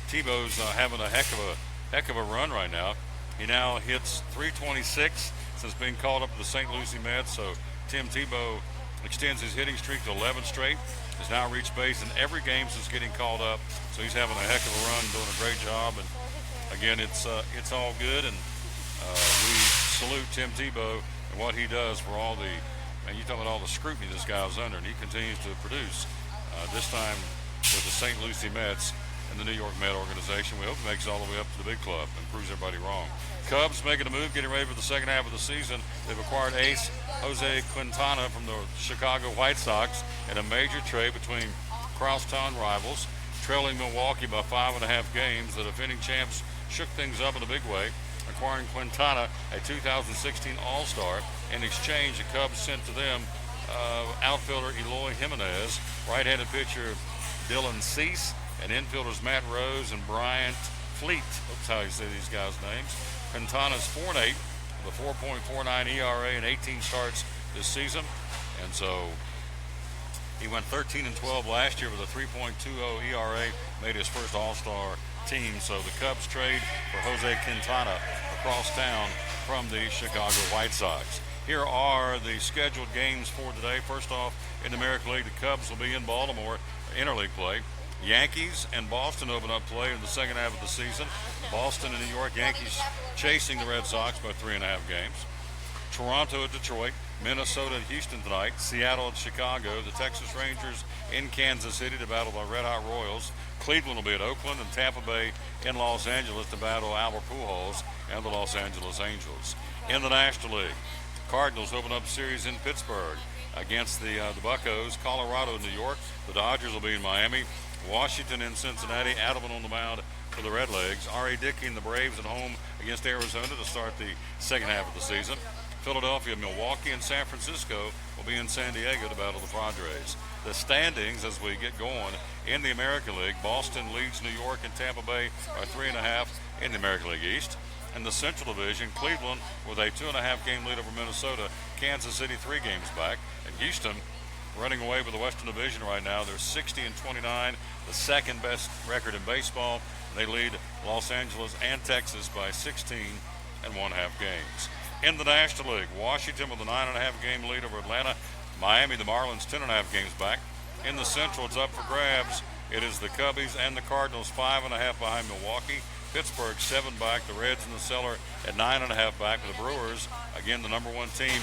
Tebow's having a heck of a run right now. He now hits .326 since being called up to the St. Lucie Mets. So Tim Tebow extends his hitting streak to 11 straight. Has now reached base in every game since getting called up. So he's having a heck of a run, doing a great job. And again, it's all good. And we salute Tim Tebow and what he does for all the, and you talk about all the scrutiny this guy's under, and he continues to produce. This time with the St. Lucie Mets and the New York Met organization. We hope it makes it all the way up to the big club and proves everybody wrong. Cubs making a move, getting ready for the second half of the season. They've acquired ace Jose Quintana from the Chicago White Sox in a major trade between crosstown rivals. trailing Milwaukee by 5.5 games. The defending champs shook things up in a big way, acquiring Quintana, a 2016 All-Star. In exchange, the Cubs sent to them outfielder Eloy Jimenez, right-handed pitcher Dylan Cease, and infielders Matt Rose and Bryant Fleet. That's how you say these guys' names. Quintana's 4-8 with a 4.49 ERA and 18 starts this season. And so he went 13-12 last year with a 3.20 ERA, made his first All-Star team. So the Cubs trade for Jose Quintana across town from the Chicago White Sox. Here are the scheduled games for today. First off, in the American League, the Cubs will be in Baltimore, interleague play. Yankees and Boston open up play in the second half of the season. Boston and New York, Yankees chasing the Red Sox by 3.5 games. Toronto at Detroit, Minnesota at Houston tonight, Seattle at Chicago, the Texas Rangers in Kansas City to battle the Red Hot Royals. Cleveland will be at Oakland, and Tampa Bay in Los Angeles to battle Albert Pujols and the Los Angeles Angels. In the National League, Cardinals open up a series in Pittsburgh against the Buccos. Colorado, New York. The Dodgers will be in Miami. Washington in Cincinnati. Adelman on the mound for the Redlegs. R.A. Dickey and the Braves at home against Arizona to start the second half of the season. Philadelphia, Milwaukee, and San Francisco will be in San Diego to battle the Padres. The standings as we get going in the American League, Boston leads New York and Tampa Bay by 3.5 in the American League East. In the Central Division, Cleveland with a 2.5 game lead over Minnesota, Kansas City 3 games back, and Houston running away with the Western Division right now. They're 60-29, the second best record in baseball. They lead Los Angeles and Texas by 16.5 games. In the National League, Washington with a 9.5 game lead over Atlanta. Miami, the Marlins, 10.5 games back. In the Central, it's up for grabs. It is the Cubbies and the Cardinals 5.5 behind Milwaukee. Pittsburgh 7 back. The Reds in the cellar at 9.5 back. The Brewers, again the number one team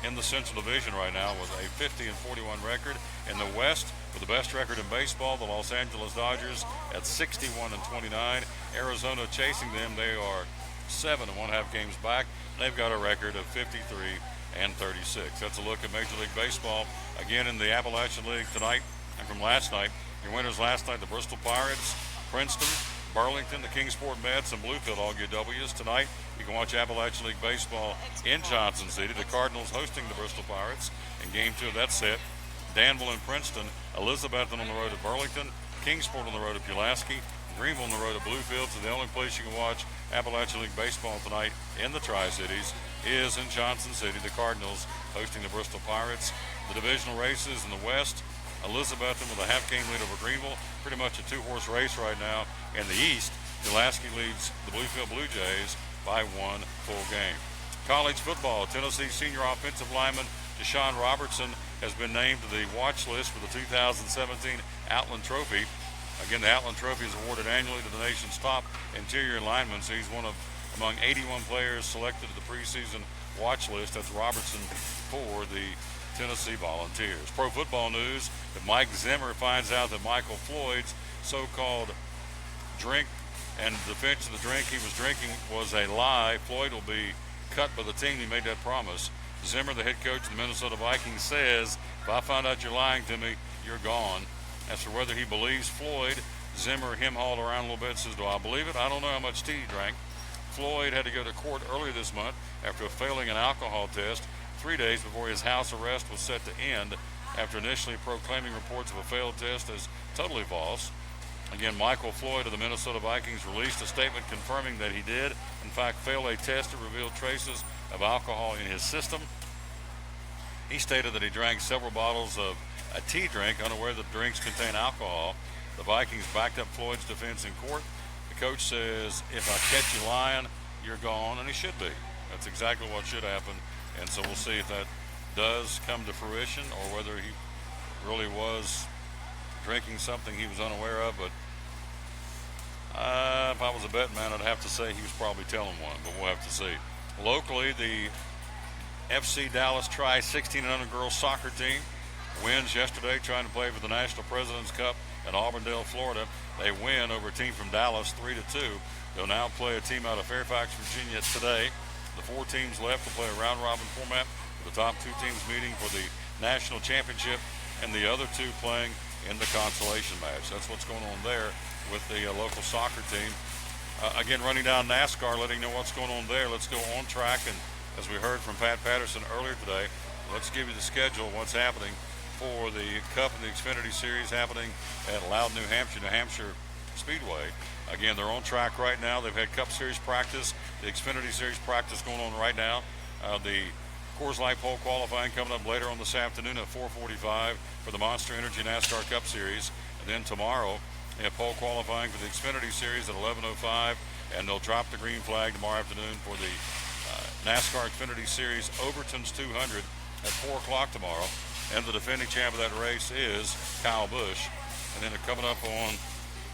in the Central Division right now, with a 50-41 record. In the West, with the best record in baseball, the Los Angeles Dodgers at 61-29. Arizona chasing them. They are 7.5 games back. They've got a record of 53-36. That's a look at Major League Baseball. Again in the Appalachian League tonight and from last night. Your winners last night, the Bristol Pirates, Princeton, Burlington, the Kingsport Mets, and Bluefield all get W's. Tonight, you can watch Appalachian League Baseball in Johnson City. The Cardinals hosting the Bristol Pirates in Game 2 of that set. Danville and Princeton, Elizabethton on the road at Burlington, Kingsport on the road at Pulaski, Greenville on the road at Bluefield. So the only place you can watch Appalachian League Baseball tonight in the Tri-Cities is in Johnson City. The Cardinals hosting the Bristol Pirates. The divisional races in the West, Elizabethton with a half-game lead over Greenville. Pretty much a two-horse race right now. In the East, Pulaski leads the Bluefield Blue Jays by 1 full game. College football, Tennessee senior offensive lineman Deshaun Robertson has been named to the watch list for the 2017 Outland Trophy. Again, the Outland Trophy is awarded annually to the nation's top interior linemen. So he's one of among 81 players selected to the preseason watch list. That's Robertson for the Tennessee Volunteers. Pro football news, that Mike Zimmer finds out that Michael Floyd's so-called drink and the defense of the drink he was drinking was a lie. Floyd will be cut by the team. He made that promise. Zimmer, the head coach of the Minnesota Vikings, says, if I find out you're lying to me, you're gone. As for whether he believes Floyd, Zimmer hem-hauled around a little bit, says, do I believe it? I don't know how much tea he drank. Floyd had to go to court earlier this month after failing an alcohol test 3 days before his house arrest was set to end after initially proclaiming reports of a failed test as totally false. Again, Michael Floyd of the Minnesota Vikings released a statement confirming that he did, in fact, fail a test that revealed traces of alcohol in his system. He stated that he drank several bottles of a tea drink, unaware that drinks contain alcohol. The Vikings backed up Floyd's defense in court. The coach says, if I catch you lying, you're gone, and he should be. That's exactly what should happen, and so we'll see if that does come to fruition or whether he really was drinking something he was unaware of. But if I was a betting man, I'd have to say he was probably telling one, but we'll have to see. Locally, the FC Dallas Tri 16 and under girls soccer team wins yesterday trying to play for the National President's Cup in Auburndale, Florida. They win over a team from Dallas 3-2. They'll now play a team out of Fairfax, Virginia today. The 4 teams left will play a round-robin format with the top 2 teams meeting for the national championship and the other 2 playing in the consolation match. That's what's going on there with the local soccer team. Again, running down NASCAR, letting you know what's going on there. Let's go on track, and as we heard from Pat Patterson earlier today, let's give you the schedule, what's happening for the Cup and the Xfinity Series happening at Loudon, New Hampshire Speedway. Again, they're on track right now. They've had Cup Series practice, the Xfinity Series practice going on right now. The Coors Light pole qualifying coming up later on this afternoon at 4:45 for the Monster Energy NASCAR Cup Series. And then tomorrow, they have pole qualifying for the Xfinity Series at 11:05, and they'll drop the green flag tomorrow afternoon for the NASCAR Xfinity Series Overton's 200 at 4 o'clock tomorrow. And the defending champ of that race is Kyle Busch. And then coming up on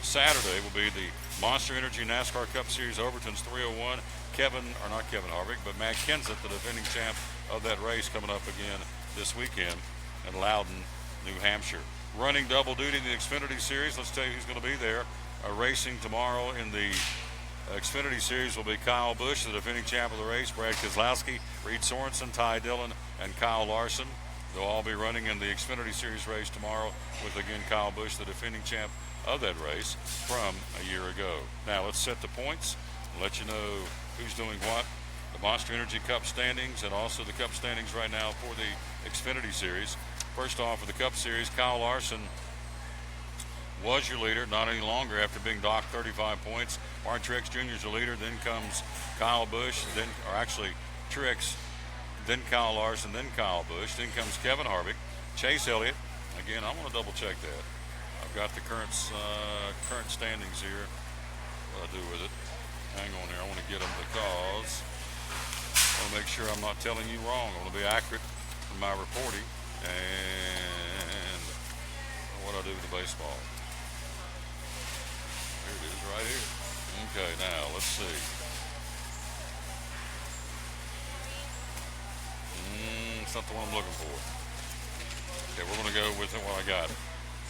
Saturday will be the Monster Energy NASCAR Cup Series Overton's 301. Not Kevin Harvick, but Matt Kenseth, the defending champ of that race, coming up again this weekend in Loudon, New Hampshire. Running double duty in the Xfinity Series. Let's tell you who's going to be there. Racing tomorrow in the Xfinity Series will be Kyle Busch, the defending champ of the race, Brad Keselowski, Reed Sorensen, Ty Dillon, and Kyle Larson. They'll all be running in the Xfinity Series race tomorrow with, again, Kyle Busch, the defending champ of that race from a year ago. Now let's set the points and let you know who's doing what. The Monster Energy Cup standings and also the Cup standings right now for the Xfinity Series. First off, for the Cup Series, Kyle Larson was your leader, not any longer after being docked 35 points. Martin Truex Jr. is the leader. Then comes Kyle Busch, Truex, then Kyle Larson, then Kyle Busch. Then comes Kevin Harvick, Chase Elliott. Again, I want to double check that. I've got the current standings here. What do I do with it? Hang on here. I want to get them because I want to make sure I'm not telling you wrong. I want to be accurate in my reporting. And what do I do with the baseball? Here it is right here. Okay, now let's see. It's not the one I'm looking for. Okay, we're going to go with it while I got it.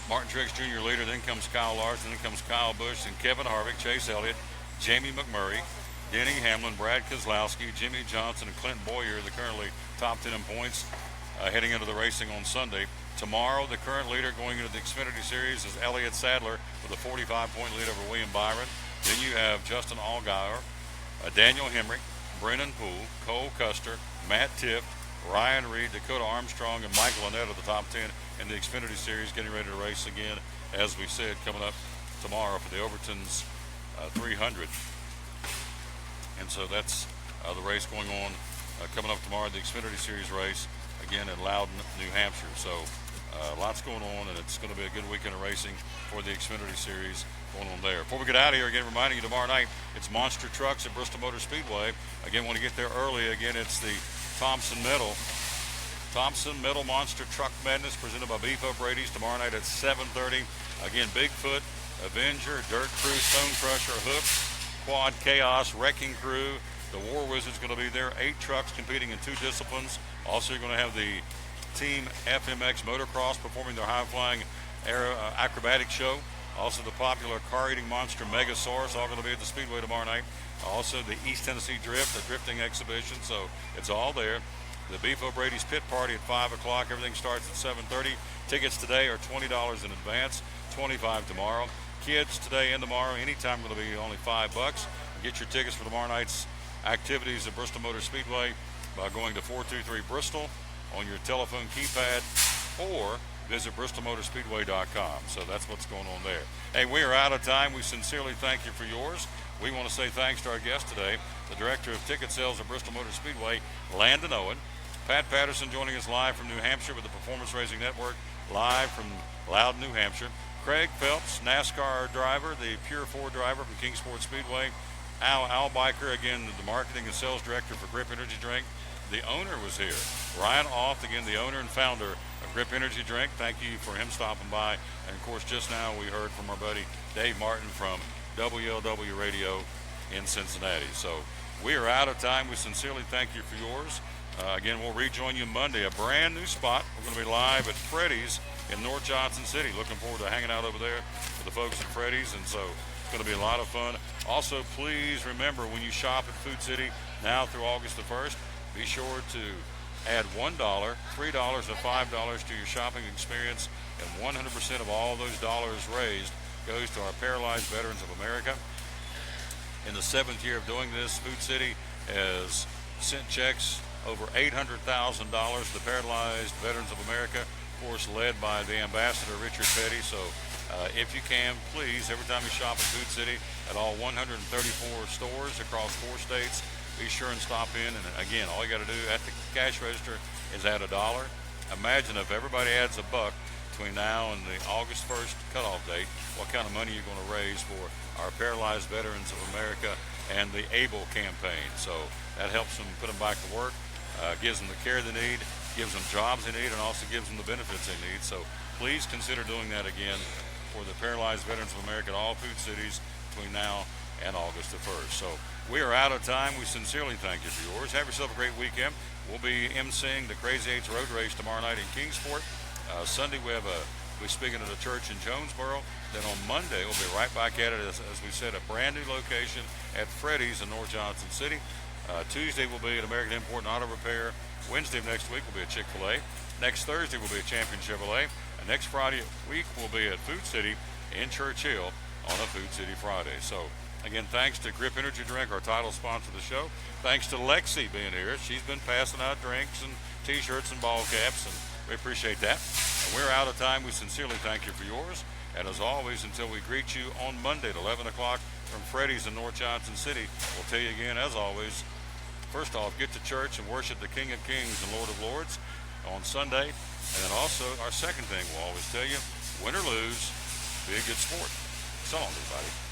Martin Truex Jr. leader, then comes Kyle Larson, then comes Kyle Busch, then Kevin Harvick, Chase Elliott, Jamie McMurray, Denny Hamlin, Brad Keselowski, Jimmy Johnson, and Clint Boyer, the currently top 10 in points heading into the racing on Sunday. Tomorrow, the current leader going into the Xfinity Series is Elliott Sadler with a 45-point lead over William Byron. Then you have Justin Allgaier, Daniel Hemrick, Brennan Poole, Cole Custer, Matt Tift, Ryan Reed, Dakota Armstrong, and Michael Annett are the top 10 in the Xfinity Series, getting ready to race again, as we said, coming up tomorrow for the Overton's 300. And so that's the race going on coming up tomorrow, the Xfinity Series race, again in Loudon, New Hampshire. So lots going on, and it's going to be a good weekend of racing for the Xfinity Series going on there. Before we get out of here, again, reminding you tomorrow night, it's Monster Trucks at Bristol Motor Speedway. Again, want to get there early. Again, it's the Thompson Metal Monster Truck Madness presented by Beef O'Brady's tomorrow night at 7:30. Again, Bigfoot, Avenger, Dirt Crew, Stone Crusher, Hook, Quad Chaos, Wrecking Crew. The War Wizard's going to be there. 8 trucks competing in 2 disciplines. Also, you're going to have the Team FMX Motocross performing their high-flying acrobatic show. Also, the popular car-eating monster Megasaurus, all going to be at the Speedway tomorrow night. Also, the East Tennessee Drift, a drifting exhibition, so it's all there. The Beef O'Brady's Pit Party at 5 o'clock. Everything starts at 7:30. Tickets today are $20 in advance, $25 tomorrow. Kids today and tomorrow, anytime, going to be only $5. Get your tickets for tomorrow night's activities at Bristol Motor Speedway by going to 423 Bristol on your telephone keypad or visit bristolmotorspeedway.com. So that's what's going on there. Hey, we are out of time. We sincerely thank you for yours. We want to say thanks to our guest today, the Director of Ticket Sales at Bristol Motor Speedway, Landon Owen. Pat Patterson joining us live from New Hampshire with the Performance Racing Network, live from Loudon, New Hampshire. Craig Phelps, NASCAR driver, the Pure 4 driver from Kingsport Speedway. Al Biker, again, the Marketing and Sales Director for Grip Energy Drink. The owner was here. Ryan Off, again, the owner and founder of Grip Energy Drink. Thank you for him stopping by. And, of course, just now we heard from our buddy Dave Martin from WLW Radio in Cincinnati. So we are out of time. We sincerely thank you for yours. Again, we'll rejoin you Monday, a brand new spot. We're going to be live at Freddy's in North Johnson City. Looking forward to hanging out over there with the folks at Freddy's, and so it's going to be a lot of fun. Also, please remember, when you shop at Food City now through August the 1st, be sure to add $1, $3, or $5 to your shopping experience and 100% of all those dollars raised goes to our Paralyzed Veterans of America. In the 7th year of doing this, Food City has sent checks over $800,000 to Paralyzed Veterans of America, of course led by the ambassador Richard Petty. So if you can, please, every time you shop at Food City at all 134 stores across 4 states, be sure and stop in. And again, all you got to do at the cash register is add $1. Imagine if everybody adds $1 between now and the August 1st cutoff date, what kind of money you're going to raise for our Paralyzed Veterans of America and the ABLE campaign. So that helps them put them back to work, gives them the care they need, gives them jobs they need, and also gives them the benefits they need. So please consider doing that again for the Paralyzed Veterans of America at all Food Cities between now and August the 1st. So we are out of time. We sincerely thank you for yours. Have yourself a great weekend. We'll be emceeing the Crazy 8's Road Race tomorrow night in Kingsport. Sunday we'll be speaking at a church in Jonesboro. Then on Monday we'll be right back at it, as we said, a brand new location at Freddy's in North Johnson City. Tuesday will be at American Import and Auto Repair. Wednesday of next week will be at Chick-fil-A. Next Thursday will be at Champion Chevrolet. And next Friday week will be at Food City in Churchill on a Food City Friday. So again, thanks to Grip Energy Drink, our title sponsor of the show. Thanks to Lexi being here. She's been passing out drinks and T-shirts and ball caps, and we appreciate that. And we're out of time. We sincerely thank you for yours. And as always, until we greet you on Monday at 11 o'clock from Freddy's in North Johnson City, we'll tell you again, as always, first off, get to church and worship the King of Kings and Lord of Lords on Sunday. And then also, our second thing we'll always tell you, win or lose, be a good sport. So long, everybody.